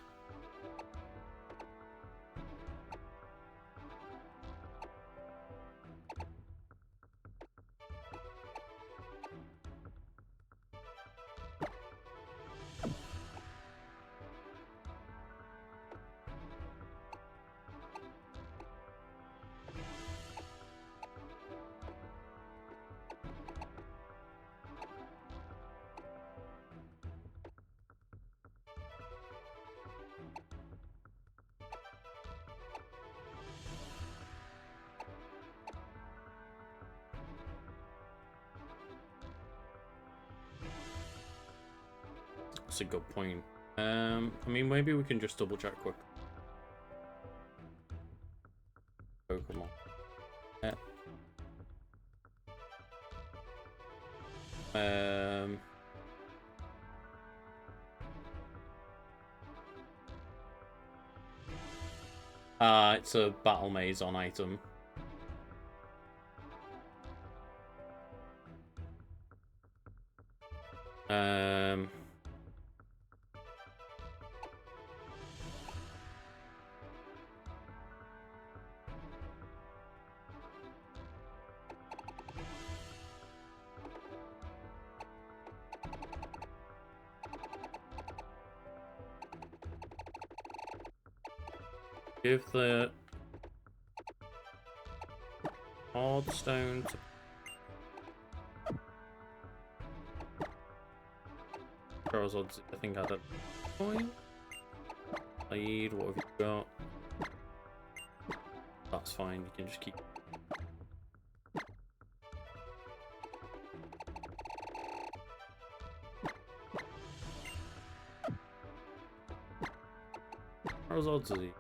That's a good point. I mean, maybe we can just double check quick. Pokemon. It's a Battle Maze on item. Give the Hard Stone to Charizard. I think I did. Lead, what have you got? That's fine, you can just keep. Charizard's easy.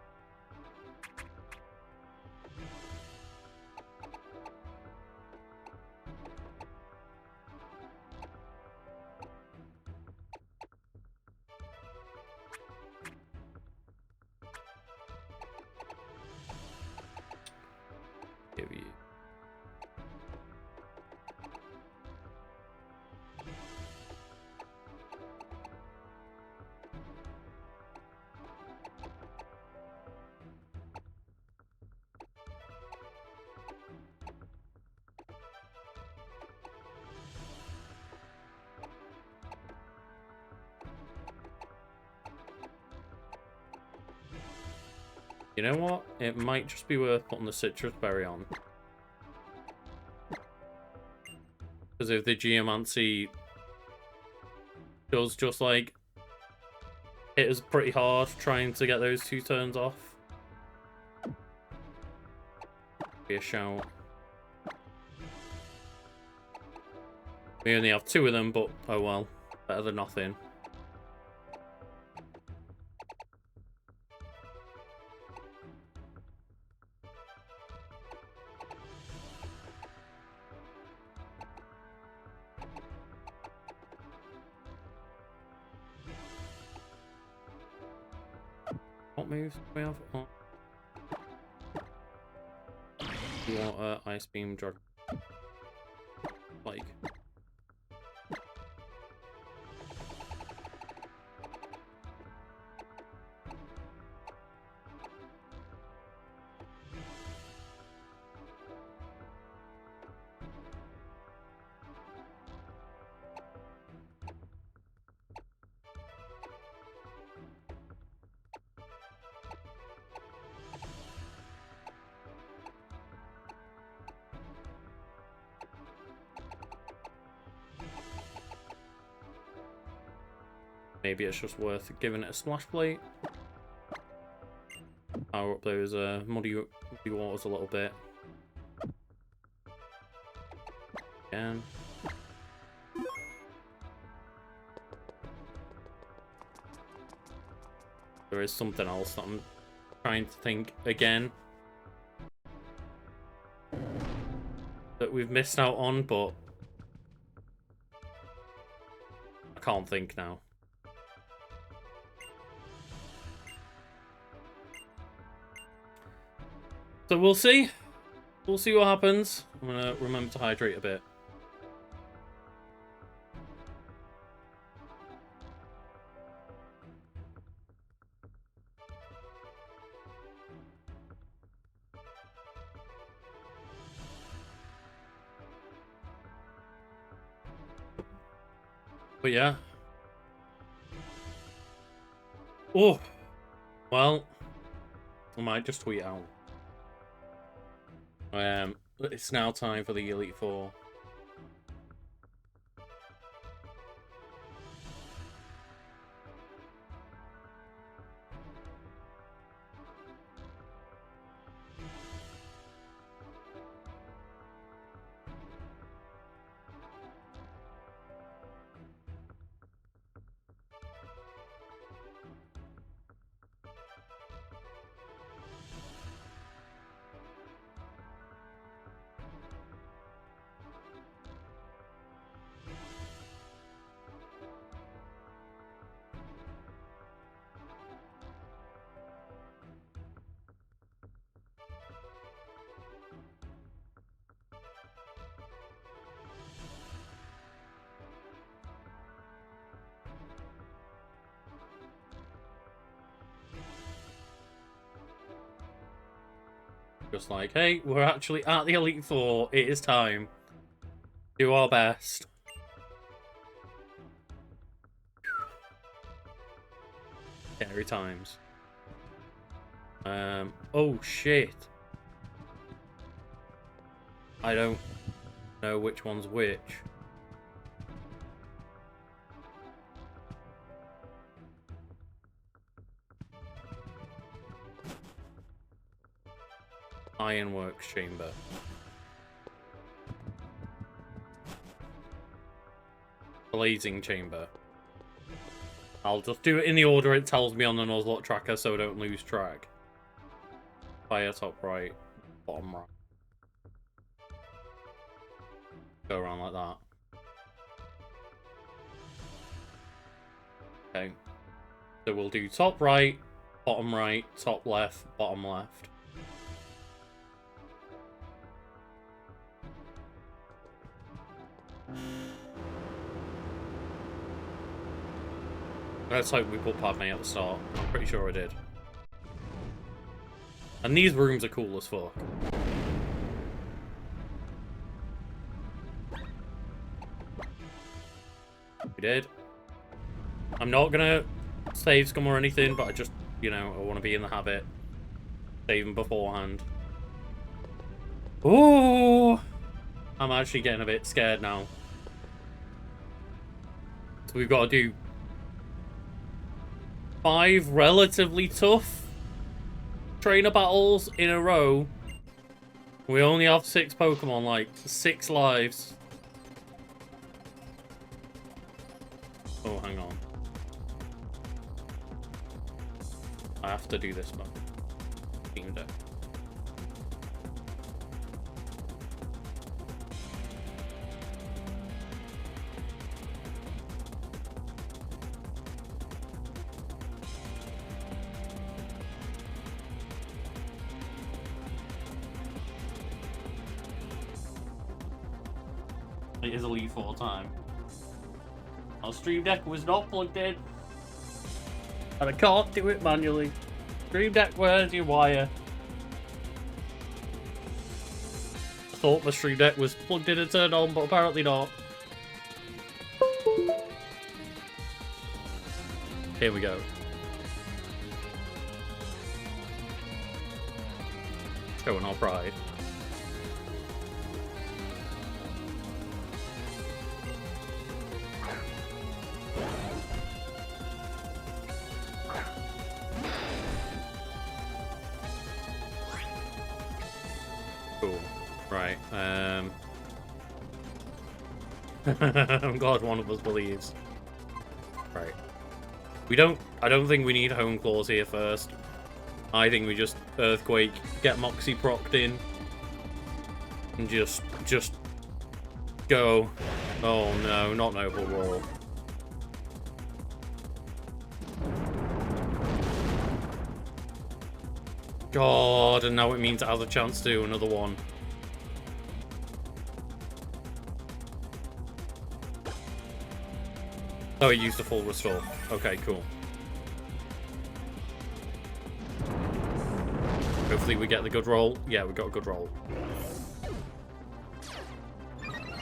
Give you. You know what? It might just be worth putting the citrus berry on. Because if the geomancy does just like hit us pretty hard trying to get those 2 turns off. Be a shout. We only have 2 of them, but oh well. Better than nothing. What moves do we have? Oh. Water, ice beam, drug. Like. Maybe it's just worth giving it a splash plate. Power up those muddy waters a little bit. Again. There is something else that I'm trying to think again that we've missed out on, but I can't think now. So we'll see. We'll see what happens. I'm gonna remember to hydrate a bit. But yeah. Oh. Well. I might just tweet out. It's now time for the Elite Four. Just like, hey, we're actually at the Elite Four. It is time. Do our best. Scary times. Oh shit. I don't know which one's which. Ironworks chamber. Blazing chamber. I'll just do it in the order it tells me on the Nuzlocke tracker so I don't lose track. Fire top right, bottom right. Go around like that. Okay. So we'll do top right, top left, bottom left. Let's hope we put Padme at the start. I'm pretty sure I did. And these rooms are cool as fuck. We did. I'm not gonna save scum or anything, but I just, you know, I want to be in the habit Saving beforehand. Ooh! I'm actually getting a bit scared now. So we've got to do 5 relatively tough trainer battles in a row. We only have 6 Pokemon, like 6 lives. Oh, hang on. I have to do this one. Team deck. It is Elite 4 time. Our Stream Deck was not plugged in. And I can't do it manually. Stream Deck, where's your wire? I thought my Stream Deck was plugged in and turned on, but apparently not. Here we go. Showing our pride. Cool. Right. I'm glad one of us believes. Right. I don't think we need Home Claws here first. I think we just Earthquake, get Moxie procced in, and just go. Oh no, not Noble Roar. God, and now it means it has a chance to do another one. Oh, it used a full restore. Okay, cool. Hopefully we get the good roll. Yeah, we got a good roll.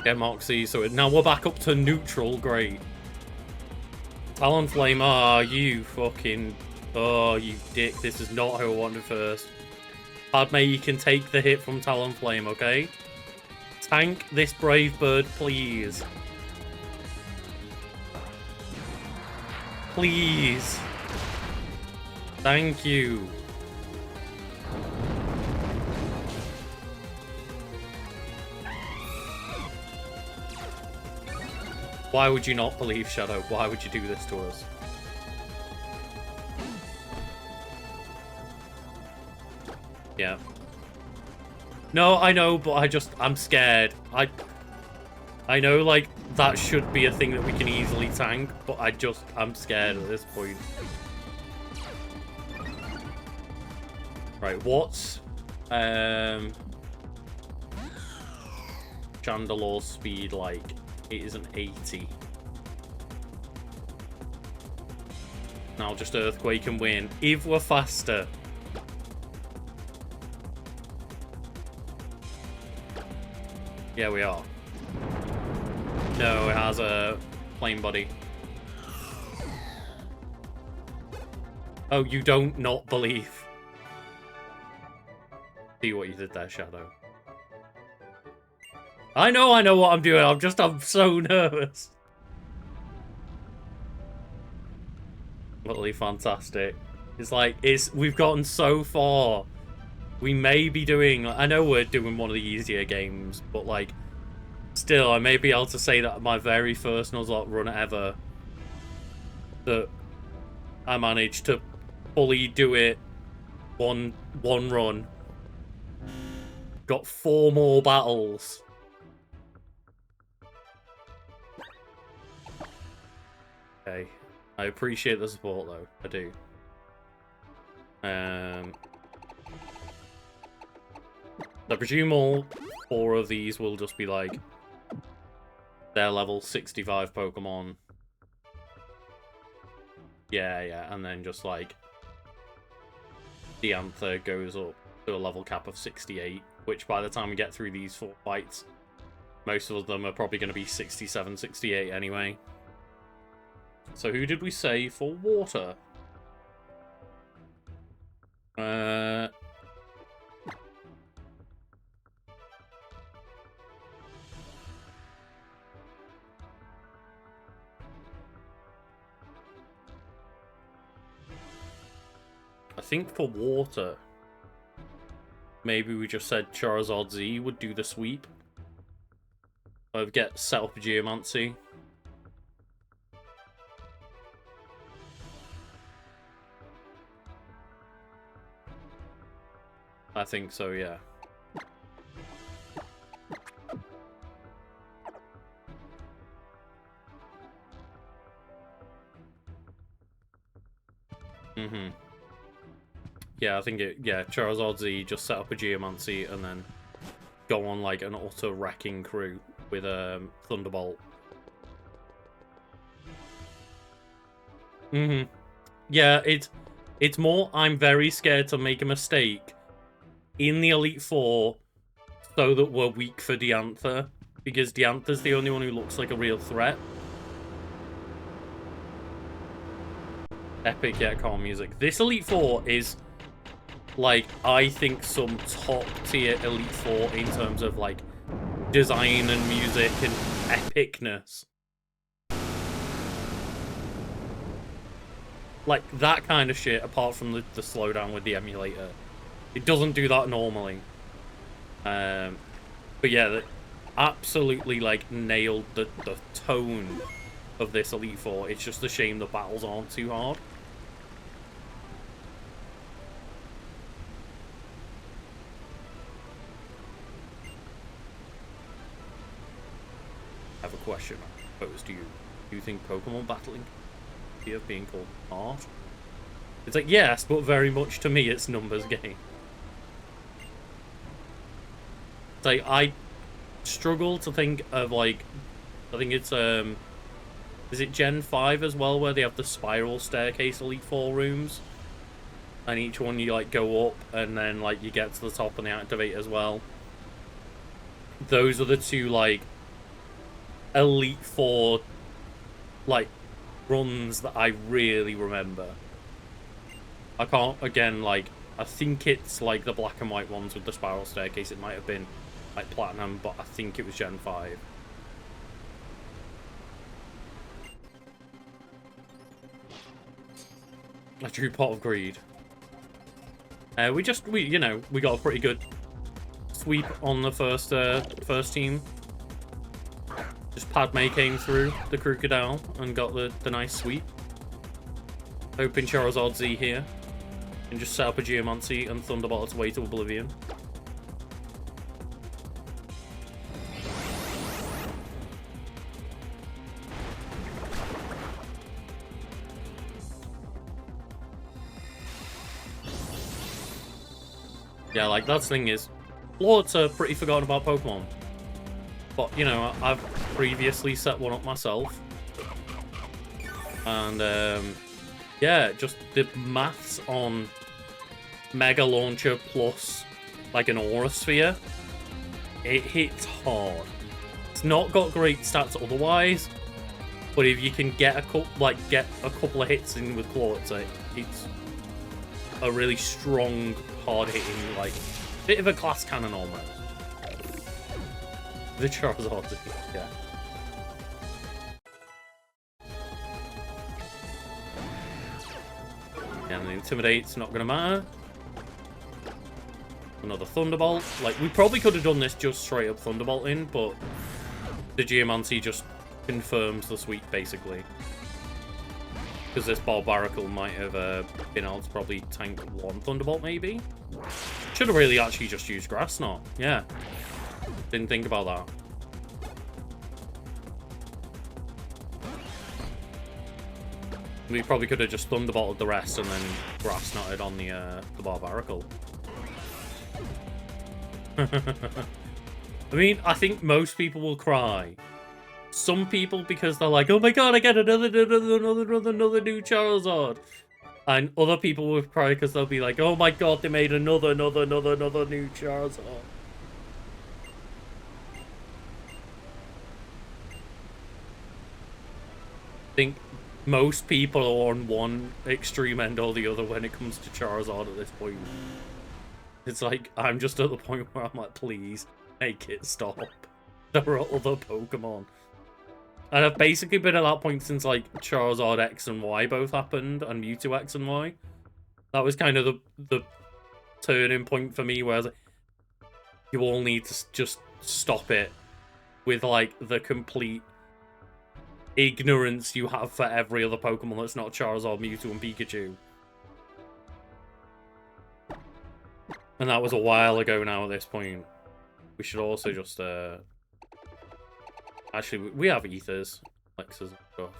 Get Moxie, so now we're back up to neutral. Great. Talonflame, you fucking... Oh, you dick. This is not who I wanted first. Padme, you can take the hit from Talonflame, okay? Tank this brave bird, please. Please. Thank you. Why would you not believe Shadow? Why would you do this to us? Yeah. No, I know, but I'm scared. I know, like, that should be a thing that we can easily tank, but I'm scared at this point. Right, what's Chandelore's speed like? It is an 80. Now just Earthquake and win. If we're faster. Yeah, we are. No, it has a Flame Body. Oh, you don't not believe. See what you did there, Shadow. I know what I'm doing. I'm so nervous. Utterly fantastic. It's like, we've gotten so far. We may be doing, I know we're doing one of the easier games, but like, still, I may be able to say that my very first Nuzlocke run ever, that I managed to fully do it one run. Got 4 more battles. Okay. I appreciate the support though. I do. I presume all 4 of these will just be like their level 65 Pokemon. Yeah, and then just like the Anther goes up to a level cap of 68, which by the time we get through these 4 fights, most of them are probably going to be 67, 68 anyway. So who did we say for water? think for water, maybe we just said Charizard Z would do the sweep. I'd get set up Geomancy. I think so, yeah. Yeah, I think Charizard Z, just set up a Geomancy and then go on like an utter wrecking crew with Thunderbolt. Yeah, it's more I'm very scared to make a mistake in the Elite Four so that we're weak for Diantha, because Diantha's the only one who looks like a real threat. Epic yet calm music. This Elite Four is, like, I think some top tier Elite Four in terms of, like, design and music and epicness. Like, that kind of shit, apart from the slowdown with the emulator. It doesn't do that normally. But yeah, absolutely, like, nailed the tone of this Elite Four. It's just a shame the battles aren't too hard. I have a question I pose to you. Do you think Pokemon battling here being called hard? It's like, yes, but very much to me it's numbers game. It's like, I struggle to think of, like, I think it's, is it Gen 5 as well, where they have the spiral staircase Elite Four rooms? And each one you, like, go up, and then, like, you get to the top and they activate as well. Those are the two, like, Elite Four, like, runs that I really remember. I can't, again, like, I think it's, like, the black and white ones with the spiral staircase. It might have been, like, Platinum, but I think it was Gen 5. I drew Pot of Greed. We got a pretty good sweep on the first team. Just Padme came through the Crocodile and got the nice sweep. Hoping Charizard Z here. And just set up a Geomancy and Thunderbolt its way to Oblivion. Yeah, like, that's the thing is, Lords are pretty forgotten about Pokemon. But, you know, I've previously set one up myself. And, yeah, just the maths on Mega Launcher plus, like, an Aura Sphere, it hits hard. It's not got great stats otherwise, but if you can get a couple of hits in with Clawitzer, it's a really strong, hard-hitting, like, bit of a glass cannon almost. The Charizard, yeah. And the Intimidate's not gonna matter. Another Thunderbolt. Like, we probably could have done this just straight up Thunderbolting, but the Geomancy just confirms the sweep, basically. Because this Barbaracle might have been able to probably tank one Thunderbolt, maybe? Should have really actually just used Grass Knot. Yeah. Didn't think about that. We probably could have just Thunderbolted the rest and then Grass Knotted on the Barbaracle. I mean, I think most people will cry. Some people because they're like, oh my god, I get another new Charizard. And other people will cry because they'll be like, oh my god, they made another new Charizard. I think most people are on one extreme end or the other when it comes to Charizard at this point. It's like, I'm just at the point where I'm like, please, make it stop. There are other Pokemon. And I've basically been at that point since, like, Charizard X and Y both happened, and Mewtwo X and Y. That was kind of the turning point for me, where I was like, you all need to just stop it with, like, the complete ignorance you have for every other Pokemon that's not Charizard, Mewtwo, and Pikachu. And that was a while ago now at this point. We should also just, actually, we have ethers, Lexers and stuff.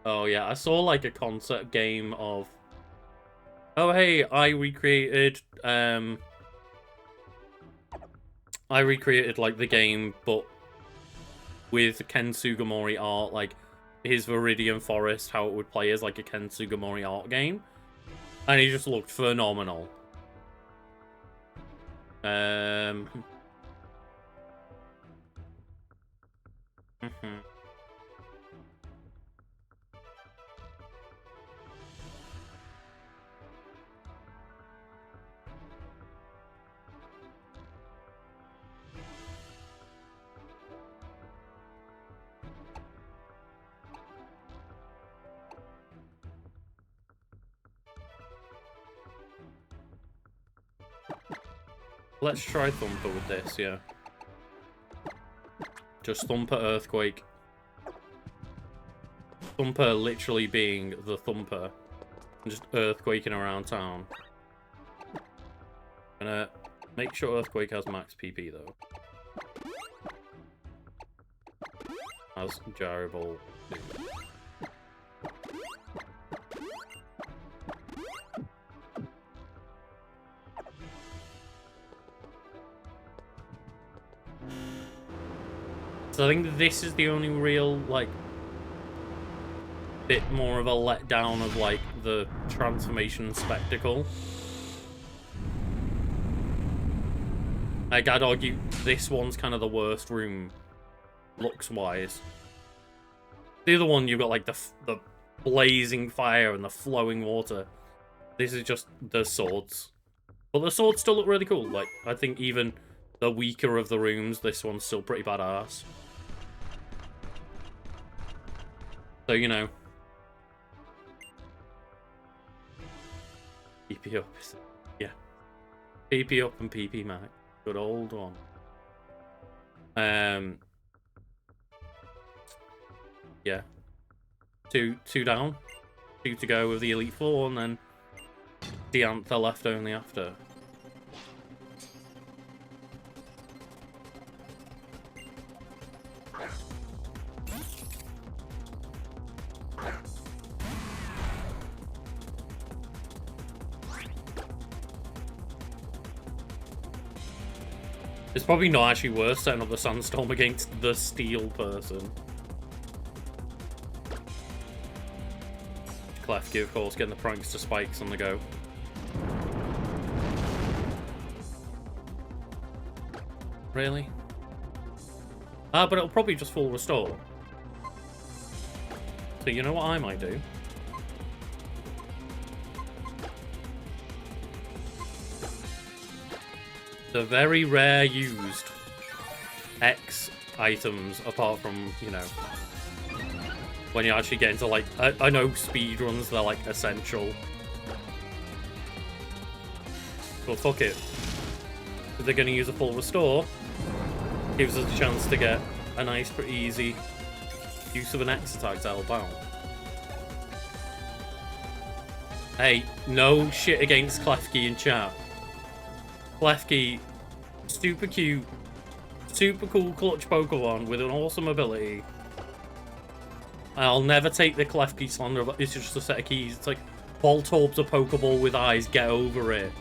Oh yeah, I saw like a concept game of, oh hey, I recreated like the game, but with Ken Sugimori art, like his Viridian Forest, how it would play as like a Ken Sugimori art game, and he just looked phenomenal. Let's try Thumper with this, yeah. Just Thumper Earthquake. Thumper literally being the Thumper. And just Earthquaking around town. Gonna make sure Earthquake has max PP though. As Gyro Ball. So I think this is the only real, like, bit more of a letdown of, like, the transformation spectacle. Like, I'd argue this one's kind of the worst room, looks-wise. The other one, you've got, like, the blazing fire and the flowing water. This is just the swords. But the swords still look really cool. Like, I think even the weaker of the rooms, this one's still pretty badass. So, you know. PP up. Yeah. PP up and PP max. Good old one. Yeah. Two down. 2 to go with the Elite Four, and then Diantha left only after. It's probably not actually worth setting up the Sandstorm against the Steel person. Klefki, of course, getting the pranks to spikes on the go. Really? But it'll probably just full restore. So you know what I might do? The very rare used X items, apart from, you know, when you actually get into, like, I know speedruns, they're, like, essential. But fuck it. If they're going to use a full restore, gives us a chance to get a nice, pretty easy use of an X attack to help out. Hey, no shit against Klefki in chat. Klefki, super cute, super cool clutch Pokemon with an awesome ability. I'll never take the Klefki slander, but it's just a set of keys. It's like, Voltorb's a Pokeball with eyes, get over it.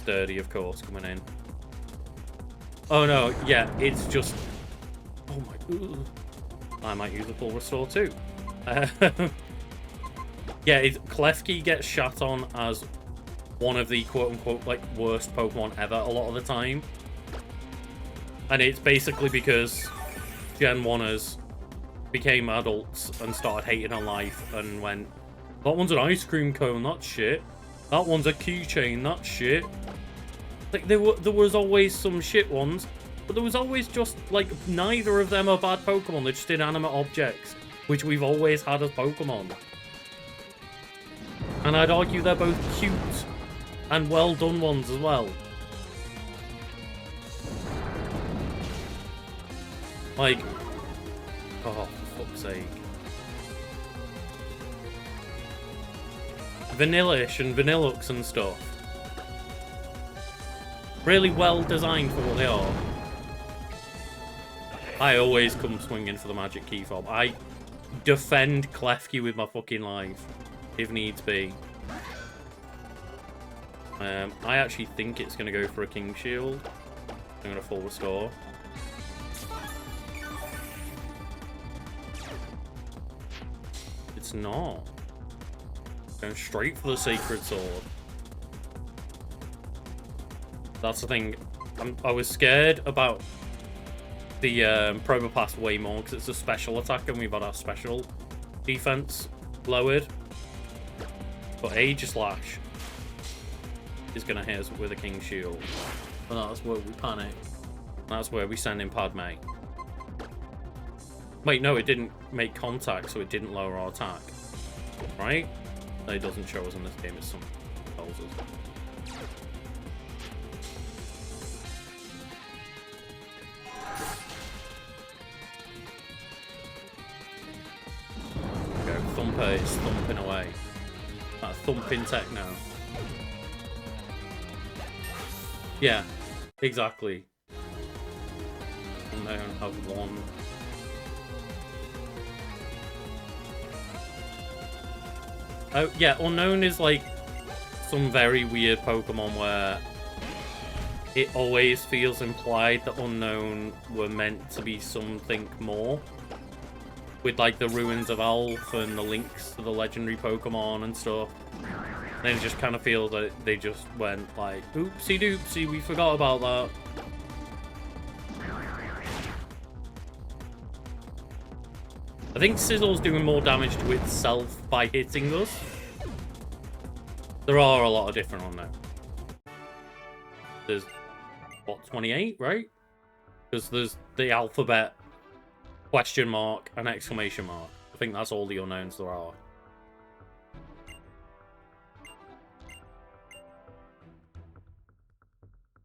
Dirty, of course, coming in. Oh no, yeah, it's just... Oh my... Ugh. I might use a full restore too. Yeah, Klefki gets shat on as one of the quote-unquote, like, worst Pokemon ever a lot of the time. And it's basically because Gen 1ers became adults and started hating on life and went, that one's an ice cream cone, that's shit. That one's a keychain, that's shit. Like, there was always some shit ones, but there was always just, like, neither of them are bad Pokemon. They're just inanimate objects, which we've always had as Pokemon. And I'd argue they're both cute and well done ones as well. Like, oh, for fuck's sake. Vanilla-ish and Vanillux and stuff. Really well designed for what they are. I always come swinging for the magic key fob. I defend Klefki with my fucking life, if needs be. I actually think it's going to go for a King Shield. I'm going to full restore. It's not. Going straight for the Sacred Sword. That's the thing. I was scared about the Probopass way more because it's a special attack and we've got our special defense lowered. But Aegislash is going to hit us with a King Shield. And that's where we panic. That's where we send in Padme. Wait, no, it didn't make contact, so it didn't lower our attack. Right? It doesn't show us in this game, it's something tells us. Go, Thumper is thumping away. That thumping tech now. Yeah, exactly. And they don't have one. Oh, yeah, Unknown is like some very weird Pokemon where it always feels implied that Unknown were meant to be something more. With like the Ruins of Alph and the links to the legendary Pokemon and stuff. Then it just kind of feels that they just went like, oopsie doopsie, we forgot about that. I think Sizzle's doing more damage to itself by hitting us. There are a lot of different on there. There's, what, 28, right? Because there's the alphabet, question mark, and exclamation mark. I think that's all the unknowns there are.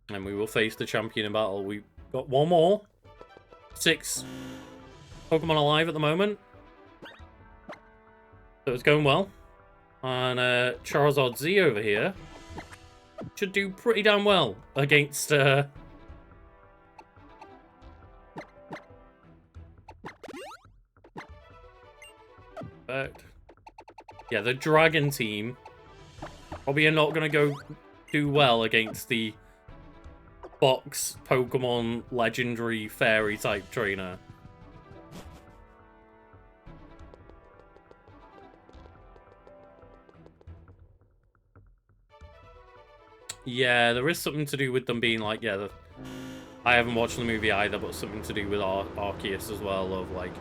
And we will face the champion in battle. We've got one more. 6 Pokemon alive at the moment. So it's going well. And Charizard Z over here should do pretty damn well against... Perfect. Yeah, the Dragon team probably are not going to do well against the Box Pokemon Legendary Fairy type trainer. Yeah, there is something to do with them being like, yeah, I haven't watched the movie either, but something to do with Arceus as well, of like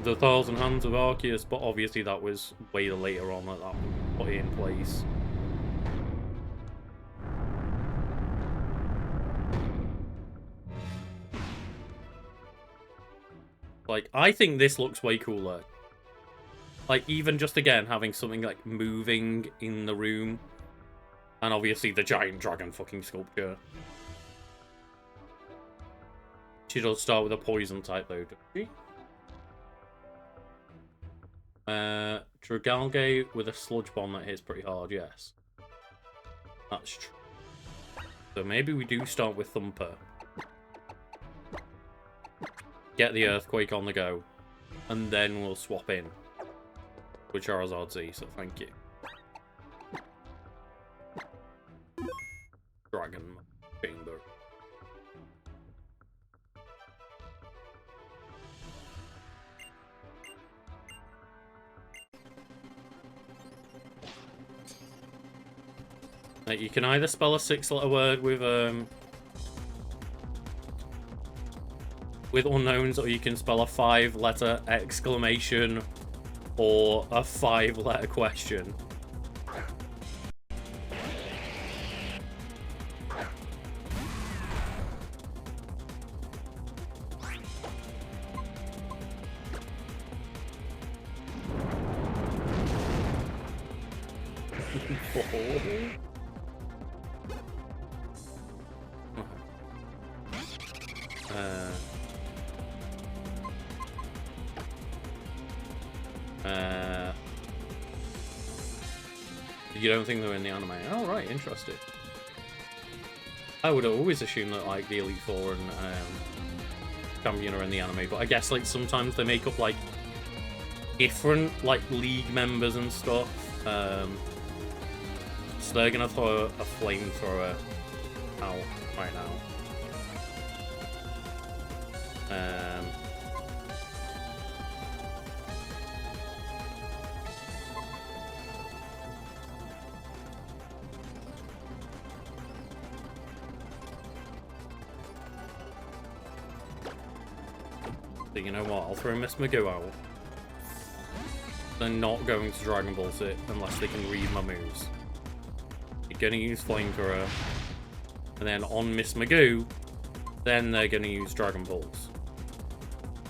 the 1,000 Hands of Arceus, but obviously that was way later on that was put in place. Like, I think this looks way cooler. Like, even just, again, having something, like, moving in the room. And obviously the giant dragon fucking sculpture. She does start with a poison type, though, doesn't she? Dragalge with a sludge bomb that hits pretty hard, yes. That's true. So maybe we do start with Thumper. Get the Earthquake on the go. And then we'll swap in with Charizard Z, so thank you. Dragon Chamber. Now, you can either spell a 6-letter word with unknowns, or you can spell a 5-letter exclamation or a 5-letter question. You don't think they're in the anime? Oh, right, interesting. I would always assume that, like, the Elite Four and Champion are in the anime, but I guess, like, sometimes they make up, like, different, like, league members and stuff. So they're gonna throw a flamethrower out right now. So you know what? I'll throw Miss Magoo out. They're not going to Dragon Balls it unless they can read my moves. They're gonna use Flamethrower. And then on Miss Magoo, then they're gonna use Dragon Balls.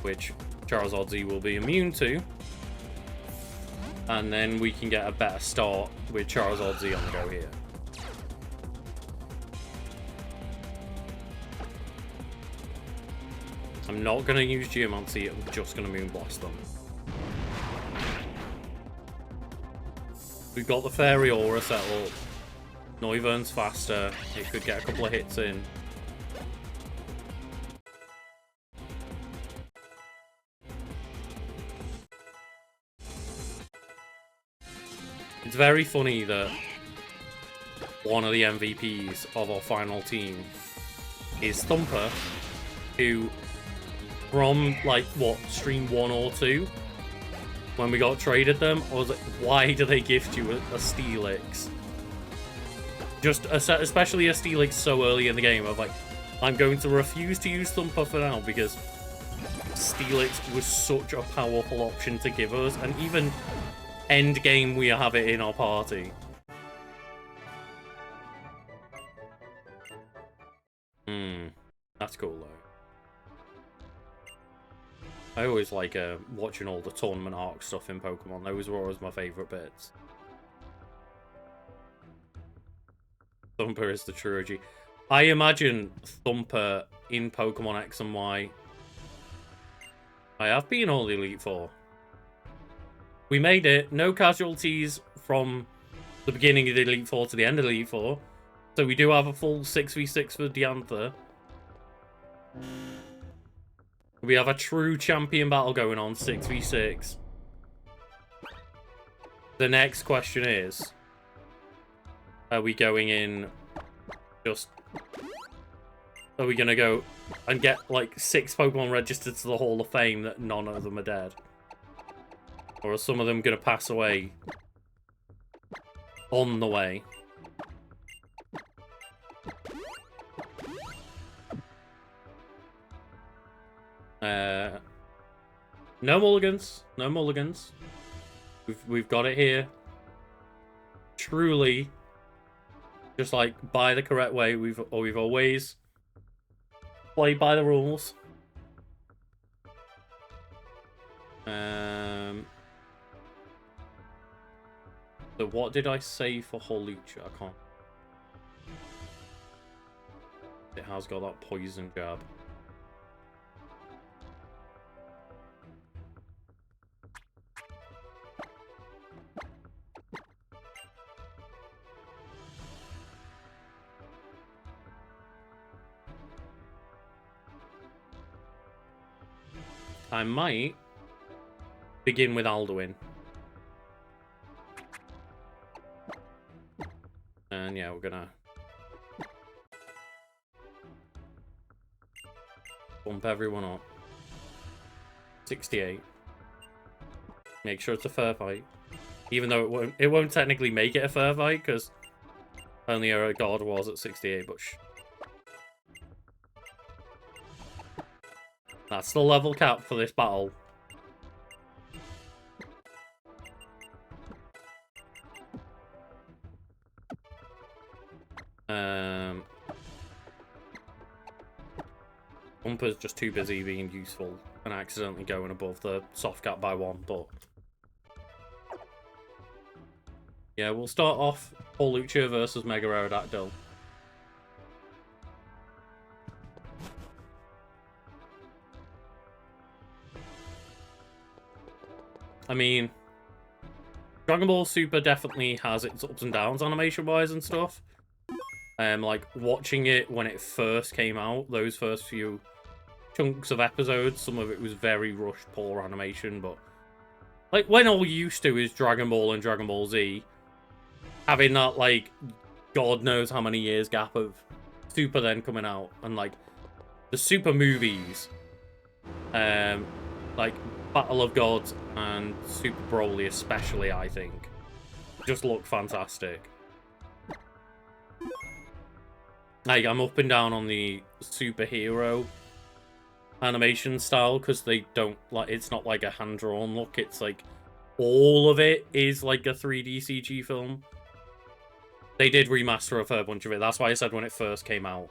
Which Charizard Z will be immune to. And then we can get a better start with Charizard Z on the go here. I'm not going to use Geomancy, I'm just going to Moonblast them. We've got the Fairy Aura set up. Noivern's faster, it could get a couple of hits in. It's very funny that one of the MVPs of our final team is Thumper, who from, like, what, stream 1 or 2, when we got traded them, I was like, why do they gift you a Steelix? Just, especially a Steelix so early in the game, of like, I'm going to refuse to use Thumper for now, because Steelix was such a powerful option to give us, and even end game we have it in our party. That's cool, though. I always like watching all the tournament arc stuff in Pokemon. Those were always my favourite bits. Thumper is the trilogy. I imagine Thumper in Pokemon X and Y. I have been all the Elite Four. We made it. No casualties from the beginning of the Elite Four to the end of the Elite Four. So we do have a full 6v6 for Diantha. We have a true champion battle going on, 6v6. The next question is, are we going in just... Are we going to go and get, like, 6 Pokemon registered to the Hall of Fame that none of them are dead? Or are some of them going to pass away on the way? No mulligans. No mulligans. We've got it here. Truly, just like by the correct way. We've always played by the rules. So what did I say for Hawlucha? I can't. It has got that poison jab. I might begin with Alduin. And yeah, we're gonna bump everyone up. 68. Make sure it's a fair fight. Even though it won't technically make it a fair fight, because only a god was at 68, but that's the level cap for this battle. Bumper's just too busy being useful and accidentally going above the soft cap by 1, but Yeah, we'll start off Lucha versus Mega Aerodactyl. I mean, Dragon Ball Super definitely has its ups and downs animation-wise and stuff. Like, watching it when it first came out, those first few chunks of episodes, some of it was very rushed, poor animation, but... Like, when all you used to is Dragon Ball and Dragon Ball Z, having that, like, God knows how many years gap of Super then coming out, and, like, the Super movies, like, Battle of Gods and Super Broly especially, I think, just look fantastic. Like, I'm up and down on the superhero animation style, because they don't, like, it's not like a hand-drawn look, it's like, all of it is like a 3D CG film. They did remaster a fair bunch of it, that's why I said when it first came out,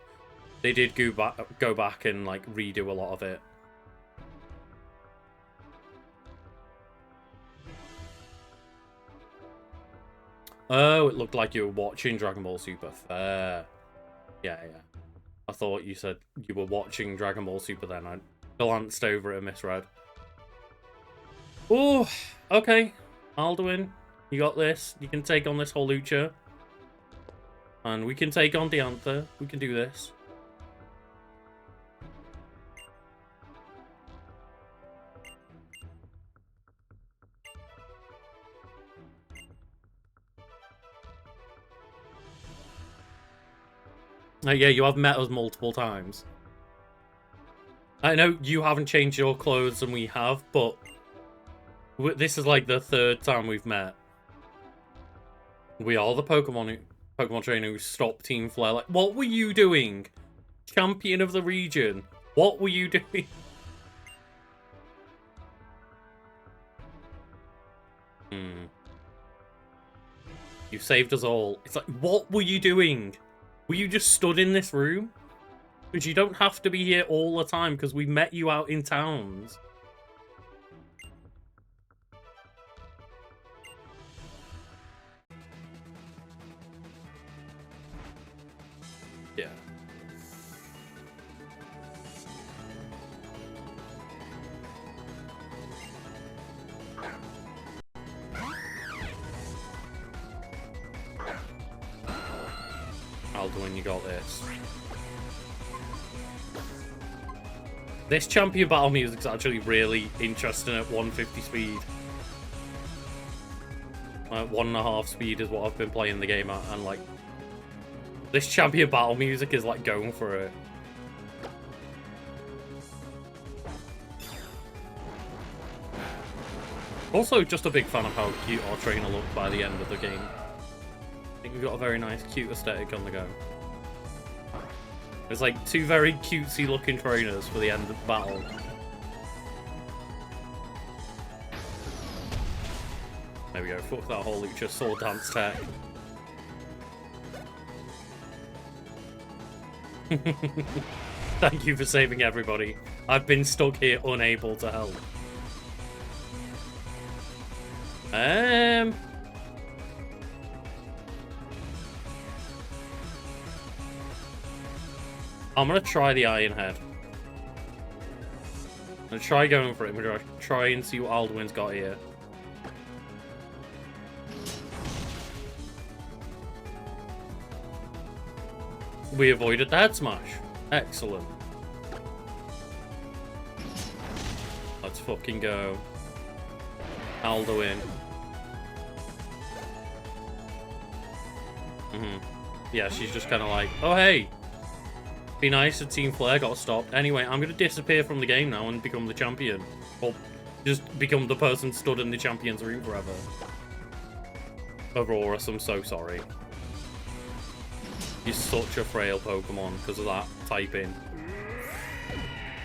they did go back and, like, redo a lot of it. Oh, it looked like you were watching Dragon Ball Super. Fair. Yeah. I thought you said you were watching Dragon Ball Super then. I glanced over it and misread. Oh, okay. Alduin, you got this. You can take on this whole Lucha. And we can take on Diantha. We can do this. Yeah, you have met us multiple times. I know you haven't changed your clothes and we have, but this is like the third time we've met. We are the Pokemon trainer who stopped Team Flare. Like, what were you doing? Champion of the region. What were you doing? You saved us all. It's like, what were you doing? Were you just stood in this room? Because you don't have to be here all the time, because we met you out in towns. Yeah. Alduin, you got this. This champion battle music's actually really interesting at 150 speed. 1.5 speed is what I've been playing the game at, and like, this champion battle music is like going for it. Also, just a big fan of how cute our trainer looked by the end of the game. I think we've got a very nice, cute aesthetic on the go. There's like two very cutesy looking trainers for the end of the battle. There we go, fuck that whole Lucha sword dance tech. Thank you for saving everybody. I've been stuck here unable to help. I'm gonna try the Iron Head. I'm gonna try going for it. I'm gonna try and see what Alduin's got here. We avoided the head smash. Excellent. Let's fucking go. Alduin. Yeah, she's just kind of like, oh hey, be nice if Team Flare got stopped. Anyway, I'm going to disappear from the game now and become the champion. Or just become the person stood in the champion's room forever. Aurorus, I'm so sorry. You're such a frail Pokemon because of that typing.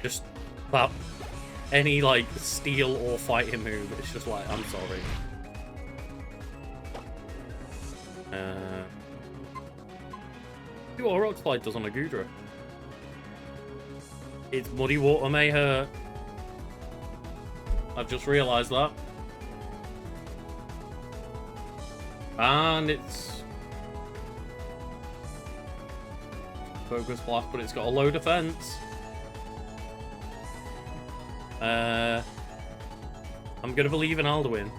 Just that, any like steal or fighting move, it's just like, I'm sorry. See what a Rock Slide does on a Goodra. Its muddy water may hurt. I've just realised that. And it's Focus Blast, but it's got a low defense. I'm gonna believe in Alduin.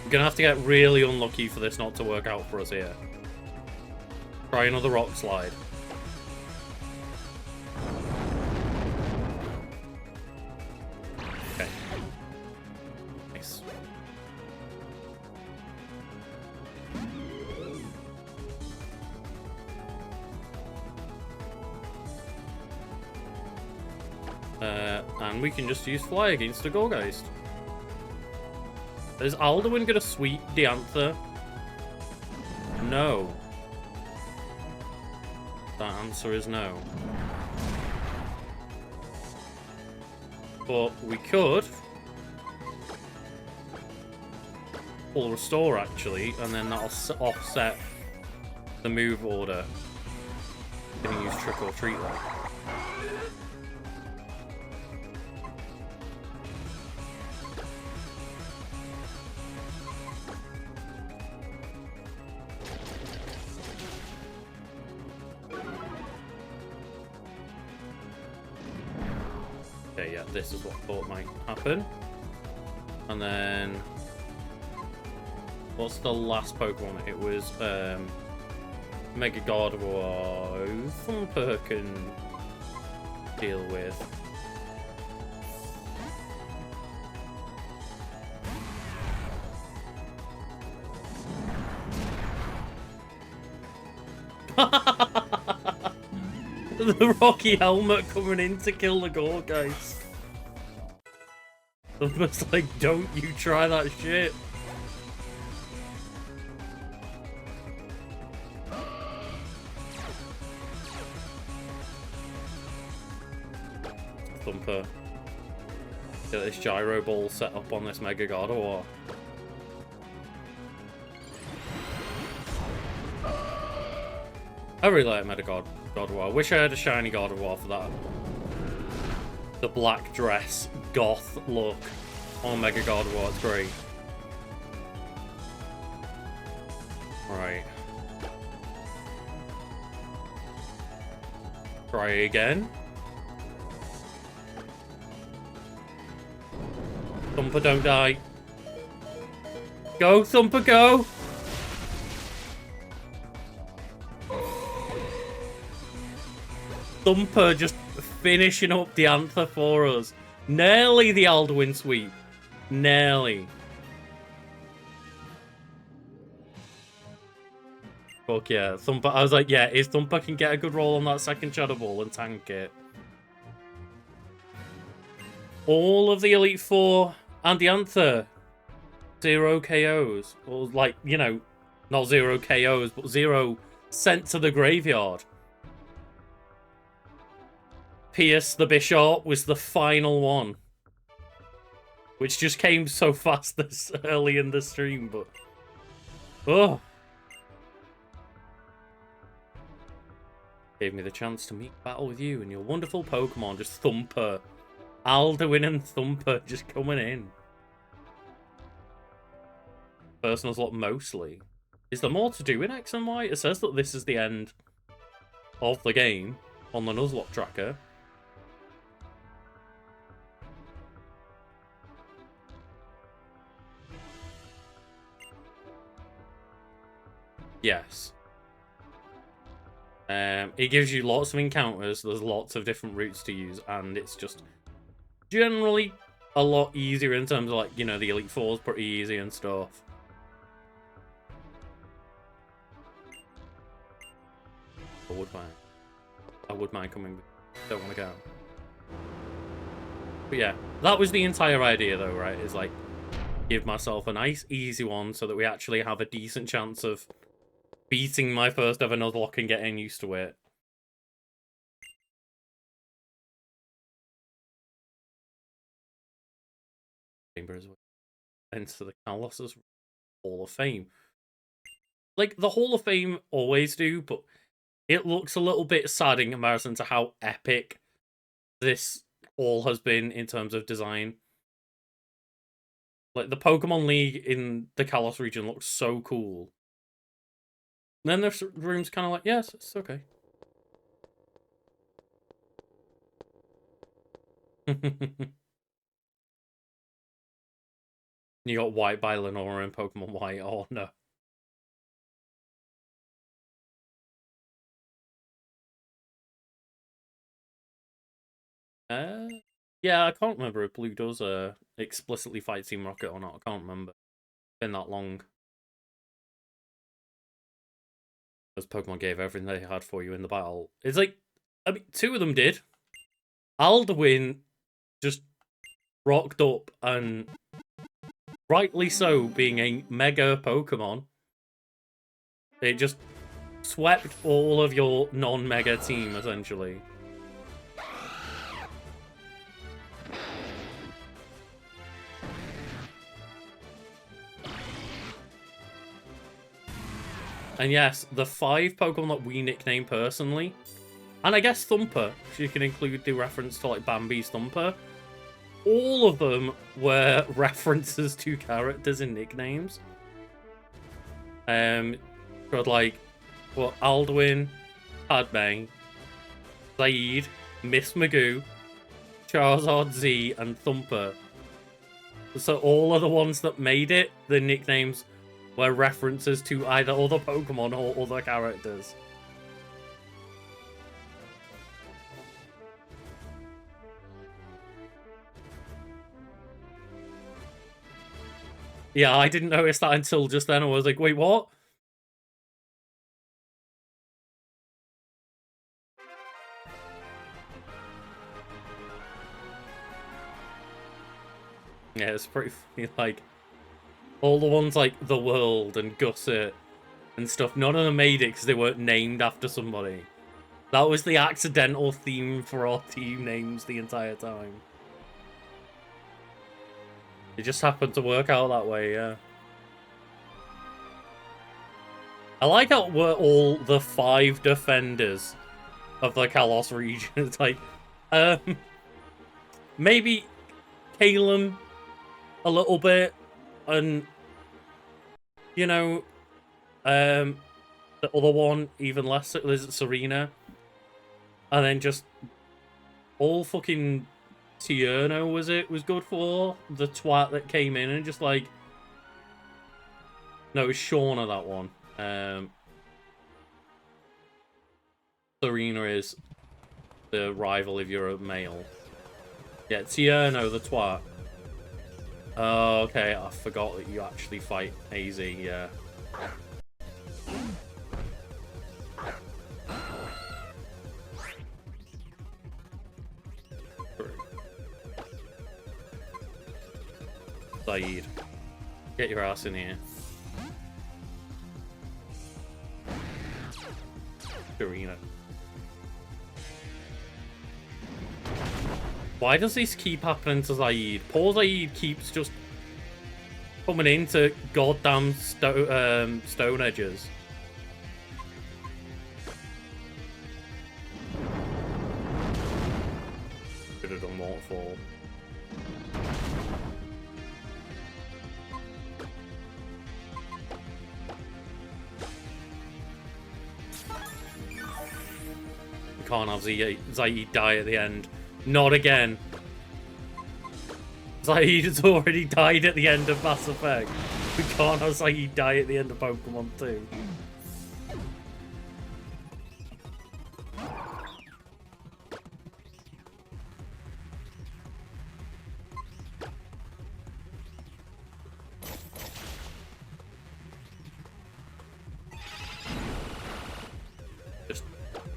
We're gonna have to get really unlucky for this not to work out for us here. Try another rock slide. Okay. Nice. And we can just use Fly against the Gorgeist. Is Alduin gonna sweep Diantha? No. That answer is no. But we could pull Restore actually, and then that'll offset the move order. Gonna use Trick or Treat though. Okay, yeah, this is what I thought might happen. And then what's the last Pokemon? It was Mega Gardevoir. Thumper can deal with. The Rocky Helmet coming in to kill the Gorgeist. Thumper's like, don't you try that shit. Thumper. Get this gyro ball set up on this Mega Gardevoir. I really like Mega Gardevoir. I wish I had a shiny Gardevoir for that. The black dress, goth look on Mega Gardevoir, it's great. Right. Try again. Thumper, don't die. Go, Thumper, go! Thumper just finishing up the Anther for us. Nearly the Alduin sweep. Nearly. Fuck yeah. Thumper. I was like, yeah, if Thumper can get a good roll on that second Shadow Ball and tank it. All of the Elite Four and the Anther. 0 KOs. Or like, you know, not 0 KOs, but 0 sent to the graveyard. Pierce the Bishop was the final one. Which just came so fast this early in the stream, but... Oh! Gave me the chance to meet battle with you and your wonderful Pokemon, just Thumper. Alduin and Thumper just coming in. Personals lot mostly. Is there more to do in X and Y? It says that this is the end of the game on the Nuzlocke tracker. Yes. It gives you lots of encounters, there's lots of different routes to use, and it's just generally a lot easier in terms of, like, you know, the Elite Four's pretty easy and stuff. I would mind coming, but don't want to go. But yeah, that was the entire idea though, right? Is like, give myself a nice easy one so that we actually have a decent chance of beating my first ever Nuzlocke and getting used to it. Chamber as well. Enter the Colossus Hall of Fame. like, the Hall of Fame always do, but it looks a little bit sad in comparison to how epic this all has been in terms of design. Like, the Pokemon League in the Kalos region looks so cool. And then the room's kind of like, yes, it's okay. You got White by Lenora in Pokemon White. Oh, no. Yeah, I can't remember if Blue does explicitly fight Team Rocket or not. I can't remember. It's been that long. Because Pokemon gave everything they had for you in the battle. It's like, I mean, 2 of them did. Alduin just rocked up, and rightly so, being a mega Pokemon. It just swept all of your non-mega team, essentially. And yes, the 5 Pokemon that we nickname personally, and I guess Thumper, if you can include the reference to like Bambi's Thumper, all of them were references to characters in nicknames. Got like, well, Alduin, Padme, Zaid, Miss Magoo, Charizard Z, and Thumper. So all of the ones that made it, the nicknames were references to either other Pokemon or other characters. Yeah, I didn't notice that until just then. I was like, wait, what? Yeah, it's pretty funny, like, all the ones like The World and Gusset and stuff, none of them made it because they weren't named after somebody. That was the accidental theme for our team names the entire time. It just happened to work out that way, yeah. I like how we're all the 5 defenders of the Kalos region. It's like, maybe Calum a little bit, and, you know, the other one even less. Is it Serena? And then just all fucking Tierno, was good for? The twat that came in and just like... No, it was Shauna, that one. Serena is the rival if you're a male. Yeah, Tierno, the twat. Oh, okay, I forgot that you actually fight Hazy, yeah. Zaid, get your ass in here. Karina. Why does this keep happening to Zaid? Poor Zaid keeps just coming into goddamn stone edges. Should have done waterfall. We can't have Zaid die at the end. Not again. Zaid has already died at the end of Mass Effect. We can't have Zaid die at the end of Pokemon 2. Just,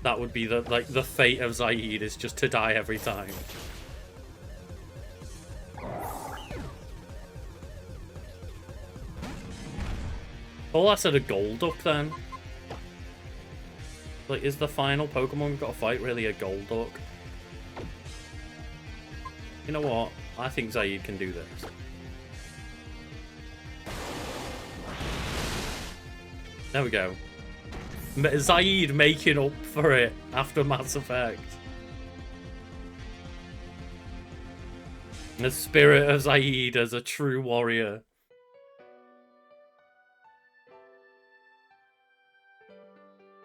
that would be the fate of Zaid, is just to die every time. Oh, I said a Golduck then. Like, is the final Pokemon we've got to fight really a Golduck? You know what? I think Zaid can do this. There we go. Zaid making up for it after Mass Effect. The spirit of Zaid as a true warrior.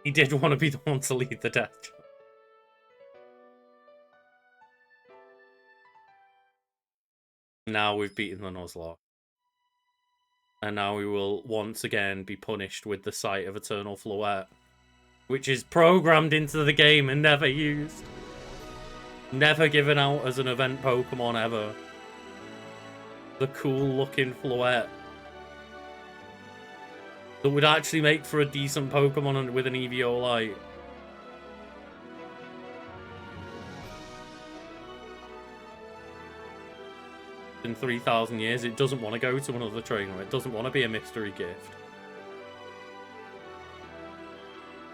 He did want to be the one to lead the death. Now we've beaten the Nuzlocke. And now we will once again be punished with the sight of Eternal Floette, which is programmed into the game and never used. Never given out as an event Pokemon ever. The cool looking Floette. That would actually make for a decent Pokemon with an EVO light. In 3,000 years, it doesn't want to go to another trainer. It doesn't want to be a mystery gift.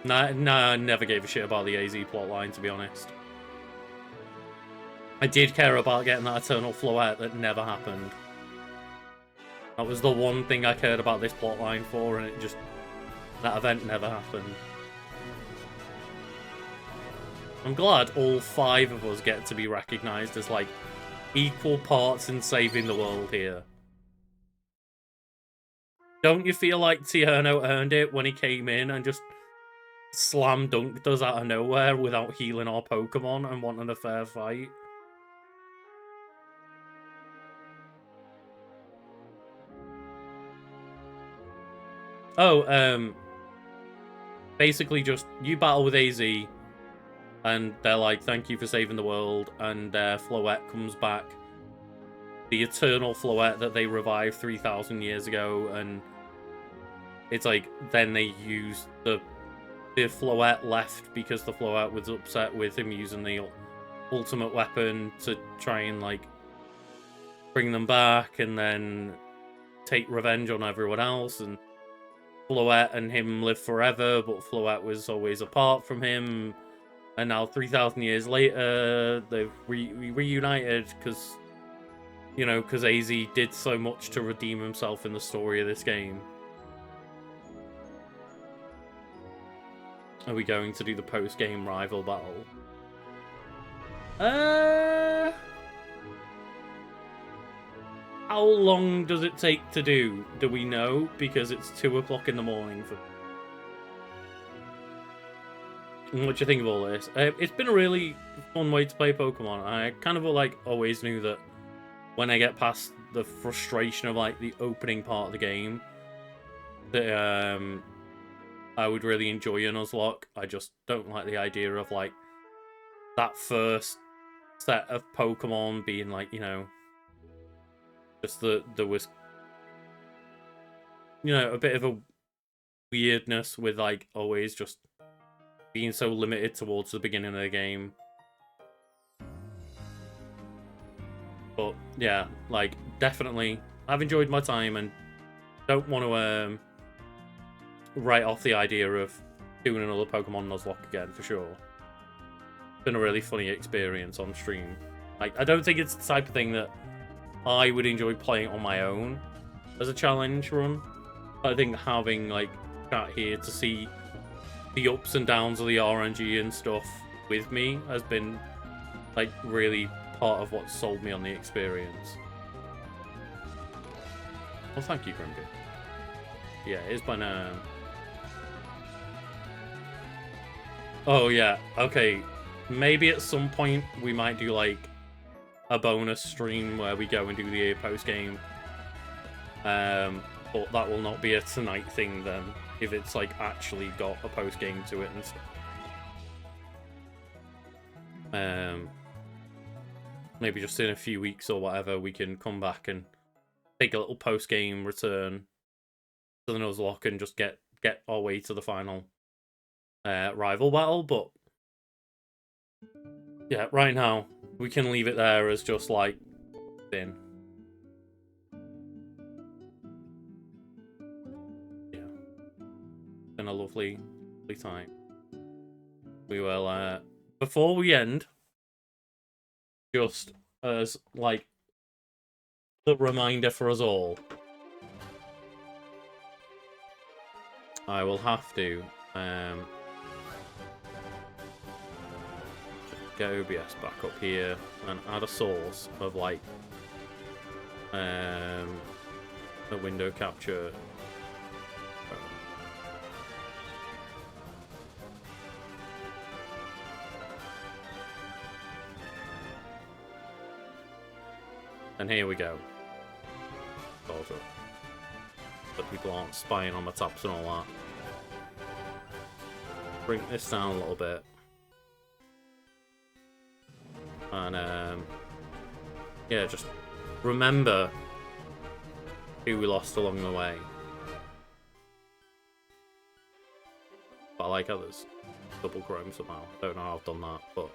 Nah, I never gave a shit about the AZ plotline, to be honest. I did care about getting that Eternal Floette that never happened. That was the one thing I cared about this plotline for, and it just... that event never happened. I'm glad all 5 of us get to be recognised as, like, equal parts in saving the world here. Don't you feel like Tierno earned it when he came in and just slam dunked us out of nowhere without healing our Pokemon and wanting a fair fight? Oh, basically just you battle with AZ and they're like, thank you for saving the world, and Floette comes back. The Eternal Floette that they revived 3,000 years ago, and it's like, then they use the Floette left because the Floette was upset with him using the ultimate weapon to try and, like, bring them back and then take revenge on everyone else, and Floette and him live forever, but Floette was always apart from him. And now 3,000 years later, they've reunited because, you know, because AZ did so much to redeem himself in the story of this game. Are we going to do the post-game rival battle? How long does it take to do? Do we know? Because it's 2 o'clock in the morning for... What do you think of all this? It's been a really fun way to play Pokemon. I kind of like always knew that when I get past the frustration of like the opening part of the game, that I would really enjoy a Nuzlocke. I just don't like the idea of like that first set of Pokemon being like, you know, just that there was, you know, a bit of a weirdness with like always just being so limited towards the beginning of the game. But yeah, like definitely I've enjoyed my time and don't want to write off the idea of doing another Pokemon Nuzlocke again for sure. It's been a really funny experience on stream. Like, I don't think it's the type of thing that I would enjoy playing on my own as a challenge run. I think having like chat here to see the ups and downs of the RNG and stuff with me has been like really part of what sold me on the experience. Well, thank you, Grimby. Yeah, it's been oh yeah, okay. Maybe at some point we might do like a bonus stream where we go and do the post game. But that will not be a tonight thing then, if it's like actually got a post game to it and stuff. Maybe just in a few weeks or whatever we can come back and take a little post game return to the Nuzlocke and just get our way to the final rival battle. But yeah, right now we can leave it there as just like thin. Yeah, been a lovely time. We will before we end, just as like the reminder for us all, I will have to get OBS back up here and add a source of like a window capture. And here we go. But people aren't spying on my taps and all that. Bring this down a little bit. And yeah, just remember who we lost along the way. But I like others. Double chrome somehow. I don't know how I've done that, but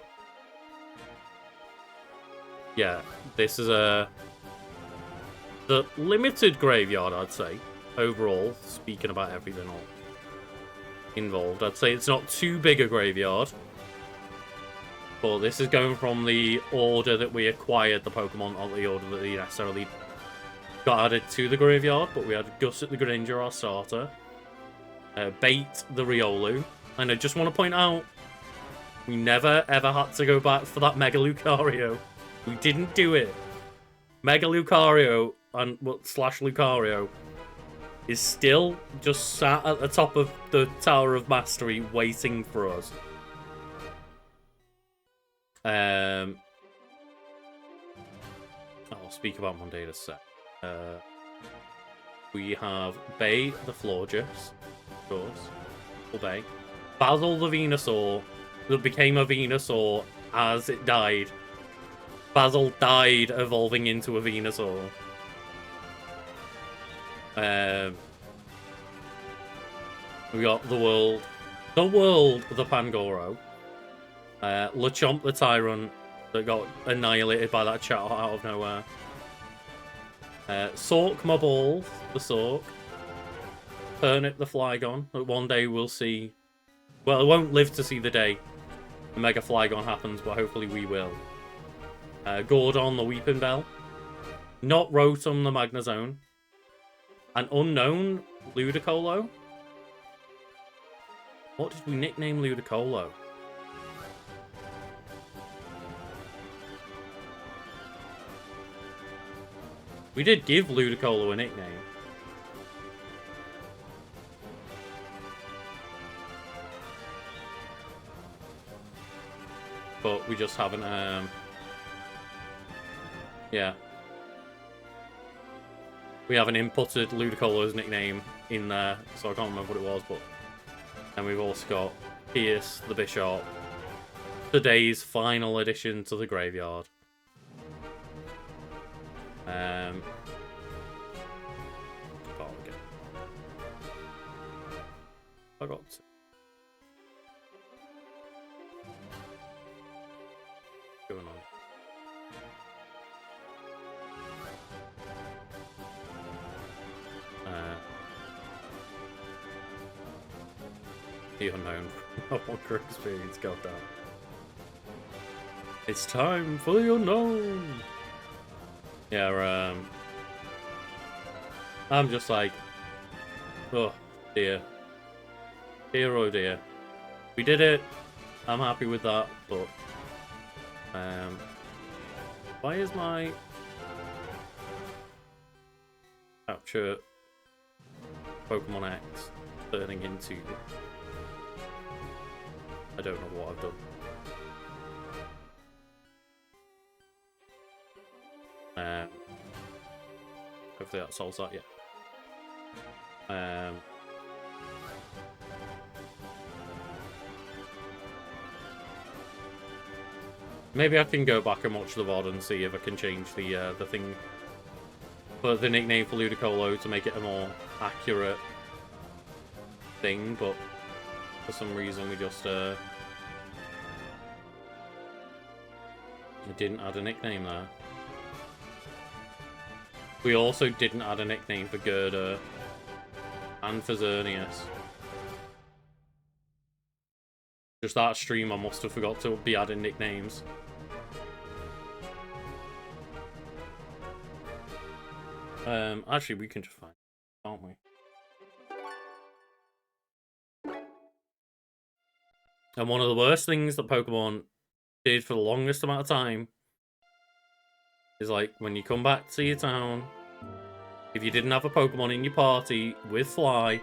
yeah, this is the limited graveyard, I'd say. Overall, speaking about everything all involved, I'd say it's not too big a graveyard. But this is going from the order that we acquired the Pokemon, not the order that they necessarily got added to the graveyard. But we had Gusset the Greninja, our starter. Bait the Riolu. And I just want to point out, we never ever had to go back for that Mega Lucario. We didn't do it. Mega Lucario and slash Lucario is still just sat at the top of the Tower of Mastery waiting for us. I'll speak about Monday in a sec. We have Bay the Florges, of course. Bay. Basil the Venusaur that became a Venusaur as it died. Basil died evolving into a Venusaur. We got the world, the Pangoro. Lechomp the Tyrant that got annihilated by that chat out of nowhere. Sork my balls, the Sork. Turnip the Flygon, that one day we'll see. Well, it won't live to see the day the Mega Flygon happens, but hopefully we will. Gordon the Weeping Bell. Not Rotom the Magnezone. An unknown Ludicolo. What did we nickname Ludicolo? We did give Ludicolo a nickname. But we just haven't, yeah. We haven't inputted Ludicolo's nickname in there, so I can't remember what it was, but... And we've also got Pierce the Bishop. Today's final addition to the graveyard. I got to. Going on. The unknown. Walker experience got that. It's time for the unknown. Yeah, I'm just like, oh dear. Dear oh dear. We did it. I'm happy with that, but why is my capture Pokemon X turning into, I don't know what I've done. Hopefully that solves that, yeah. Maybe I can go back and watch the VOD and see if I can change the thing for the nickname for Ludicolo to make it a more accurate thing, but for some reason we just didn't add a nickname there. We also didn't add a nickname for Gerda and for Xerneas. Just that stream I must have forgot to be adding nicknames. Actually we can just find, can't we? And one of the worst things that Pokemon did for the longest amount of time is like when you come back to your town, if you didn't have a Pokemon in your party with Fly,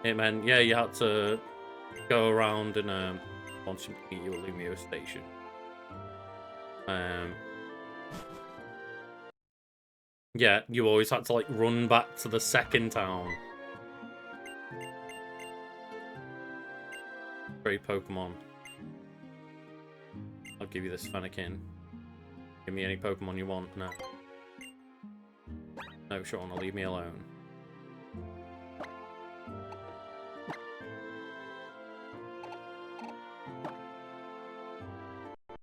it meant, yeah, you had to go around and launch him to meet you at Lumio Station. Yeah, you always had to like run back to the second town. Great Pokemon. I'll give you this Fennekin. Give me any Pokemon you want. No. No, Shauna, leave me alone.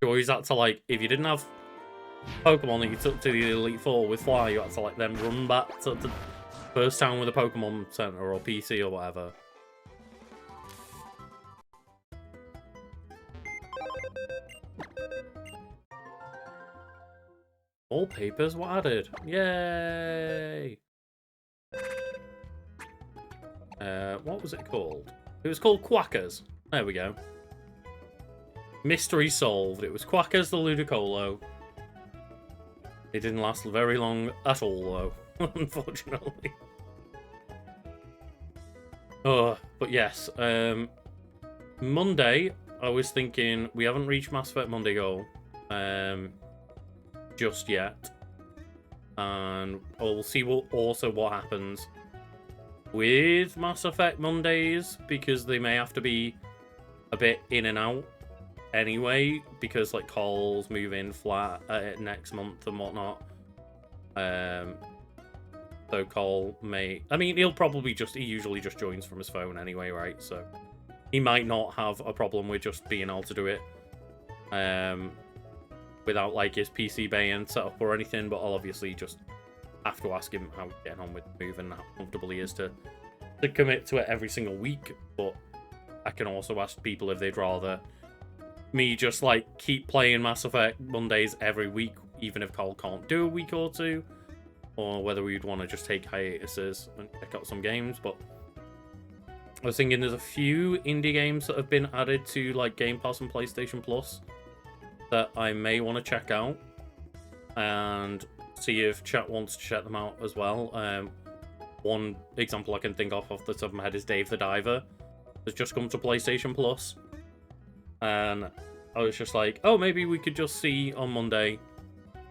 You always had to like, if you didn't have Pokemon that you took to the Elite Four with Fly, you had to like then run back to the first town with a Pokemon Center or PC or whatever. All papers were added. Yay! What was it called? It was called Quackers. There we go. Mystery solved. It was Quackers the Ludicolo. It didn't last very long at all, though, unfortunately. Oh, but yes. Monday, I was thinking we haven't reached Mass Effect Monday goal. Just yet, and we'll see what happens with Mass Effect Mondays, because they may have to be a bit in and out anyway, because like calls move in flat next month and whatnot. So Cole may, I mean, he usually just joins from his phone anyway, right? So he might not have a problem with just being able to do it without like his PC bay set up or anything, but I'll obviously just have to ask him how he's getting on with the move and how comfortable he is to commit to it every single week. But I can also ask people if they'd rather me just like keep playing Mass Effect Mondays every week, even if Cole can't do a week or two, or whether we'd want to just take hiatuses and check out some games. But I was thinking there's a few indie games that have been added to like Game Pass and PlayStation Plus that I may want to check out and see if chat wants to check them out as well. One example I can think of off the top of my head is Dave the Diver. It's just come to PlayStation Plus, and I was just like, oh, maybe we could just see on Monday,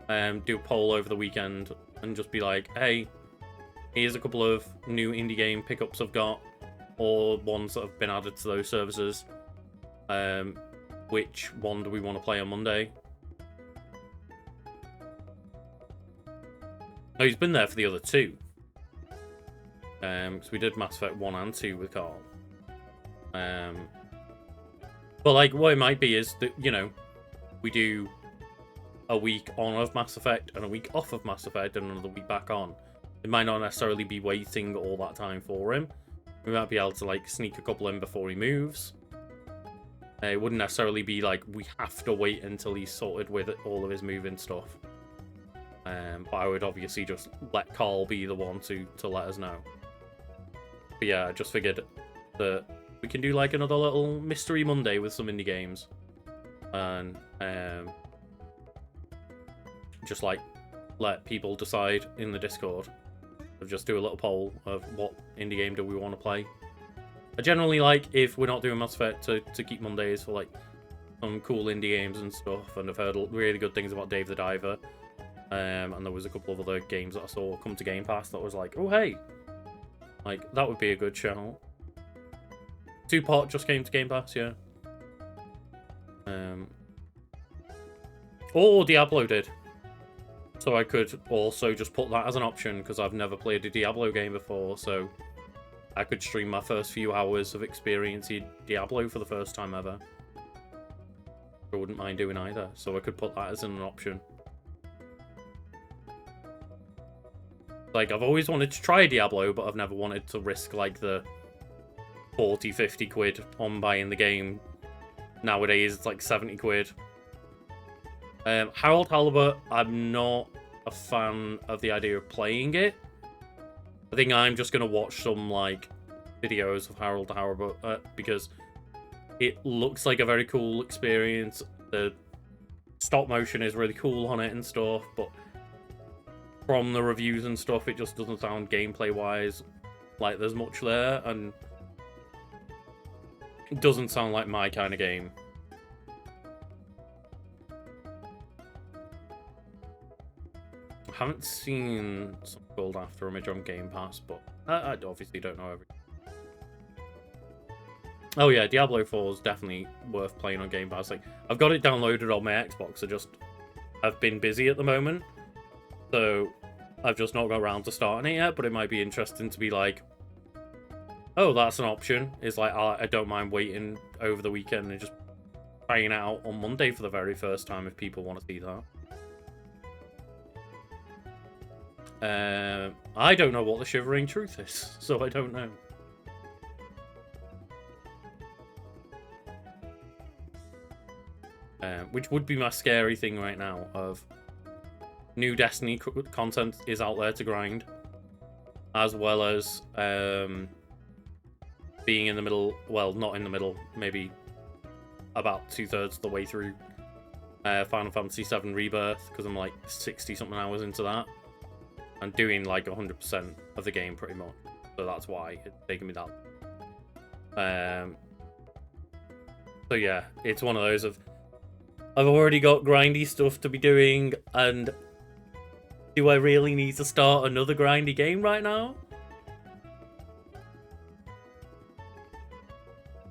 do a poll over the weekend and just be like, hey, here's a couple of new indie game pickups I've got, or ones that have been added to those services. Which one do we want to play on Monday? Oh, he's been there for the other two. Because we did Mass Effect 1 and 2 with Carl. But like, what it might be is that, you know, we do a week on of Mass Effect and a week off of Mass Effect and another week back on. It might not necessarily be waiting all that time for him. We might be able to like sneak a couple in before he moves. It wouldn't necessarily be like we have to wait until he's sorted with all of his moving stuff. But I would obviously just let Carl be the one to let us know. But yeah, I just figured that we can do like another little Mystery Monday with some indie games. And just like let people decide in the Discord. Just do a little poll of what indie game do we want to play. I generally like, if we're not doing Mass Effect, to keep Mondays for like some cool indie games and stuff. And I've heard really good things about Dave the Diver. And there was a couple of other games that I saw come to Game Pass that was like, oh hey, like that would be a good shout. Two-Part just came to Game Pass, yeah. Or Diablo did. So I could also just put that as an option, because I've never played a Diablo game before, so I could stream my first few hours of experiencing Diablo for the first time ever. I wouldn't mind doing either, so I could put that as an option. Like, I've always wanted to try Diablo, but I've never wanted to risk, like, the 40, 50 quid on buying the game. Nowadays, it's like 70 quid. Harold Halibut, I'm not a fan of the idea of playing it. I think I'm just going to watch some, like, videos of Harold Halibut, because it looks like a very cool experience. The stop motion is really cool on it and stuff, but from the reviews and stuff, it just doesn't sound gameplay-wise like there's much there, and it doesn't sound like my kind of game. I haven't seen some gold after image on Game Pass, but I obviously don't know everything. Oh yeah, Diablo 4 is definitely worth playing on Game Pass. Like, I've got it downloaded on my Xbox. I've been busy at the moment, so I've just not got around to starting it yet. But it might be interesting to be like, oh, that's an option. It's like, I don't mind waiting over the weekend and just trying it out on Monday for the very first time if people want to see that. I don't know what the Shivering Truth is, so I don't know. Which would be my scary thing right now, of new Destiny content is out there to grind, as well as being in the middle, well, not in the middle, maybe about 2/3 of the way through Final Fantasy VII Rebirth, because I'm like 60-something hours into that, and doing like 100% of the game pretty much, so that's why it's taking me that. So yeah, it's one of those of, I've already got grindy stuff to be doing, and do I really need to start another grindy game right now?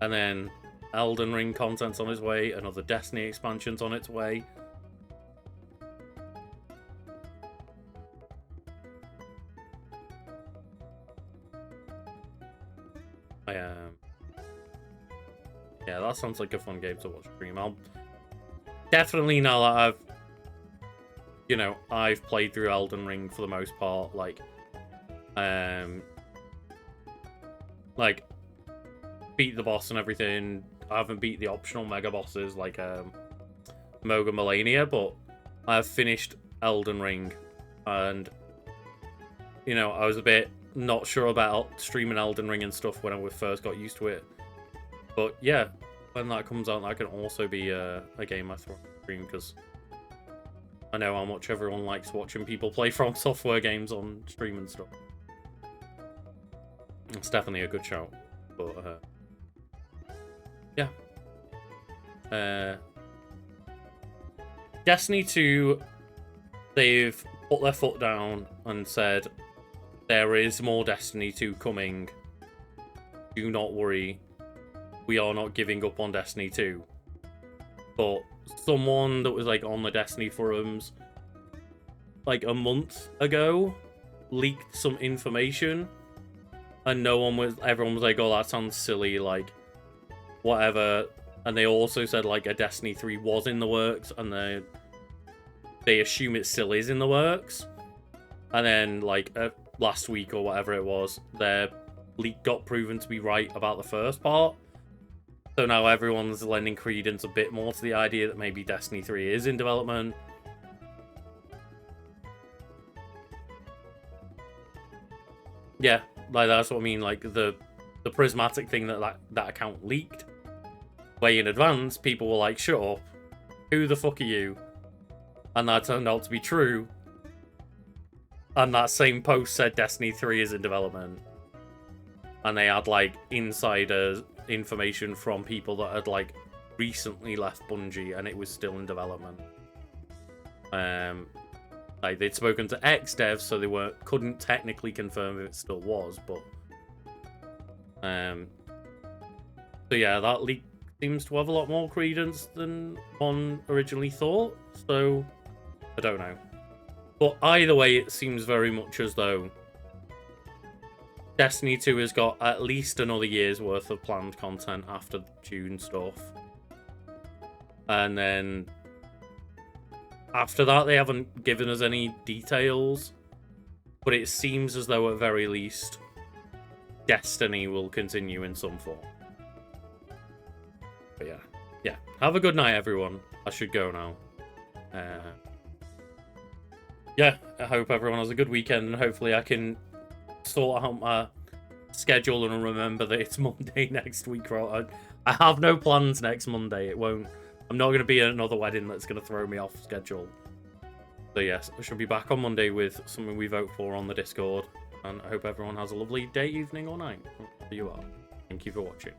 And then Elden Ring content's on its way, another Destiny expansion's on its way. Yeah, that sounds like a fun game to watch stream. I'll definitely, now that I've played through Elden Ring for the most part, like beat the boss and everything. I haven't beat the optional mega bosses like Moga Melania, but I've finished Elden Ring, and I was a bit not sure about streaming Elden Ring and stuff when I first got used to it. But yeah, when that comes out, that can also be a game I throw on stream, because I know how much everyone likes watching people play From Software games on stream and stuff. It's definitely a good shout. But yeah. Destiny 2, they've put their foot down and said there is more Destiny 2 coming. Do not worry. We are not giving up on Destiny 2. But someone that was like on the Destiny forums like a month ago leaked some information, and everyone was like, oh, that sounds silly, like whatever. And they also said like a Destiny 3 was in the works, and they assume it still is in the works. And then like last week or whatever it was, their leak got proven to be right about the first part. So now everyone's lending credence a bit more to the idea that maybe Destiny 3 is in development. Yeah, like that's what I mean. Like the prismatic thing that account leaked way in advance, people were like, shut up, who the fuck are you? And that turned out to be true. And that same post said Destiny 3 is in development. And they had like insider information from people that had like recently left Bungie, and it was still in development. Like they'd spoken to ex-devs, so they couldn't technically confirm if it still was, but so yeah, that leak seems to have a lot more credence than one originally thought, so I don't know. But either way, it seems very much as though Destiny 2 has got at least another year's worth of planned content after the June stuff. And then after that, they haven't given us any details. But it seems as though at very least Destiny will continue in some form. But yeah. Have a good night, everyone. I should go now. Yeah, I hope everyone has a good weekend, and hopefully I can sort out my schedule and remember that it's Monday next week. Right? I have no plans next Monday. It won't. I'm not going to be at another wedding that's going to throw me off schedule. So yes, I shall be back on Monday with something we vote for on the Discord. And I hope everyone has a lovely day, evening, or night. Wherever you are. Thank you for watching.